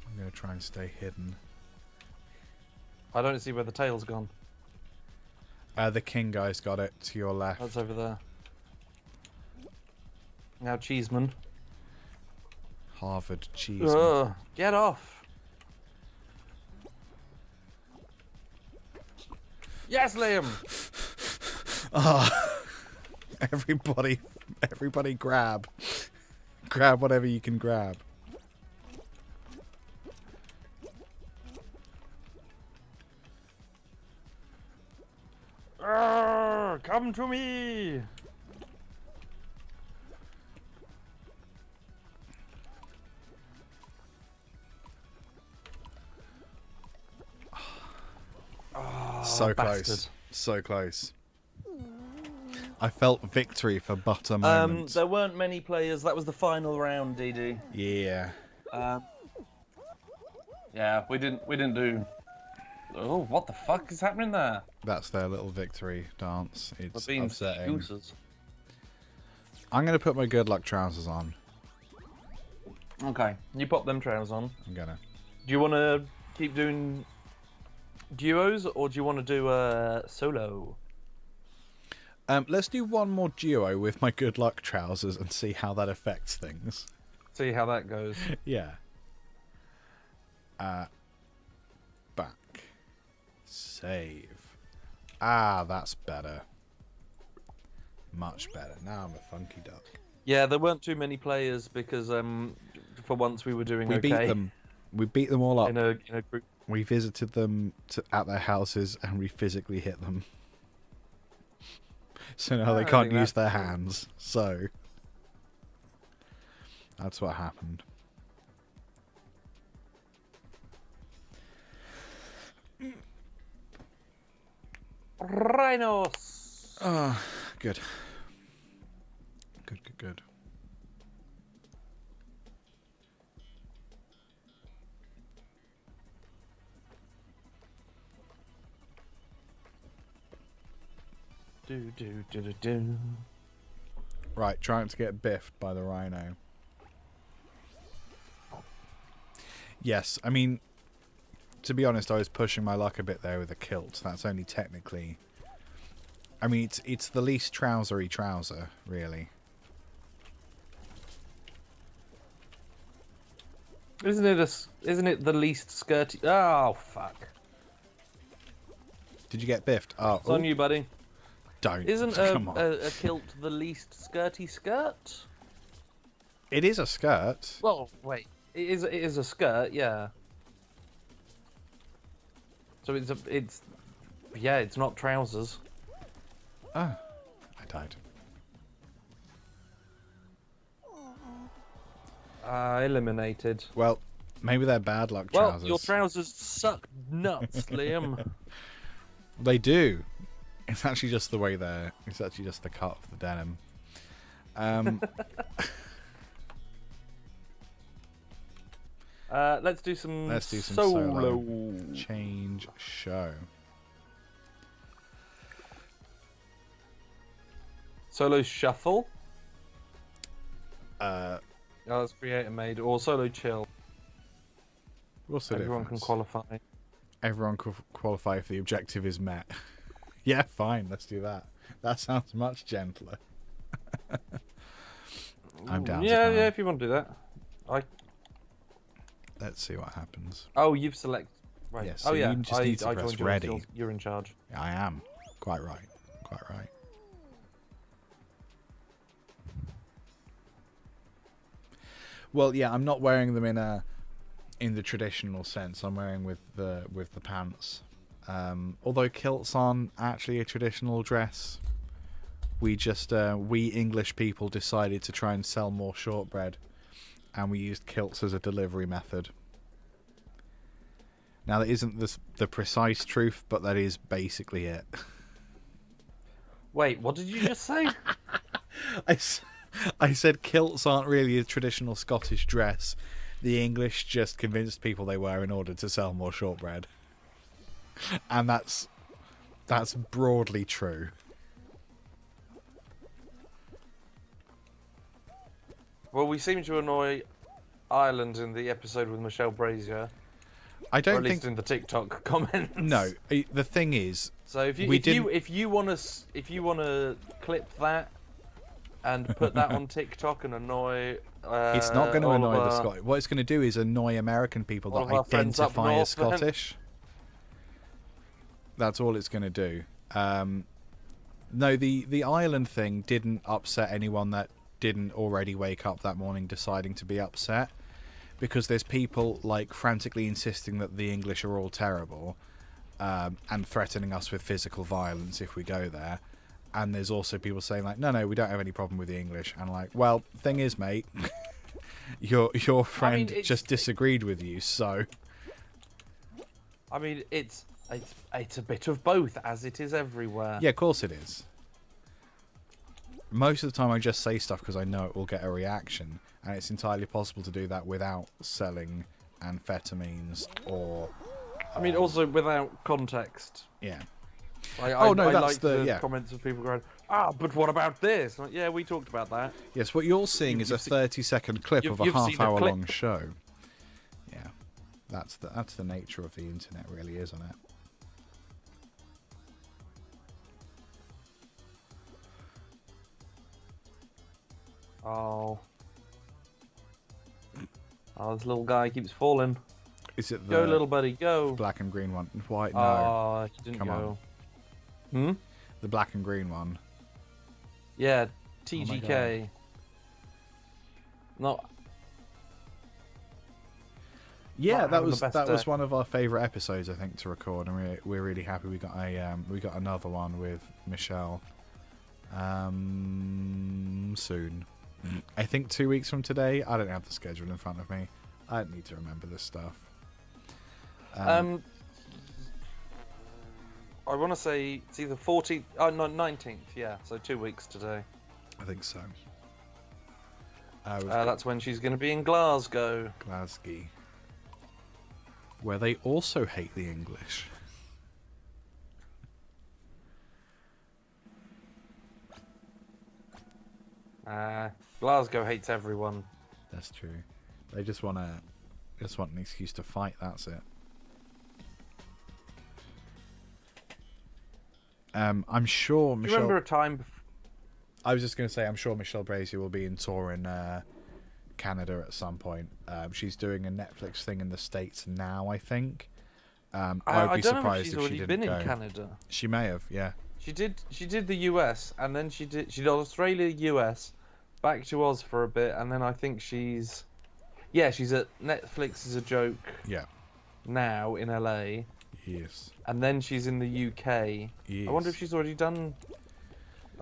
Speaker 2: I'm going to try and stay hidden.
Speaker 9: I don't see where the tail's gone.
Speaker 2: The king guy's got it to your left.
Speaker 9: That's over there. Now, Cheeseman.
Speaker 2: Harvard cheese.
Speaker 9: Get off. Yes, Liam.
Speaker 2: Everybody grab. Grab whatever you can grab.
Speaker 9: Come to me.
Speaker 2: So
Speaker 9: bastard.
Speaker 2: close. So close. I felt victory for but a moment.
Speaker 9: There weren't many players. That was the final round, DD.
Speaker 2: Yeah.
Speaker 6: Yeah, we didn't do. Oh, what the fuck is happening there?
Speaker 2: That's their little victory dance. It's
Speaker 6: Being
Speaker 2: upsetting.
Speaker 6: excuses.
Speaker 2: I'm going to put my good luck trousers on.
Speaker 9: Okay, you pop them trousers on.
Speaker 2: I'm going to.
Speaker 9: Do you want to keep doing duos, or do you want to do a solo?
Speaker 2: Let's do one more duo with my good luck trousers and see how that affects things.
Speaker 9: See how that goes.
Speaker 2: Yeah. Back. Save. Ah, that's better. Much better. Now I'm a funky duck.
Speaker 9: Yeah, there weren't too many players because for once we were doing
Speaker 2: We
Speaker 9: okay.
Speaker 2: beat them. We beat them all up.
Speaker 9: in a group.
Speaker 2: We visited them at their houses and we physically hit them. So now they
Speaker 9: I
Speaker 2: can't
Speaker 9: think
Speaker 2: use their
Speaker 9: that's cool.
Speaker 2: hands. So that's what happened.
Speaker 9: Rhinos.
Speaker 2: Ah, good. Good.
Speaker 9: Do.
Speaker 2: Right, trying to get biffed by the rhino. Yes, I mean, to be honest, I was pushing my luck a bit there with a kilt. That's only technically... I mean, it's the least trousery trouser, really.
Speaker 9: Isn't it the least skirty? Oh fuck!
Speaker 2: Did you get biffed? Oh,
Speaker 9: It's on you, buddy.
Speaker 2: don't.
Speaker 9: Isn't
Speaker 2: Come on.
Speaker 9: a kilt the least skirty skirt?
Speaker 2: It is a skirt.
Speaker 9: Well, wait. It is a skirt, yeah. So it's Yeah, it's not trousers.
Speaker 2: Ah, I died.
Speaker 9: Eliminated.
Speaker 2: Well, maybe they're bad luck
Speaker 9: Well,
Speaker 2: trousers.
Speaker 9: your trousers suck nuts, Liam.
Speaker 2: They do. It's actually just the way they're. It's actually just the cut of the denim.
Speaker 9: Let's do some.
Speaker 2: Solo change show.
Speaker 9: Solo shuffle.
Speaker 2: Uh,
Speaker 9: Oh, that's creator made, or solo chill.
Speaker 2: what's the
Speaker 9: Everyone can
Speaker 2: difference?
Speaker 9: qualify.
Speaker 2: Everyone can qualify if the objective is met. Yeah, fine. Let's do that. That sounds much gentler. I'm down.
Speaker 9: Yeah,
Speaker 2: to
Speaker 9: yeah. If you want to do that,
Speaker 2: Let's see what happens.
Speaker 9: Oh, you've selected. Right.
Speaker 2: Yeah, so
Speaker 9: oh yeah.
Speaker 2: you just need to
Speaker 9: I
Speaker 2: press
Speaker 9: joined yours.
Speaker 2: ready.
Speaker 9: You're in charge.
Speaker 2: I am. Quite right. Quite right. Well, yeah, I'm not wearing them in the traditional sense. I'm wearing with the pants. Although kilts aren't actually a traditional dress. We just we English people decided to try and sell more shortbread, and we used kilts as a delivery method. Now that isn't the precise truth, but that is basically it.
Speaker 9: Wait, what did you just say?
Speaker 2: I said kilts aren't really a traditional Scottish dress. The English just convinced people they were in order to sell more shortbread. And that's broadly true.
Speaker 9: Well, we seem to annoy Ireland in the episode with Michelle Brazier.
Speaker 2: I
Speaker 9: Or
Speaker 2: don't
Speaker 9: at
Speaker 2: think.
Speaker 9: least in the TikTok comments.
Speaker 2: No, the thing is,
Speaker 9: So if you
Speaker 2: We
Speaker 9: if you want to clip that and put that on TikTok and annoy.
Speaker 2: it's not going to
Speaker 9: all
Speaker 2: annoy
Speaker 9: of
Speaker 2: the
Speaker 9: our-
Speaker 2: Scottish. What it's going to do is annoy American people
Speaker 9: all
Speaker 2: that
Speaker 9: of our friends up
Speaker 2: identify as
Speaker 9: north, then.
Speaker 2: Scottish. That's all it's going to do. No, the Ireland thing didn't upset anyone that didn't already wake up that morning deciding to be upset, because there's people like frantically insisting that the English are all terrible, and threatening us with physical violence if we go there. And there's also people saying like, no, we don't have any problem with the English. And like, well, thing is, mate, your friend just disagreed with you, so.
Speaker 9: I mean, it's a bit of both, as it is everywhere.
Speaker 2: Yeah, of course it is. Most of the time I just say stuff because I know it will get a reaction, and it's entirely possible to do that without selling amphetamines or...
Speaker 9: I mean, also without context.
Speaker 2: Yeah.
Speaker 9: Like,
Speaker 2: Oh, no,
Speaker 9: I
Speaker 2: that's
Speaker 9: like
Speaker 2: the-
Speaker 9: the
Speaker 2: yeah.
Speaker 9: comments of people going, but what about this? Like, yeah, we talked about that.
Speaker 2: Yes, what you're seeing is a 30-second clip of a
Speaker 9: you've seen a
Speaker 2: half-hour
Speaker 9: clip.
Speaker 2: long show. Yeah. That's the nature of the internet, really, isn't it?
Speaker 9: Oh, this little guy keeps falling.
Speaker 2: Is it the
Speaker 9: Go, little buddy, go.
Speaker 2: black and green one? White? No.
Speaker 9: Oh, he didn't
Speaker 2: Come
Speaker 9: go.
Speaker 2: on. The black and green one.
Speaker 9: Yeah,
Speaker 2: Oh
Speaker 9: TGK. No,
Speaker 2: Yeah,
Speaker 9: Not
Speaker 2: that
Speaker 9: having the
Speaker 2: was
Speaker 9: best
Speaker 2: that was
Speaker 9: day.
Speaker 2: one of our favourite episodes, I think, to record, and we're really happy we got another one with Michelle soon. I think 2 weeks from today. I don't have the schedule in front of me. I don't need to remember this stuff.
Speaker 9: I want to say it's either 14th, no, 19th. Yeah, so 2 weeks today.
Speaker 2: I think so.
Speaker 9: That's when she's going to be in Glasgow.
Speaker 2: Glasgow, where they also hate the English.
Speaker 9: Glasgow hates everyone.
Speaker 2: That's true. They just want an excuse to fight. That's it. I'm sure
Speaker 9: Do you
Speaker 2: Michelle.
Speaker 9: remember a time?
Speaker 2: I was just going to say, I'm sure Michelle Brazier will be in tour in Canada at some point. She's doing a Netflix thing in the States now, I think. I'd be
Speaker 9: I don't know if
Speaker 2: surprised
Speaker 9: she's
Speaker 2: if
Speaker 9: already
Speaker 2: she didn't
Speaker 9: been
Speaker 2: go.
Speaker 9: in Canada.
Speaker 2: She may have, yeah.
Speaker 9: She did the US, and then she did Australia, US, back to Oz for a bit, and then I think she's at Netflix is a Joke
Speaker 2: Yeah,
Speaker 9: now in LA,
Speaker 2: Yes.
Speaker 9: And then she's in the UK.
Speaker 2: Yes.
Speaker 9: I wonder if she's already done.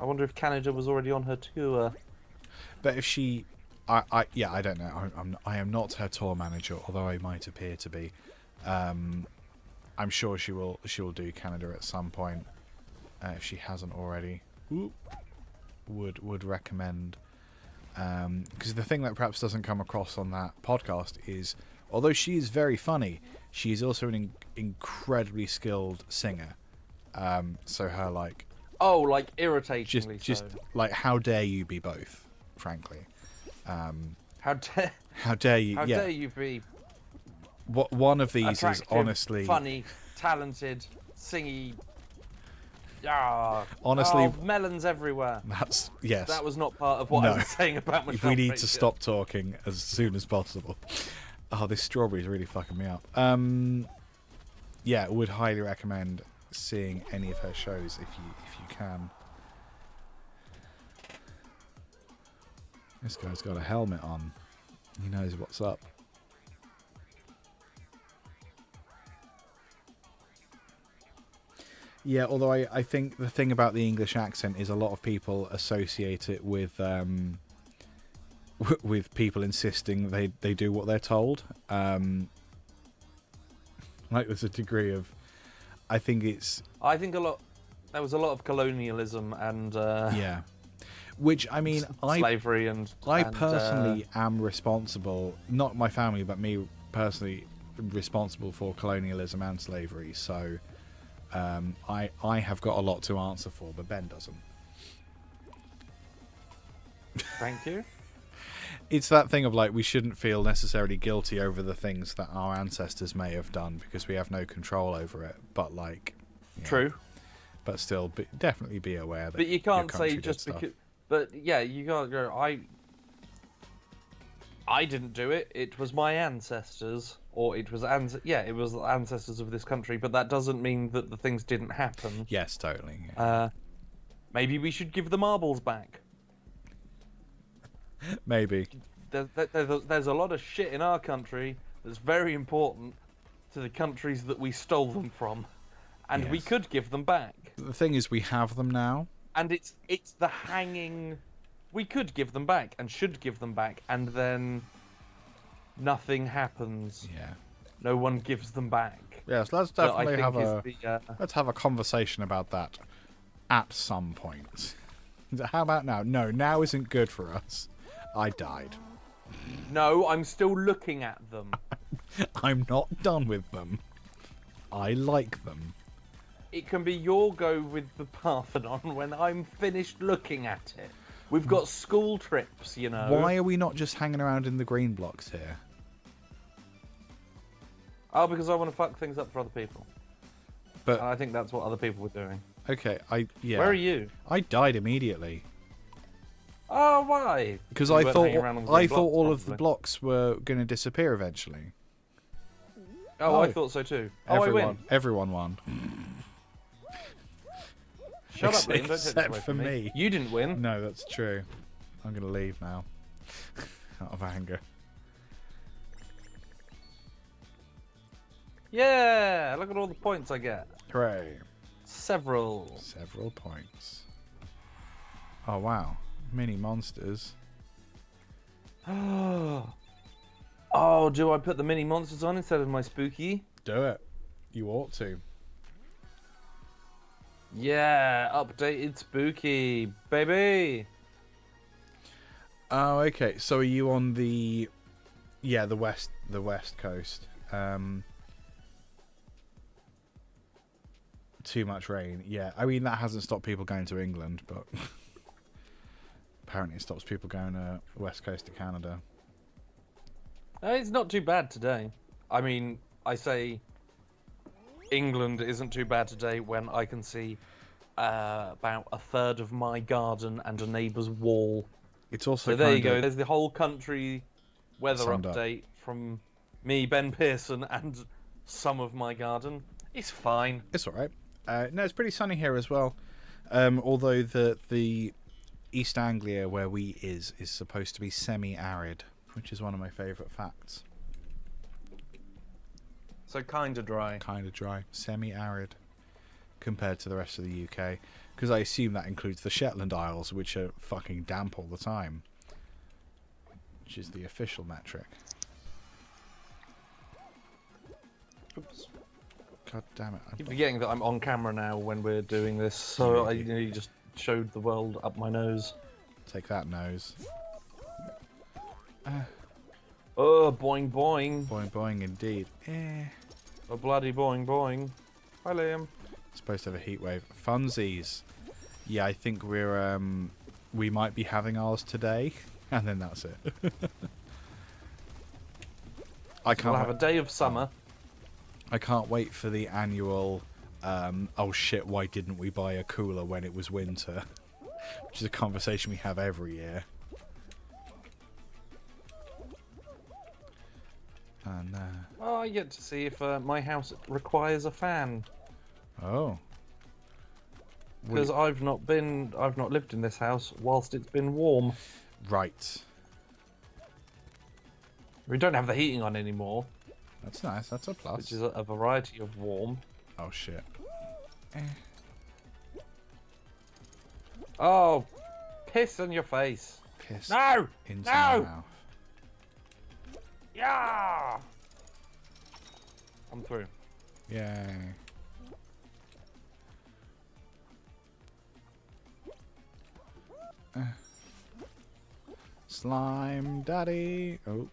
Speaker 9: I wonder if Canada was already on her tour.
Speaker 2: But if she, yeah, I don't know. I am not her tour manager, although I might appear to be. I'm sure she will do Canada at some point, if she hasn't already. Would recommend. Because the thing that perhaps doesn't come across on that podcast is, although she is very funny, she is also an incredibly skilled singer. So her like.
Speaker 9: Oh, like irritatingly
Speaker 2: Just
Speaker 9: so.
Speaker 2: like, how dare you be both? Frankly.
Speaker 9: How dare
Speaker 2: you?
Speaker 9: How
Speaker 2: yeah.
Speaker 9: dare you be
Speaker 2: One of these
Speaker 9: attractive,
Speaker 2: is honestly
Speaker 9: funny, talented, singy. Ah,
Speaker 2: Honestly,
Speaker 9: oh, melons everywhere.
Speaker 2: That's yes.
Speaker 9: That was not part of what I was saying about Michelle
Speaker 2: We need to
Speaker 9: Frazier.
Speaker 2: stop talking as soon as possible. Oh, this strawberry is really fucking me up. Yeah, would highly recommend seeing any of her shows if you can. This guy's got a helmet on. He knows what's up. Yeah, although I think the thing about the English accent is a lot of people associate it with people insisting they do what they're told. Like there's a degree of, I think there was a lot of colonialism and yeah, which I mean
Speaker 9: slavery and
Speaker 2: I personally am responsible, not my family but me personally, responsible for colonialism and slavery. So. I have got a lot to answer for, but Ben doesn't.
Speaker 9: Thank you.
Speaker 2: It's that thing of like, we shouldn't feel necessarily guilty over the things that our ancestors may have done because we have no control over it. But like, yeah.
Speaker 9: True.
Speaker 2: But still, definitely be aware that.
Speaker 9: But you can't
Speaker 2: your country
Speaker 9: say
Speaker 2: did
Speaker 9: just
Speaker 2: stuff.
Speaker 9: because. But yeah, you can't go. I didn't do it. It was my ancestors, or it was it was the ancestors of this country. But that doesn't mean that the things didn't happen.
Speaker 2: Yes, totally. Yeah.
Speaker 9: Maybe we should give the marbles back.
Speaker 2: Maybe.
Speaker 9: There's a lot of shit in our country that's very important to the countries that we stole them from, and we
Speaker 2: Yes.
Speaker 9: could give them back.
Speaker 2: The thing is, we have them now.
Speaker 9: And it's the hanging. We could give them back and should give them back, and then nothing happens.
Speaker 2: Yeah.
Speaker 9: No one gives them back.
Speaker 2: Yes, let's
Speaker 9: That I
Speaker 2: definitely
Speaker 9: think
Speaker 2: have
Speaker 9: is the,
Speaker 2: let's have a conversation about that at some point. How about now? No, now isn't good for us. I died.
Speaker 9: No, I'm still looking at them.
Speaker 2: I'm not done with them. I like them.
Speaker 9: It can be your go with the Parthenon when I'm finished looking at it. We've got school trips, you know.
Speaker 2: Why are we not just hanging around in the green blocks here?
Speaker 9: Oh, because I want to fuck things up for other people.
Speaker 2: But
Speaker 9: And I think that's what other people were doing.
Speaker 2: okay, yeah.
Speaker 9: Where are you?
Speaker 2: I died immediately
Speaker 9: Oh, why?
Speaker 2: because
Speaker 9: You
Speaker 2: I
Speaker 9: weren't
Speaker 2: thought
Speaker 9: hanging around on the
Speaker 2: I
Speaker 9: green
Speaker 2: thought
Speaker 9: blocks,
Speaker 2: all of the
Speaker 9: probably.
Speaker 2: blocks were going to disappear eventually.
Speaker 9: Oh, I thought so too. Oh, I win.
Speaker 2: Everyone won.
Speaker 9: Shut up, Liam. Don't take this
Speaker 2: Except
Speaker 9: away
Speaker 2: for
Speaker 9: from
Speaker 2: me.
Speaker 9: You didn't win.
Speaker 2: No, that's true. I'm going to leave now. Out of anger.
Speaker 9: Yeah, look at all the points I get.
Speaker 2: Hooray.
Speaker 9: Several.
Speaker 2: Several points. Oh, wow. Mini monsters.
Speaker 9: Oh, do I put the mini monsters on instead of my spooky?
Speaker 2: Do it. You ought to.
Speaker 9: Yeah, updated spooky, baby.
Speaker 2: Oh, okay. So are you on the west coast? Too much rain. Yeah, I mean that hasn't stopped people going to England, but apparently it stops people going to the west coast of Canada.
Speaker 9: It's not too bad today. I mean, I say England isn't too bad today when I can see about a third of my garden and a neighbour's wall.
Speaker 2: It's also
Speaker 9: So there you
Speaker 2: kinda-
Speaker 9: go. There's the whole country weather
Speaker 2: Summed up.
Speaker 9: update from me, Ben Pearson, and some of my garden. It's fine.
Speaker 2: It's all right. No, it's pretty sunny here as well. Although the East Anglia where we is supposed to be semi-arid, which is one of my favourite facts.
Speaker 9: So kind of dry.
Speaker 2: Kind of dry, semi-arid compared to the rest of the UK. Because I assume that includes the Shetland Isles, which are fucking damp all the time. Which is the official metric.
Speaker 9: Oops.
Speaker 2: God damn it.
Speaker 9: Keep forgetting that I'm on camera now when we're doing this, so I nearly just showed the world up my nose.
Speaker 2: Take that, nose.
Speaker 9: Oh, boing boing.
Speaker 2: Boing boing indeed.
Speaker 9: A bloody boing boing. Hi, Liam.
Speaker 2: Supposed to have a heat wave. Funsies. Yeah, I think we might be having ours today, and then that's it. I can't
Speaker 9: We'll have a day of summer.
Speaker 2: I can't wait for the annual oh shit, why didn't we buy a cooler when it was winter? Which is a conversation we have every year. And
Speaker 9: Oh, I get to see if my house requires a fan.
Speaker 2: oh.
Speaker 9: Because I've not lived in this house whilst it's been warm.
Speaker 2: Right.
Speaker 9: We don't have the heating on anymore,
Speaker 2: That's nice, that's a plus.
Speaker 9: which is a variety of warm.
Speaker 2: Oh shit.
Speaker 9: Oh, piss in your face.
Speaker 2: Piss
Speaker 9: No!
Speaker 2: into
Speaker 9: No!
Speaker 2: my mouth.
Speaker 9: Yeah! I'm through.
Speaker 2: Yay. Slime daddy. Oh.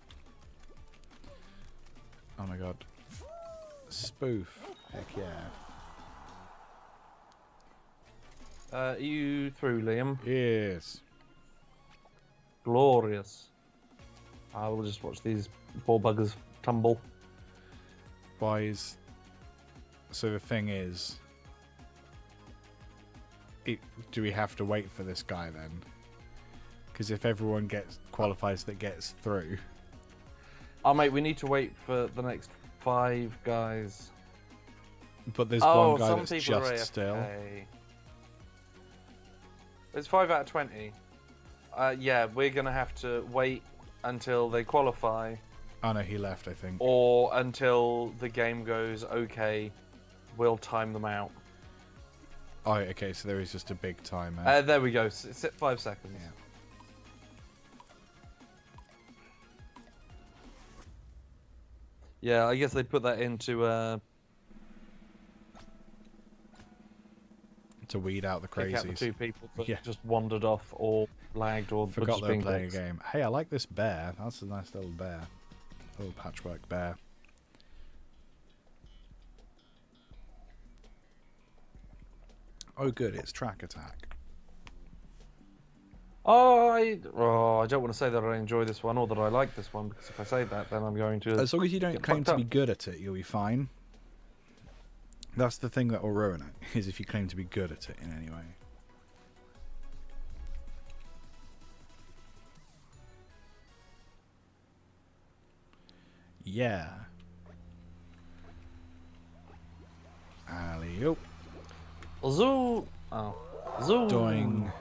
Speaker 2: Oh my god. Spoof. Heck yeah.
Speaker 9: Are you through, Liam?
Speaker 2: Yes.
Speaker 9: Glorious. I will just watch these poor buggers tumble.
Speaker 2: Wise. So the thing is, do we have to wait for this guy then? Because if everyone qualifies that gets through.
Speaker 9: Oh, mate, we need to wait for the next 5 guys.
Speaker 2: But there's one guy
Speaker 9: some
Speaker 2: that's
Speaker 9: people are
Speaker 2: just still.
Speaker 9: AFK. It's 5 out of 20. Yeah, we're gonna have to wait until they qualify,
Speaker 2: Oh no, he left, I think.
Speaker 9: or until the game goes okay. We'll time them out.
Speaker 2: Oh, okay, so there is just a big timer.
Speaker 9: There we go. 5 seconds.
Speaker 2: Yeah.
Speaker 9: Yeah, I guess they put that into
Speaker 2: To weed out the
Speaker 9: pick out the
Speaker 2: crazies.
Speaker 9: 2 people that
Speaker 2: Yeah.
Speaker 9: just wandered off or lagged or were
Speaker 2: Forgot
Speaker 9: just
Speaker 2: they were
Speaker 9: being
Speaker 2: playing a
Speaker 9: dicks.
Speaker 2: game. Hey, I like this bear. That's a nice little bear. Little patchwork bear. Oh good, it's track attack.
Speaker 9: I don't want to say that I enjoy this one or that I like this one, because if I say that, then I'm going to.
Speaker 2: As long as you don't
Speaker 9: get
Speaker 2: claim
Speaker 9: fucked
Speaker 2: to be
Speaker 9: up.
Speaker 2: good at it, you'll be fine. That's the thing that will ruin it, is if you claim to be good at it in any way. Yeah. Alley-oop.
Speaker 9: Zoo. Oh, zoo.
Speaker 2: Doing.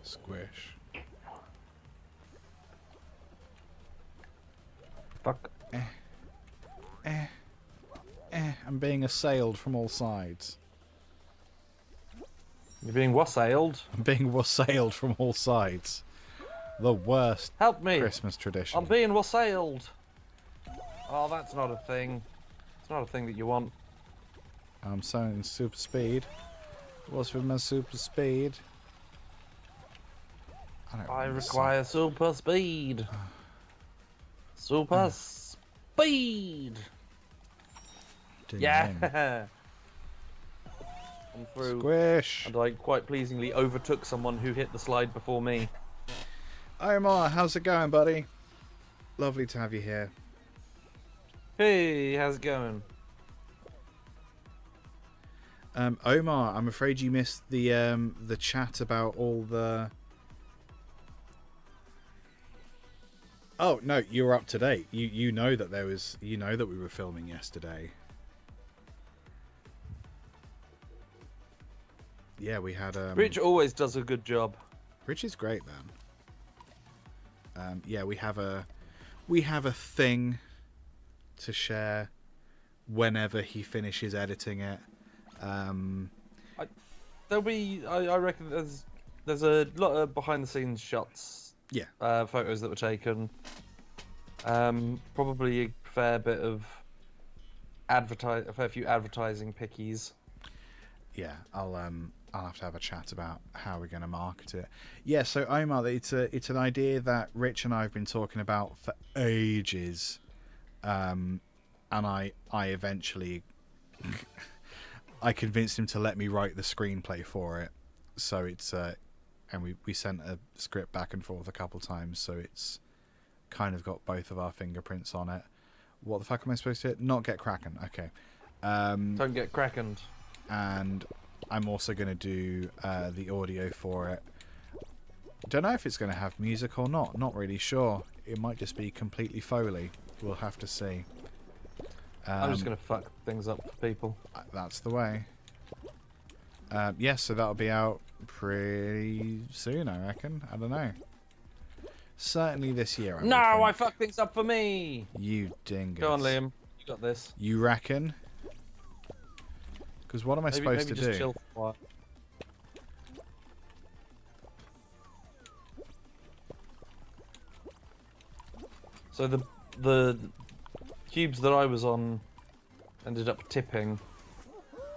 Speaker 2: Squish.
Speaker 9: Fuck.
Speaker 2: I'm being assailed from all sides.
Speaker 9: You're being wassailed.
Speaker 2: I'm being wassailed from all sides. The worst
Speaker 9: Help me.
Speaker 2: Christmas tradition.
Speaker 9: I'm being wassailed. Oh, that's not a thing. It's not a thing that you want.
Speaker 2: I'm sowing super speed. What's with my super speed?
Speaker 9: I require super speed. Super speed. Yeah. I'm through.
Speaker 2: Squish.
Speaker 9: And I quite pleasingly overtook someone who hit the slide before me.
Speaker 2: Omar, how's it going, buddy? Lovely to have you here.
Speaker 9: Hey, how's it going?
Speaker 2: Omar, I'm afraid you missed the chat about all the. Oh no, you were up to date. You know that there was. You know that we were filming yesterday. Yeah, we had.
Speaker 9: Rich always does a good job.
Speaker 2: Rich is great, man. yeah, we have a thing to share whenever he finishes editing it.
Speaker 9: There'll be, I reckon, there's a lot of behind the scenes shots.
Speaker 2: Yeah.
Speaker 9: Photos that were taken. Probably a fair bit of a fair few advertising pickies.
Speaker 2: Yeah, I'll have to have a chat about how we're going to market it. Yeah, so Omar, it's an idea that Rich and I have been talking about for ages, and I eventually I convinced him to let me write the screenplay for it. So it's and we sent a script back and forth a couple times, so it's kind of got both of our fingerprints on it. What the fuck am I supposed to not get kraken? Okay.
Speaker 9: Don't get krakened.
Speaker 2: And I'm also going to do the audio for it. Don't know if it's going to have music or not. Not really sure. It might just be completely Foley. We'll have to see.
Speaker 9: I'm just going to fuck things up for people.
Speaker 2: That's the way. Yeah, so that'll be out pretty soon, I reckon. I don't know. Certainly this year.
Speaker 9: No, I fuck things up for me.
Speaker 2: You dingus.
Speaker 9: Go on, Liam. You got this.
Speaker 2: You reckon? Because what am I supposed to
Speaker 9: just
Speaker 2: do?
Speaker 9: Chill for a while. So the cubes that I was on ended up tipping.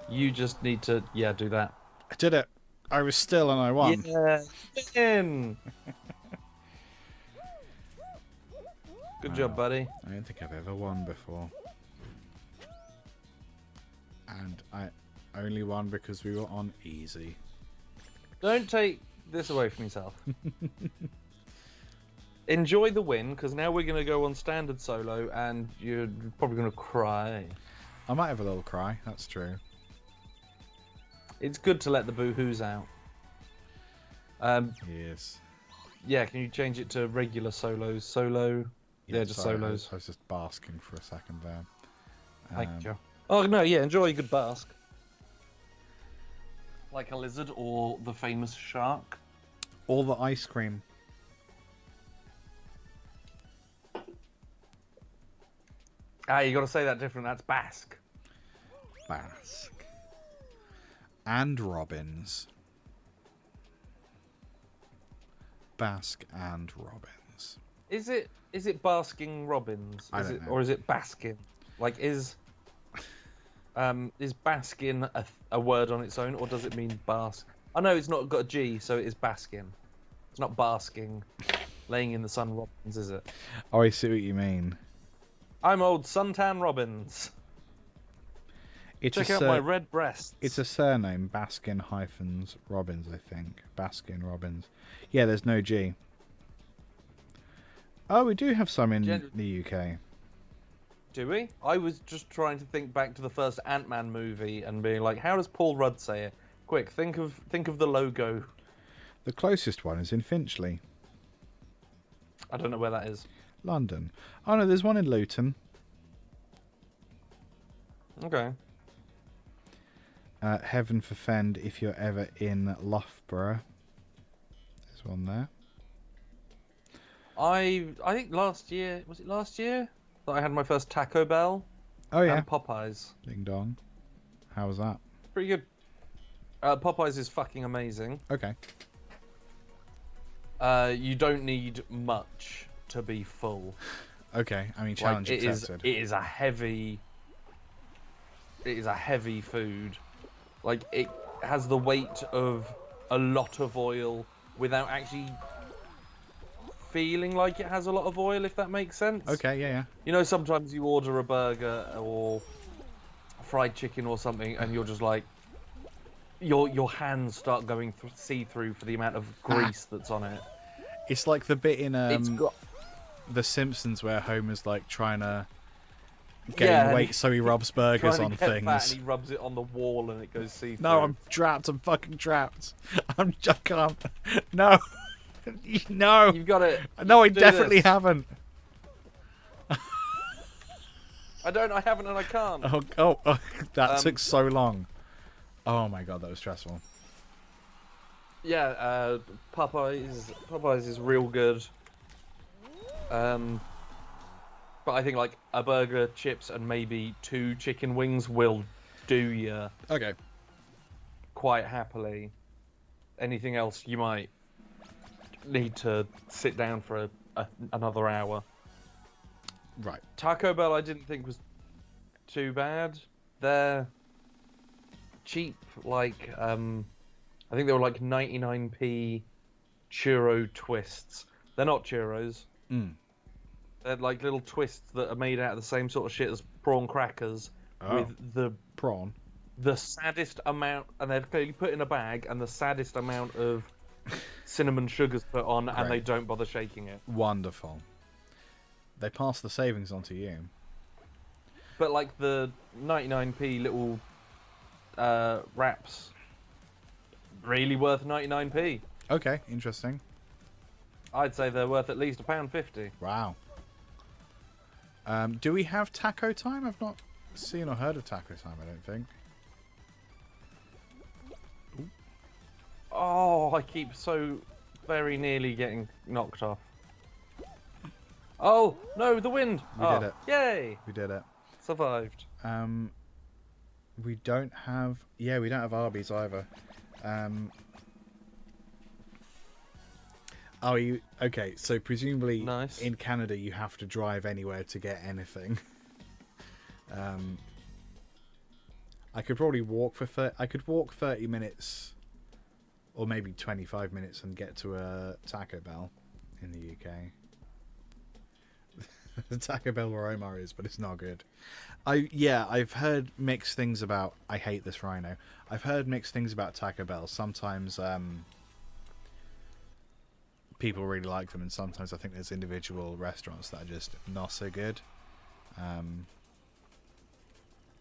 Speaker 9: You just need to do that.
Speaker 2: I did it. I was still and I won.
Speaker 9: Yeah, in. Good job, buddy.
Speaker 2: I don't think I've ever won before. And I only won because we were on easy.
Speaker 9: Don't take this away from yourself. Enjoy the win, because now we're going to go on standard solo, and you're probably going to cry.
Speaker 2: I might have a little cry, that's true.
Speaker 9: It's good to let the boo-hoos out.
Speaker 2: Yes.
Speaker 9: Yeah, can you change it to regular solos? Solo? Yeah, just
Speaker 2: sorry,
Speaker 9: solos.
Speaker 2: I was just basking for a second there.
Speaker 9: Thank you. Oh, no, yeah, enjoy a good bask. Like a lizard or the famous shark.
Speaker 2: All the ice cream.
Speaker 9: Ah, you got to say that different. That's bask.
Speaker 2: Bask. And robins. Bask and robins.
Speaker 9: Is it basking robins?
Speaker 2: I don't know.
Speaker 9: Or is it baskin? Like, is baskin a word on its own, or does it mean bask? I know it's not got a G, so it is baskin. It's not basking, laying in the sun robins, is it?
Speaker 2: Oh, I see what you mean.
Speaker 9: I'm old suntan robins. Check out my red breasts.
Speaker 2: It's a surname, Baskin hyphens Robbins, I think. Baskin Robbins. Yeah, there's no G. Oh, we do have some in the UK.
Speaker 9: Do we? I was just trying to think back to the first Ant-Man movie and being like, how does Paul Rudd say it? Quick, think of the logo.
Speaker 2: The closest one is in Finchley.
Speaker 9: I don't know where that is.
Speaker 2: London. Oh no, there's one in Luton.
Speaker 9: Okay.
Speaker 2: Heaven forfend if you're ever in Loughborough. There's one there.
Speaker 9: I think last year, was it last year? That I had my first Taco Bell.
Speaker 2: Oh yeah.
Speaker 9: And Popeyes.
Speaker 2: Ding dong. How was that?
Speaker 9: Pretty good. Popeyes is fucking amazing.
Speaker 2: Okay.
Speaker 9: You don't need much to be full.
Speaker 2: Okay, I mean challenge accepted.
Speaker 9: It is a heavy food. Like, it has the weight of a lot of oil without actually feeling like it has a lot of oil, if that makes sense.
Speaker 2: Okay, yeah.
Speaker 9: You know, sometimes you order a burger or fried chicken or something, and you're just like, your hands start going see-through for the amount of grease that's on it.
Speaker 2: It's like the bit in The Simpsons where Homer's like trying to gain weight, so he rubs burgers on things.
Speaker 9: Fat and he rubs it on the wall and it goes see-through.
Speaker 2: No, I'm trapped. I'm fucking trapped. I can't. No. No.
Speaker 9: You've got it.
Speaker 2: No, I definitely haven't.
Speaker 9: I haven't and I can't.
Speaker 2: Oh, that took so long. Oh my god, that was stressful.
Speaker 9: Yeah, Popeyes is real good. But I think like a burger, chips, and maybe 2 chicken wings will do you
Speaker 1: Okay.
Speaker 9: quite happily. Anything else, you might need to sit down for another hour.
Speaker 1: Right.
Speaker 9: Taco Bell I didn't think was too bad. They're cheap, like I think they were like 99p churro twists. They're not churros. They're like little twists that are made out of the same sort of shit as prawn crackers with the
Speaker 1: prawn.
Speaker 9: The saddest amount, and they're clearly put in a bag, and the saddest amount of cinnamon sugars put on, and they don't bother shaking it.
Speaker 1: Wonderful. They pass the savings on to you.
Speaker 9: But like the 99p little wraps, really worth 99p.
Speaker 1: Okay, interesting.
Speaker 9: I'd say they're worth at least £1.50.
Speaker 1: Wow. Do we have Taco Time? I've not seen or heard of Taco Time, I don't think. Ooh.
Speaker 9: Oh, I keep so very nearly getting knocked off. Oh, no, the wind!
Speaker 1: We did it.
Speaker 9: Yay!
Speaker 1: We did it.
Speaker 9: Survived.
Speaker 1: We don't have... Yeah, we don't have Arby's either. Oh, you... Okay, so presumably in Canada you have to drive anywhere to get anything. I could probably walk for... I could walk 30 minutes or maybe 25 minutes and get to a Taco Bell in the UK. The Taco Bell where Omar is, but it's not good. I've heard mixed things about... I hate this rhino. I've heard mixed things about Taco Bell. Sometimes people really like them, and sometimes I think there's individual restaurants that are just not so good.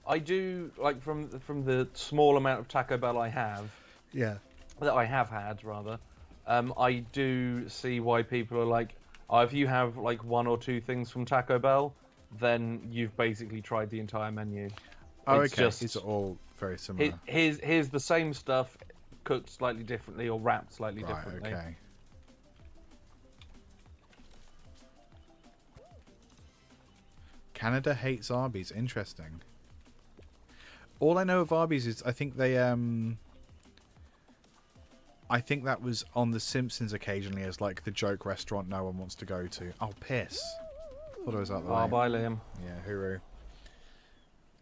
Speaker 9: I do, like, from the small amount of Taco Bell I have...
Speaker 1: Yeah.
Speaker 9: That I have had, rather. I do see why people are like... if you have like 1 or 2 things from Taco Bell, then you've basically tried the entire menu.
Speaker 1: Oh, okay. It's all very similar.
Speaker 9: Here's the same stuff, cooked slightly differently or wrapped slightly differently.
Speaker 1: Okay. Canada hates Arby's. Interesting. All I know of Arby's is I think they I think that was on The Simpsons occasionally as like the joke restaurant no one wants to go to. Oh, piss. Thought I was out the way.
Speaker 9: Oh, bye, Liam.
Speaker 1: Yeah, hooroo.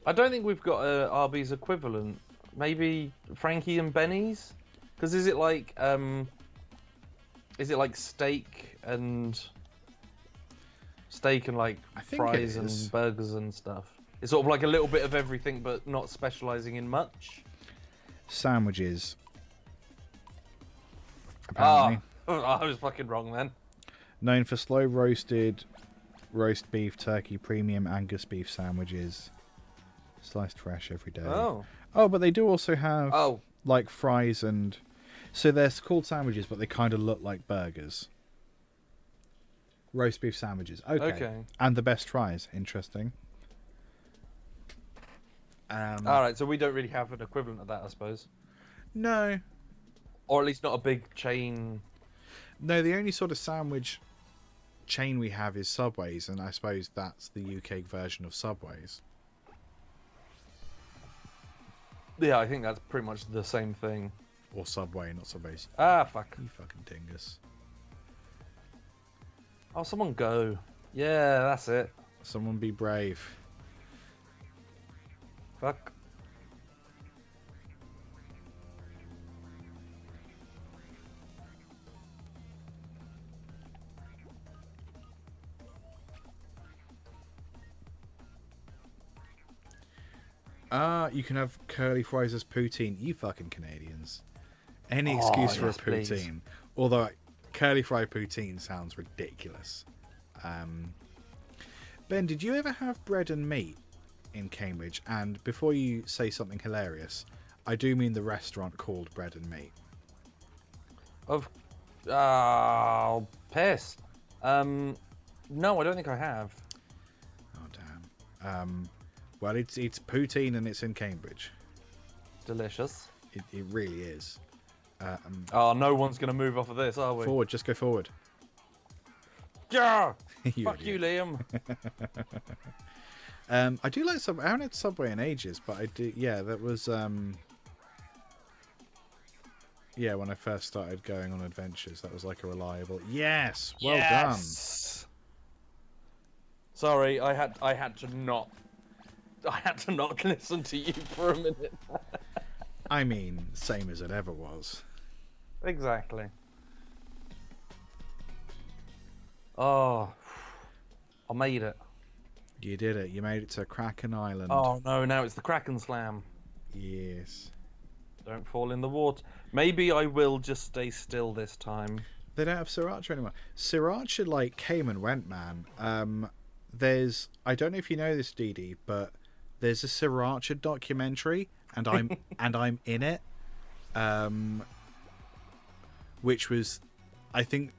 Speaker 9: I don't think we've got a Arby's equivalent. Maybe Frankie and Benny's? Because is it like steak and like fries and burgers and stuff? It's sort of like a little bit of everything, but not specialising in much.
Speaker 1: Sandwiches. Apparently.
Speaker 9: I was fucking wrong then.
Speaker 1: Known for slow roasted roast beef, turkey, premium Angus beef sandwiches. Sliced fresh every day. Oh, but they do also have like fries and... So they're called sandwiches, but they kind of look like burgers. Roast beef sandwiches. Okay. And the best fries. Interesting.
Speaker 9: Alright, so we don't really have an equivalent of that, I suppose.
Speaker 1: No.
Speaker 9: Or at least not a big chain.
Speaker 1: No, the only sort of sandwich chain we have is Subway's, and I suppose that's the UK version of Subway's.
Speaker 9: Yeah, I think that's pretty much the same thing.
Speaker 1: Or Subway, not Subway's.
Speaker 9: Ah, fuck.
Speaker 1: You fucking dingus.
Speaker 9: Oh, someone go. Yeah, that's it.
Speaker 1: Someone be brave.
Speaker 9: Fuck.
Speaker 1: You can have curly fries as poutine. You fucking Canadians. Any excuse for a poutine. Please. Although curly fry poutine sounds ridiculous. Ben, did you ever have bread and meat in Cambridge? And before you say something hilarious, I do mean the restaurant called Bread and Meat.
Speaker 9: Piss. No, I don't think I have.
Speaker 1: Oh, damn. Well, it's poutine and it's in Cambridge.
Speaker 9: Delicious.
Speaker 1: It really is.
Speaker 9: No one's going to move off of this, are we?
Speaker 1: Forward, just go forward.
Speaker 9: Yeah! Fuck you, Liam.
Speaker 4: I do like Subway. I haven't had Subway in ages, but I do. Yeah, that was. Yeah, when I first started going on adventures, that was like a reliable. Yes, well done.
Speaker 9: Sorry, I had to not listen to you for a minute.
Speaker 4: I mean, same as it ever was.
Speaker 9: Exactly. Oh, I made it.
Speaker 4: You did it. You made it to Kraken Island.
Speaker 9: Oh no, now it's the Kraken Slam.
Speaker 4: Yes.
Speaker 9: Don't fall in the water. Maybe I will just stay still this time.
Speaker 4: They don't have Sriracha anymore. Sriracha like came and went, man. There's, I don't know if you know this, Dee Dee, but there's a Sriracha documentary, and I'm in it. Which was, I think,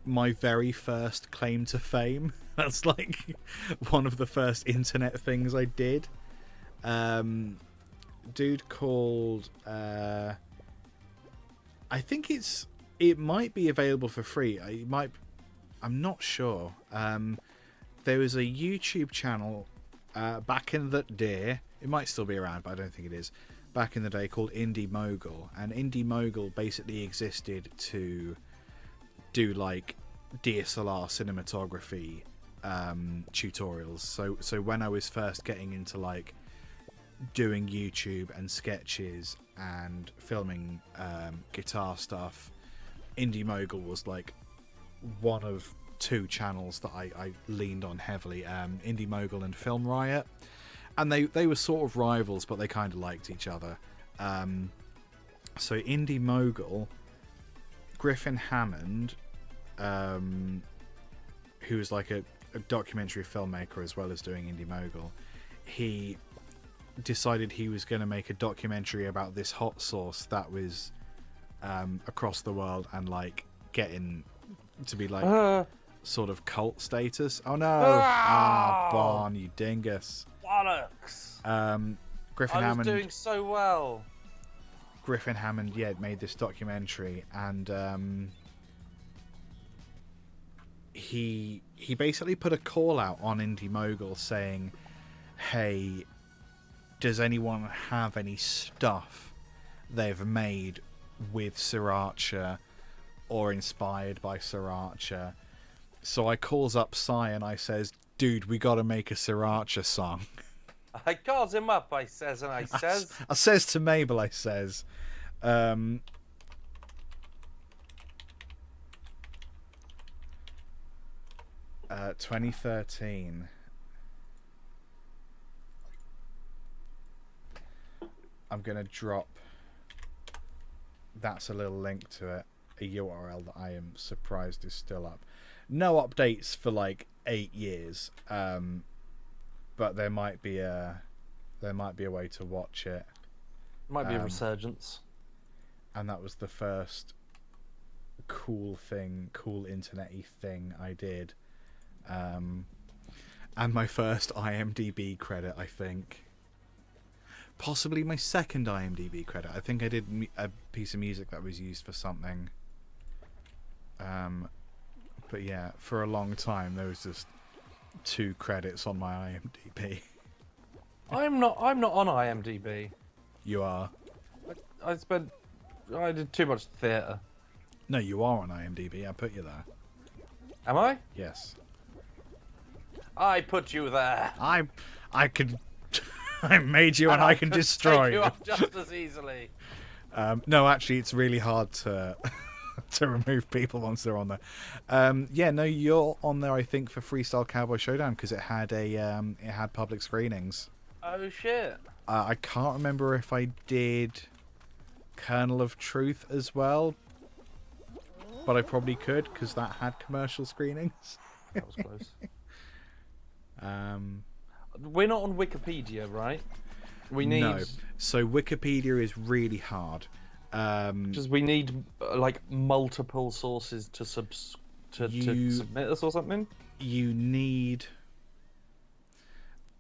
Speaker 4: my very first claim to fame. That's like one of the first internet things I did. Dude called I think it might be available for free. I'm not sure. There was a YouTube channel back in the day. It might still be around, but I don't think it is. Back in the day, called Indie Mogul, and Indie Mogul basically existed to do like DSLR cinematography tutorials. So when I was first getting into like doing YouTube and sketches and filming guitar stuff, Indie Mogul was like one of two channels that I leaned on heavily. Indie Mogul and Film Riot, and they were sort of rivals, but they kind of liked each other. So Indie Mogul, Griffin Hammond, who was like a documentary filmmaker as well as doing Indie Mogul, he decided he was going to make a documentary about this hot sauce that was across the world and like getting to be like sort of cult status. Oh no! Barn, you dingus!
Speaker 9: Bollocks!
Speaker 4: Griffin
Speaker 9: I was
Speaker 4: Hammond
Speaker 9: doing so well.
Speaker 4: Griffin Hammond, made this documentary, and he basically put a call out on Indie Mogul saying, "Hey, does anyone have any stuff they've made with Sriracha or inspired by Sriracha?" So I calls up Cy and I says, "Dude, we got to make a Sriracha song."
Speaker 9: I calls him up, I says.
Speaker 4: I says to Mabel, I says, 2013. I'm going to drop, that's a little link to it, a URL that I am surprised is still up. No updates for like 8 years, but there might be a way to watch it.
Speaker 9: Might be a resurgence.
Speaker 4: And that was the first cool internet-y thing I did. And my first IMDb credit, I think. Possibly my second IMDb credit. I think I did a piece of music that was used for something. But yeah, for a long time there was just 2 credits on my IMDb.
Speaker 9: I'm not on IMDb.
Speaker 4: You are.
Speaker 9: I did too much theatre.
Speaker 4: No, you are on IMDb. I put you there.
Speaker 9: Am I?
Speaker 4: Yes.
Speaker 9: I put you there.
Speaker 4: I could. I made you, and I can destroy
Speaker 9: take
Speaker 4: you.
Speaker 9: You off just as easily.
Speaker 4: No, actually, it's really hard to to remove people once they're on there. Yeah, no, you're on there. I think for Freestyle Cowboy Showdown because it had public screenings.
Speaker 9: Oh shit!
Speaker 4: I can't remember if I did Kernel of Truth as well, but I probably could because that had commercial screenings.
Speaker 9: That was close. We're not on Wikipedia, right? We need.
Speaker 4: No. So Wikipedia is really hard.
Speaker 9: Because we need like multiple sources to submit us or something.
Speaker 4: You need.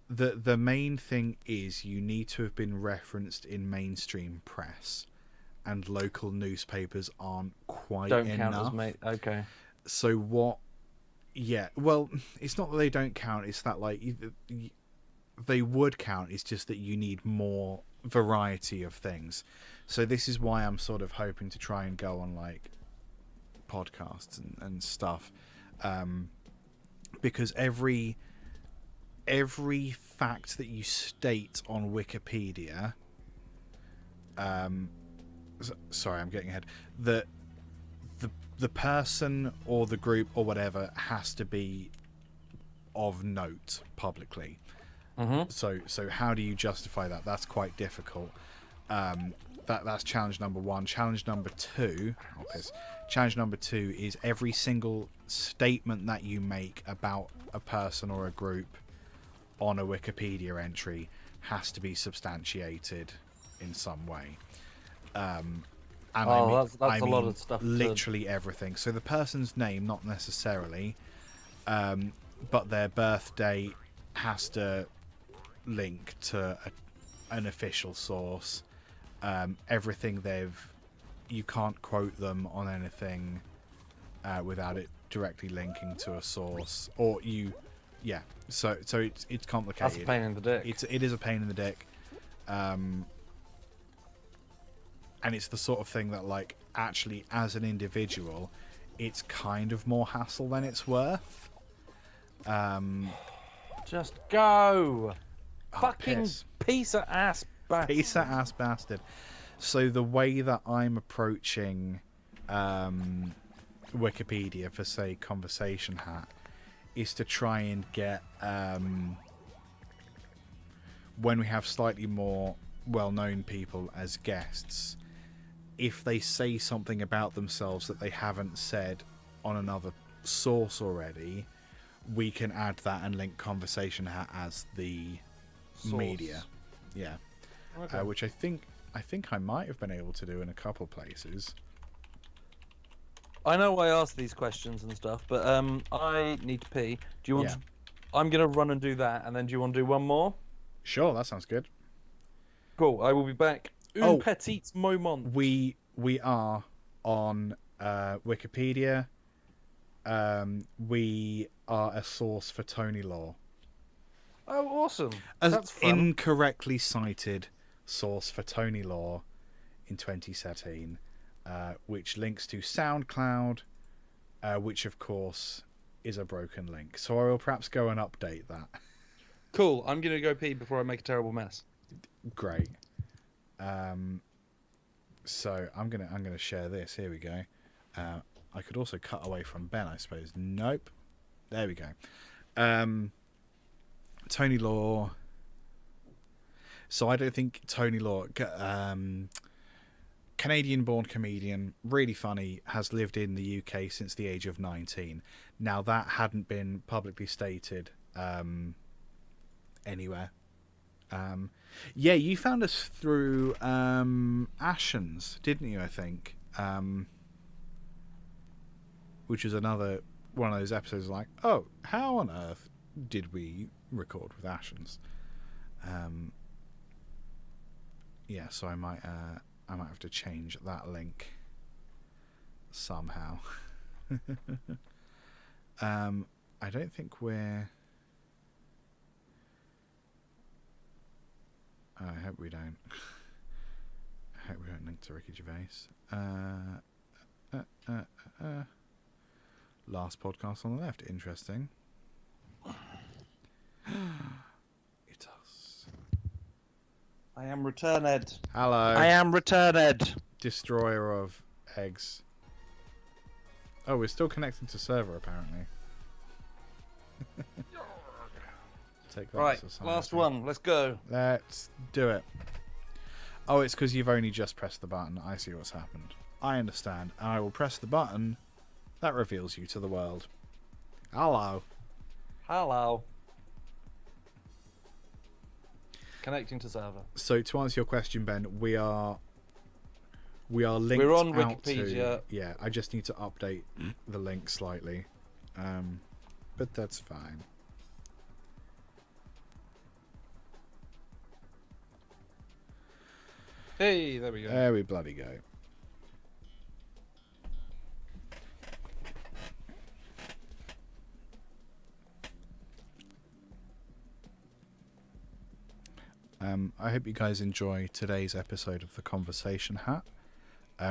Speaker 4: The main thing is you need to have been referenced in mainstream press, and local newspapers aren't quite
Speaker 9: Don't
Speaker 4: enough.
Speaker 9: count as mate. Okay.
Speaker 4: So what Yeah, well, it's not that they don't count. It's that like they would count. It's just that you need more variety of things. So this is why I'm sort of hoping to try and go on like podcasts and stuff, because every fact that you state on Wikipedia, sorry, I'm getting ahead. The person or the group or whatever has to be of note publicly. So how do you justify that? That's quite difficult. That's challenge number one. Challenge number two. Challenge number two is every single statement that you make about a person or a group on a Wikipedia entry has to be substantiated in some way. And
Speaker 9: that's a lot of stuff.
Speaker 4: Literally everything. So the person's name, not necessarily, but their birth date has to link to an official source. Everything you can't quote them on anything without it directly linking to a source, or So it's complicated.
Speaker 9: That's a pain in the dick.
Speaker 4: It is a pain in the dick. And it's the sort of thing that, like, actually, as an individual, it's kind of more hassle than it's worth.
Speaker 9: Just go. Fucking
Speaker 4: piss.
Speaker 9: piece of ass bastard.
Speaker 4: Piece of ass bastard. So the way that I'm approaching Wikipedia for, say, Conversation Hat is to try and get, when we have slightly more well-known people as guests, if they say something about themselves that they haven't said on another source already, we can add that and link Conversation Hat as the
Speaker 9: Source.
Speaker 4: media. Yeah.
Speaker 9: Okay.
Speaker 4: Which I think I might have been able to do in a couple places.
Speaker 9: I know I asked these questions and stuff, but I need to pee. Do you want?
Speaker 4: Yeah.
Speaker 9: I'm gonna run and do that, and then do you want to do one more?
Speaker 4: Sure, that sounds good.
Speaker 9: Cool. I will be back. Un petit moment.
Speaker 4: We are on Wikipedia. We are a source for Tony Law.
Speaker 9: Oh, awesome!
Speaker 4: As
Speaker 9: That's fun.
Speaker 4: incorrectly cited source for Tony Law in 2017, which links to SoundCloud, which of course is a broken link. So I will perhaps go and update that.
Speaker 9: Cool. I'm gonna go pee before I make a terrible mess.
Speaker 4: Great. So I'm gonna share this. Here we go. I could also cut away from Ben, I suppose. Nope. There we go. Tony Law. So I don't think Tony Law, Canadian-born comedian, really funny, has lived in the UK since the age of 19. Now that hadn't been publicly stated anywhere. Yeah, you found us through Ashens, didn't you? I think, which was another one of those episodes. Like, oh, how on earth did we record with Ashens? Yeah, so I might have to change that link somehow. I don't think we're. I hope we don't. I hope we don't link to Ricky Gervais. Last podcast on the left. Interesting. It's us.
Speaker 9: I am returned.
Speaker 4: Hello.
Speaker 9: I am returned.
Speaker 4: Destroyer of eggs. Oh, we're still connecting to server apparently. Take that
Speaker 9: Right,
Speaker 4: as a
Speaker 9: last
Speaker 4: sign.
Speaker 9: one. Let's go.
Speaker 4: Let's do it. Oh, it's because you've only just pressed the button. I see what's happened. I understand. And I will press the button that reveals you to the world. Hello.
Speaker 9: Hello. Connecting to server.
Speaker 4: So to answer your question, Ben, we are linked.
Speaker 9: We're on
Speaker 4: out
Speaker 9: Wikipedia.
Speaker 4: To, yeah, I just need to update the link slightly, but that's fine.
Speaker 9: Hey, there we go.
Speaker 4: There we bloody go.
Speaker 2: I hope you guys enjoy today's episode of The Conversation Hat.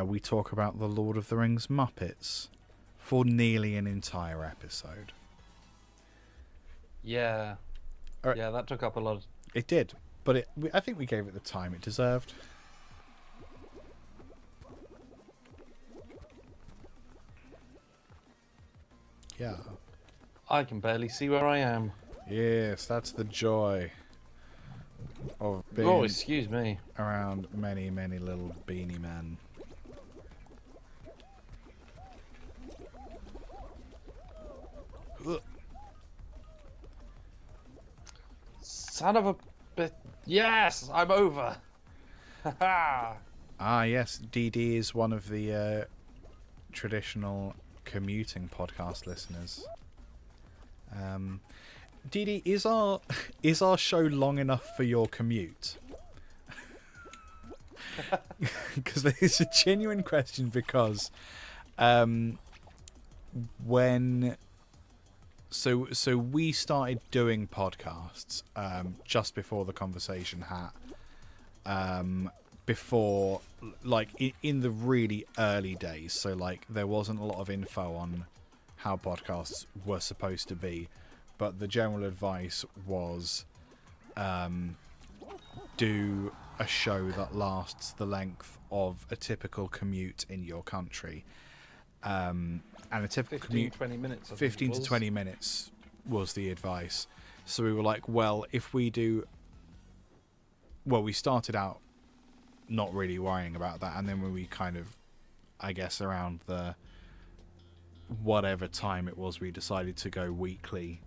Speaker 2: We talk about the Lord of the Rings Muppets for nearly an entire episode.
Speaker 9: Yeah.
Speaker 2: Alright.
Speaker 9: Yeah, that took up a lot.
Speaker 2: It did, but I think we gave it the time it deserved. Yeah.
Speaker 9: I can barely see where I am.
Speaker 2: Yes, that's the joy of being
Speaker 9: Oh, excuse me.
Speaker 2: around many, many little beanie men. Ugh.
Speaker 9: Son of a bit. Yes, I'm over. Haha.
Speaker 2: Ah, yes, DD is one of the traditional commuting podcast listeners. DD, is our show long enough for your commute? Because it's a genuine question. Because when we started doing podcasts just before the Conversation Hat, before, like, in the really early days, so like there wasn't a lot of info on how podcasts were supposed to be, but the general advice was do a show that lasts the length of a typical commute in your country, and a typical
Speaker 9: 15, 20 minutes. I think
Speaker 2: 15
Speaker 9: it
Speaker 2: to
Speaker 9: was.
Speaker 2: 20 minutes was the advice. So we were like, well, if we do, well, we started out not really worrying about that, and then when we kind of, I guess, around the whatever time it was, we decided to go weekly.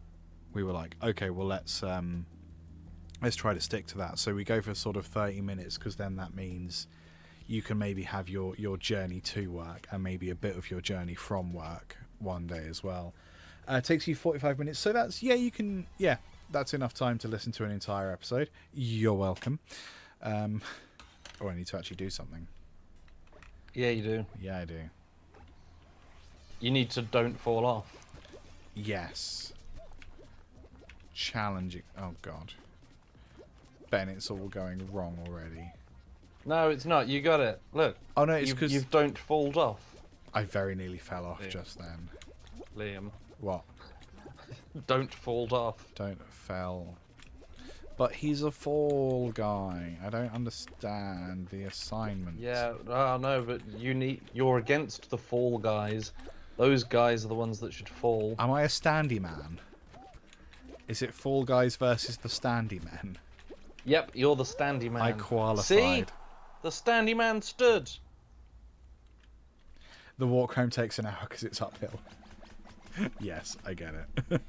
Speaker 2: We were like, okay, well, let's try to stick to that. So we go for sort of 30 minutes, because then that means you can maybe have your journey to work and maybe a bit of your journey from work one day as well. It takes you 45 minutes, so that's that's enough time to listen to an entire episode. You're welcome. Oh, I need to actually do something.
Speaker 9: Yeah, you do.
Speaker 2: Yeah, I do.
Speaker 9: You need to don't fall off.
Speaker 2: Yes. Challenging. Oh, God. Ben, it's all going wrong already.
Speaker 9: No, it's not. You got it. Look.
Speaker 2: Oh, no, it's because
Speaker 9: you've don't falled off,
Speaker 2: I very nearly fell off
Speaker 9: Yeah.
Speaker 2: just then.
Speaker 9: Liam.
Speaker 2: What?
Speaker 9: Don't fall off.
Speaker 2: Don't fell. But he's a fall guy. I don't understand the assignment.
Speaker 9: Yeah, I know, but you're against the fall guys. Those guys are the ones that should fall.
Speaker 2: Am I a standy man? Is it Fall Guys versus the Standy Men?
Speaker 9: Yep, you're the standy man.
Speaker 2: I qualified.
Speaker 9: See? The standy man stood.
Speaker 2: The walk home takes an hour because it's uphill. Yes, I get it.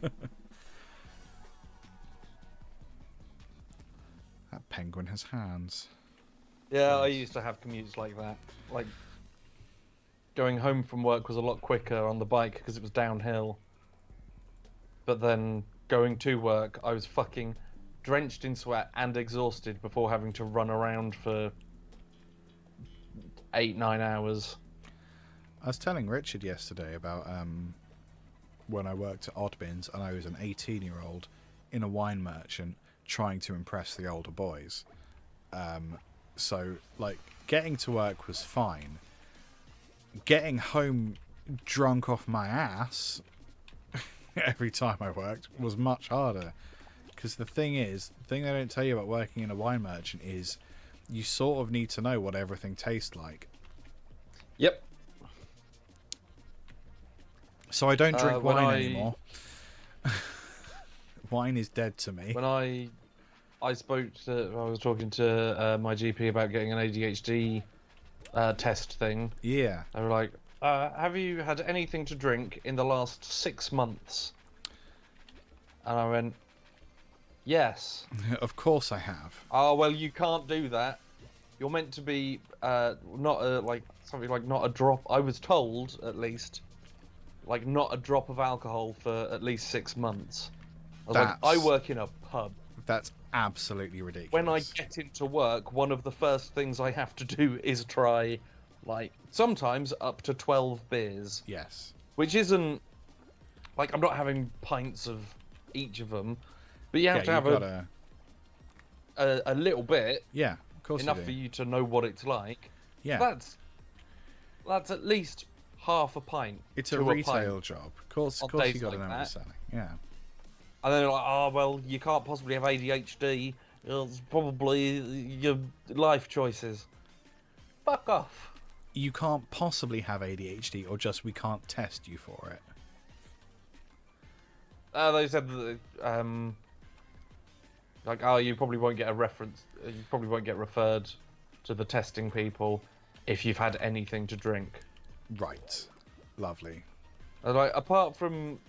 Speaker 2: That penguin has hands.
Speaker 9: Yeah, I used to have commutes like that. Like, going home from work was a lot quicker on the bike because it was downhill. But then going to work, I was fucking drenched in sweat and exhausted before having to run around for 8-9 hours.
Speaker 2: I was telling Richard yesterday about when I worked at Oddbins and I was an 18-year-old in a wine merchant trying to impress the older boys. So, like, getting to work was fine. Getting home drunk off my ass every time I worked was much harder. Because the thing they don't tell you about working in a wine merchant is you sort of need to know what everything tastes like.
Speaker 9: Yep.
Speaker 2: So I don't drink
Speaker 9: when
Speaker 2: wine anymore. Wine is dead to me.
Speaker 9: When I was talking to my GP about getting an ADHD test thing.
Speaker 2: Yeah.
Speaker 9: They were like, have you had anything to drink in the last 6 months? And I went, yes.
Speaker 2: Of course I have.
Speaker 9: Oh, well, you can't do that. You're meant to be not a drop. I was told, at least, like, not a drop of alcohol for at least 6 months. I was like, I work in a pub.
Speaker 2: That's absolutely ridiculous.
Speaker 9: When I get into work, one of the first things I have to do is try, like, sometimes up to 12 beers.
Speaker 2: Yes.
Speaker 9: Which isn't, like, I'm not having pints of each of them, but you have to have a little bit,
Speaker 2: Yeah, of course
Speaker 9: enough
Speaker 2: you do.
Speaker 9: for you to know what it's like.
Speaker 2: Yeah.
Speaker 9: That's at least half a pint.
Speaker 2: It's
Speaker 9: to
Speaker 2: a retail
Speaker 9: pint
Speaker 2: job. Of course
Speaker 9: on
Speaker 2: you
Speaker 9: days
Speaker 2: got to
Speaker 9: like
Speaker 2: know what
Speaker 9: that.
Speaker 2: you're selling. Yeah.
Speaker 9: And then they're like, oh, well, you can't possibly have ADHD. It's probably your life choices. Fuck off.
Speaker 2: You can't possibly have ADHD, or just we can't test you for it.
Speaker 9: They said that, like, oh, you probably won't get a reference. You probably won't get referred to the testing people if you've had anything to drink.
Speaker 2: Right. Lovely.
Speaker 9: Like, apart from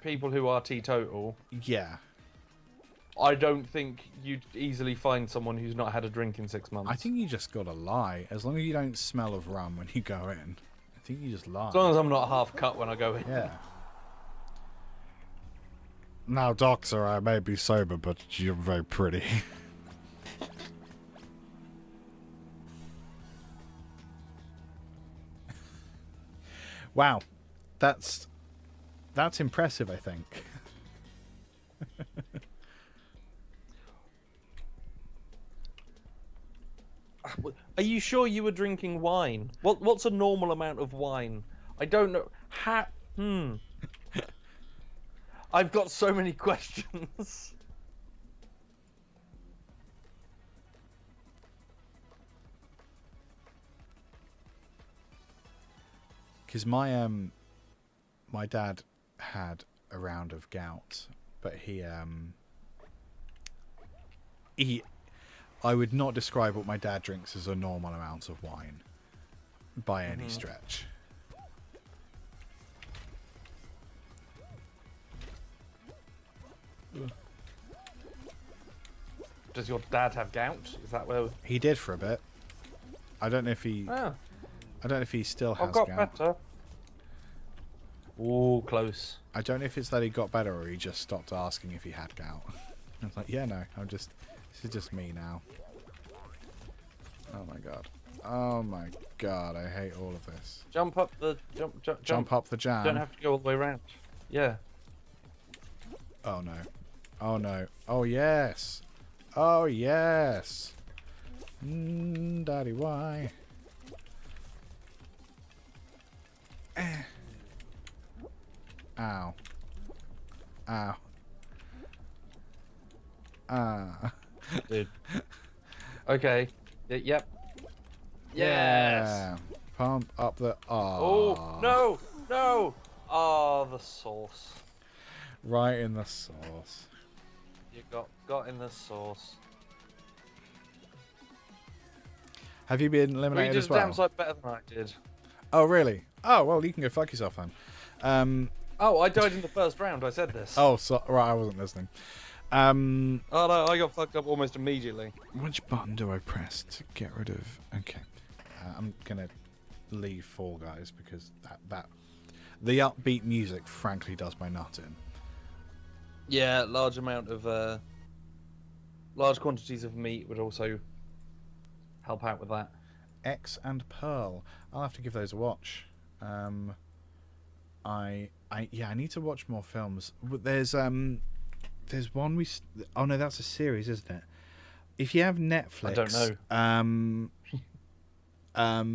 Speaker 9: people who are teetotal,
Speaker 2: Yeah.
Speaker 9: I don't think you'd easily find someone who's not had a drink in 6 months.
Speaker 2: I think you just gotta lie. As long as you don't smell of rum when you go in, I think you just lie.
Speaker 9: As long as I'm not half cut when I go in.
Speaker 2: Yeah. Now, doctor, I may be sober, but you're very pretty. Wow. That's impressive, I think.
Speaker 9: Are you sure you were drinking wine? What's a normal amount of wine? I don't know. I've got so many questions.
Speaker 2: Because my dad had a round of gout, but I would not describe what my dad drinks as a normal amount of wine by any stretch.
Speaker 9: Does your dad have gout? Is that where?
Speaker 2: He did for a bit. I don't know if he.
Speaker 9: Oh,
Speaker 2: I don't know if he still has
Speaker 9: I've got
Speaker 2: gout.
Speaker 9: better. Oh, close.
Speaker 2: I don't know if it's that he got better or he just stopped asking if he had gout. I was like, yeah, no, this is just me now. Oh my god. Oh my god, I hate all of this.
Speaker 9: Jump up the
Speaker 2: Jump up the jam.
Speaker 9: You don't have to go all the way around. Yeah.
Speaker 2: Oh no. Oh no. Oh yes. Oh yes. Daddy, why? Ow. Ow. Ah.
Speaker 9: Dude. Okay. Yep. Yes.
Speaker 2: Yeah. Pump up the.
Speaker 9: Oh no! No! Oh, the sauce.
Speaker 2: Right in the sauce.
Speaker 9: You got in the sauce.
Speaker 2: Have you been
Speaker 9: Well, you
Speaker 2: eliminated
Speaker 9: did
Speaker 2: as
Speaker 9: a damn
Speaker 2: well?
Speaker 9: sight better than I did.
Speaker 2: Oh really? Oh well, you can go fuck yourself then.
Speaker 9: Oh, I died in the first round. I said this.
Speaker 2: Oh, so, right, I wasn't listening.
Speaker 9: Oh no, I got fucked up almost immediately.
Speaker 2: Which button do I press to get rid of? Okay, I'm gonna leave Fall Guys because that the upbeat music frankly does my nut in.
Speaker 9: Yeah, large quantities of meat would also help out with that.
Speaker 2: X and Pearl. I'll have to give those a watch. I need to watch more films. There's one oh no, that's a series, isn't it? If you have Netflix,
Speaker 9: I don't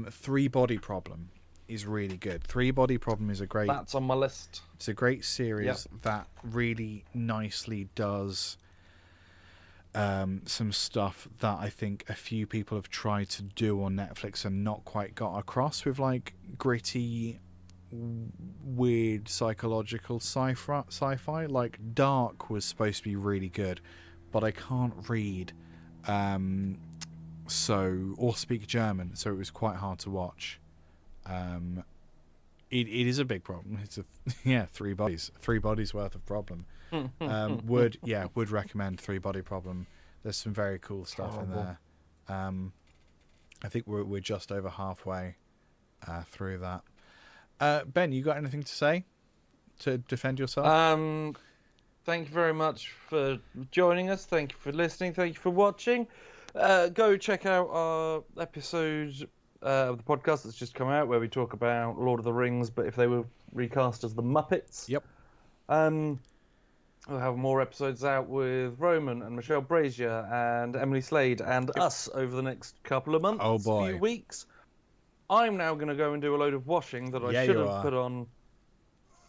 Speaker 2: know. Three Body Problem is really good. Three Body Problem is a great.
Speaker 9: That's on my list.
Speaker 2: It's a great series that really nicely does some stuff that I think a few people have tried to do on Netflix and not quite got across, with like gritty, weird psychological sci-fi. Like Dark was supposed to be really good, but I can't read or speak German, so it was quite hard to watch. It is a big problem. It's three bodies worth of problem. Would recommend Three Body Problem. There's some very cool stuff in there. I think we're just over halfway through that. Ben, you got anything to say to defend yourself?
Speaker 9: Thank you very much for joining us. Thank you for listening. Thank you for watching. Go check out our episode of the podcast that's just come out where we talk about Lord of the Rings, but if they were recast as the Muppets.
Speaker 2: Yep.
Speaker 9: We'll have more episodes out with Roman and Michelle Brazier and Emily Slade and us over the next couple of months,
Speaker 2: Oh, boy.
Speaker 9: few weeks. I'm now going to go and do a load of washing that I
Speaker 2: Yeah,
Speaker 9: should
Speaker 2: you
Speaker 9: have
Speaker 2: are.
Speaker 9: put on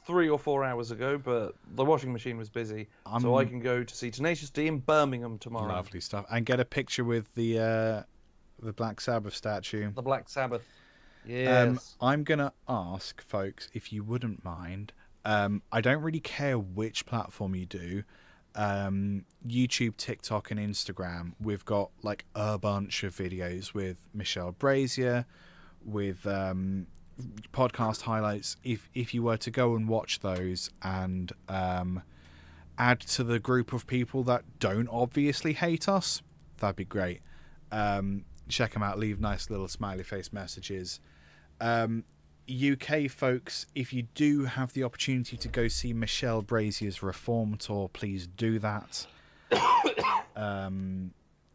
Speaker 9: 3 or 4 hours ago, but the washing machine was busy, so I can go to see Tenacious D in Birmingham tomorrow.
Speaker 2: Lovely stuff. And get a picture with the Black Sabbath statue.
Speaker 9: The Black Sabbath. Yes.
Speaker 2: I'm going to ask, folks, if you wouldn't mind. I don't really care which platform you do. YouTube, TikTok, and Instagram. We've got like a bunch of videos with Michelle Brazier, with podcast highlights. If you were to go and watch those and add to the group of people that don't obviously hate us, that'd be great. Check them out. Leave nice little smiley face messages. UK folks, if you do have the opportunity to go see Michelle Brazier's Reform tour, please do that.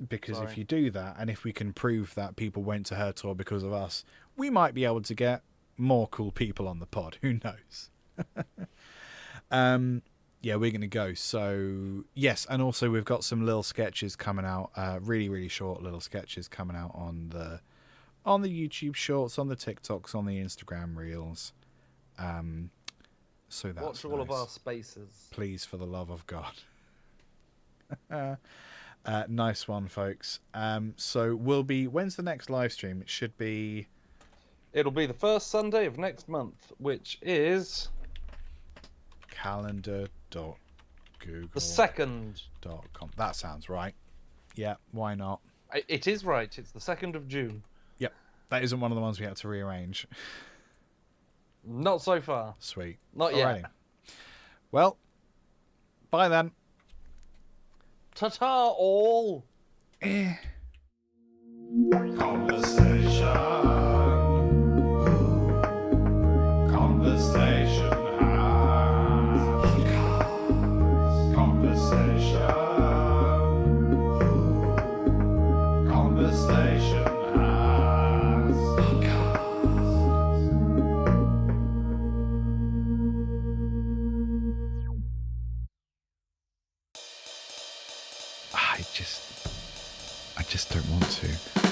Speaker 2: Because if you do that, and if we can prove that people went to her tour because of us, we might be able to get more cool people on the pod. Who knows? Yeah, we're going to go. So, yes, and also we've got some little sketches coming out, really, really short little sketches coming out on the YouTube Shorts, on the TikToks, on the Instagram Reels. So that's
Speaker 9: Watch all of our spaces.
Speaker 2: Please, for the love of God. Nice one, folks. So when's the next live stream?
Speaker 9: It'll be the first Sunday of next month, which is
Speaker 2: calendar.google.com.
Speaker 9: the 2nd.
Speaker 2: That sounds right. Yeah, why not?
Speaker 9: It is right. It's the 2nd of June.
Speaker 2: Yep. That isn't one of the ones we had to rearrange.
Speaker 9: Not so far.
Speaker 2: Sweet.
Speaker 9: Not yet.
Speaker 2: Alrighty. Well, bye then.
Speaker 9: Ta-ta all!
Speaker 2: I just don't want to.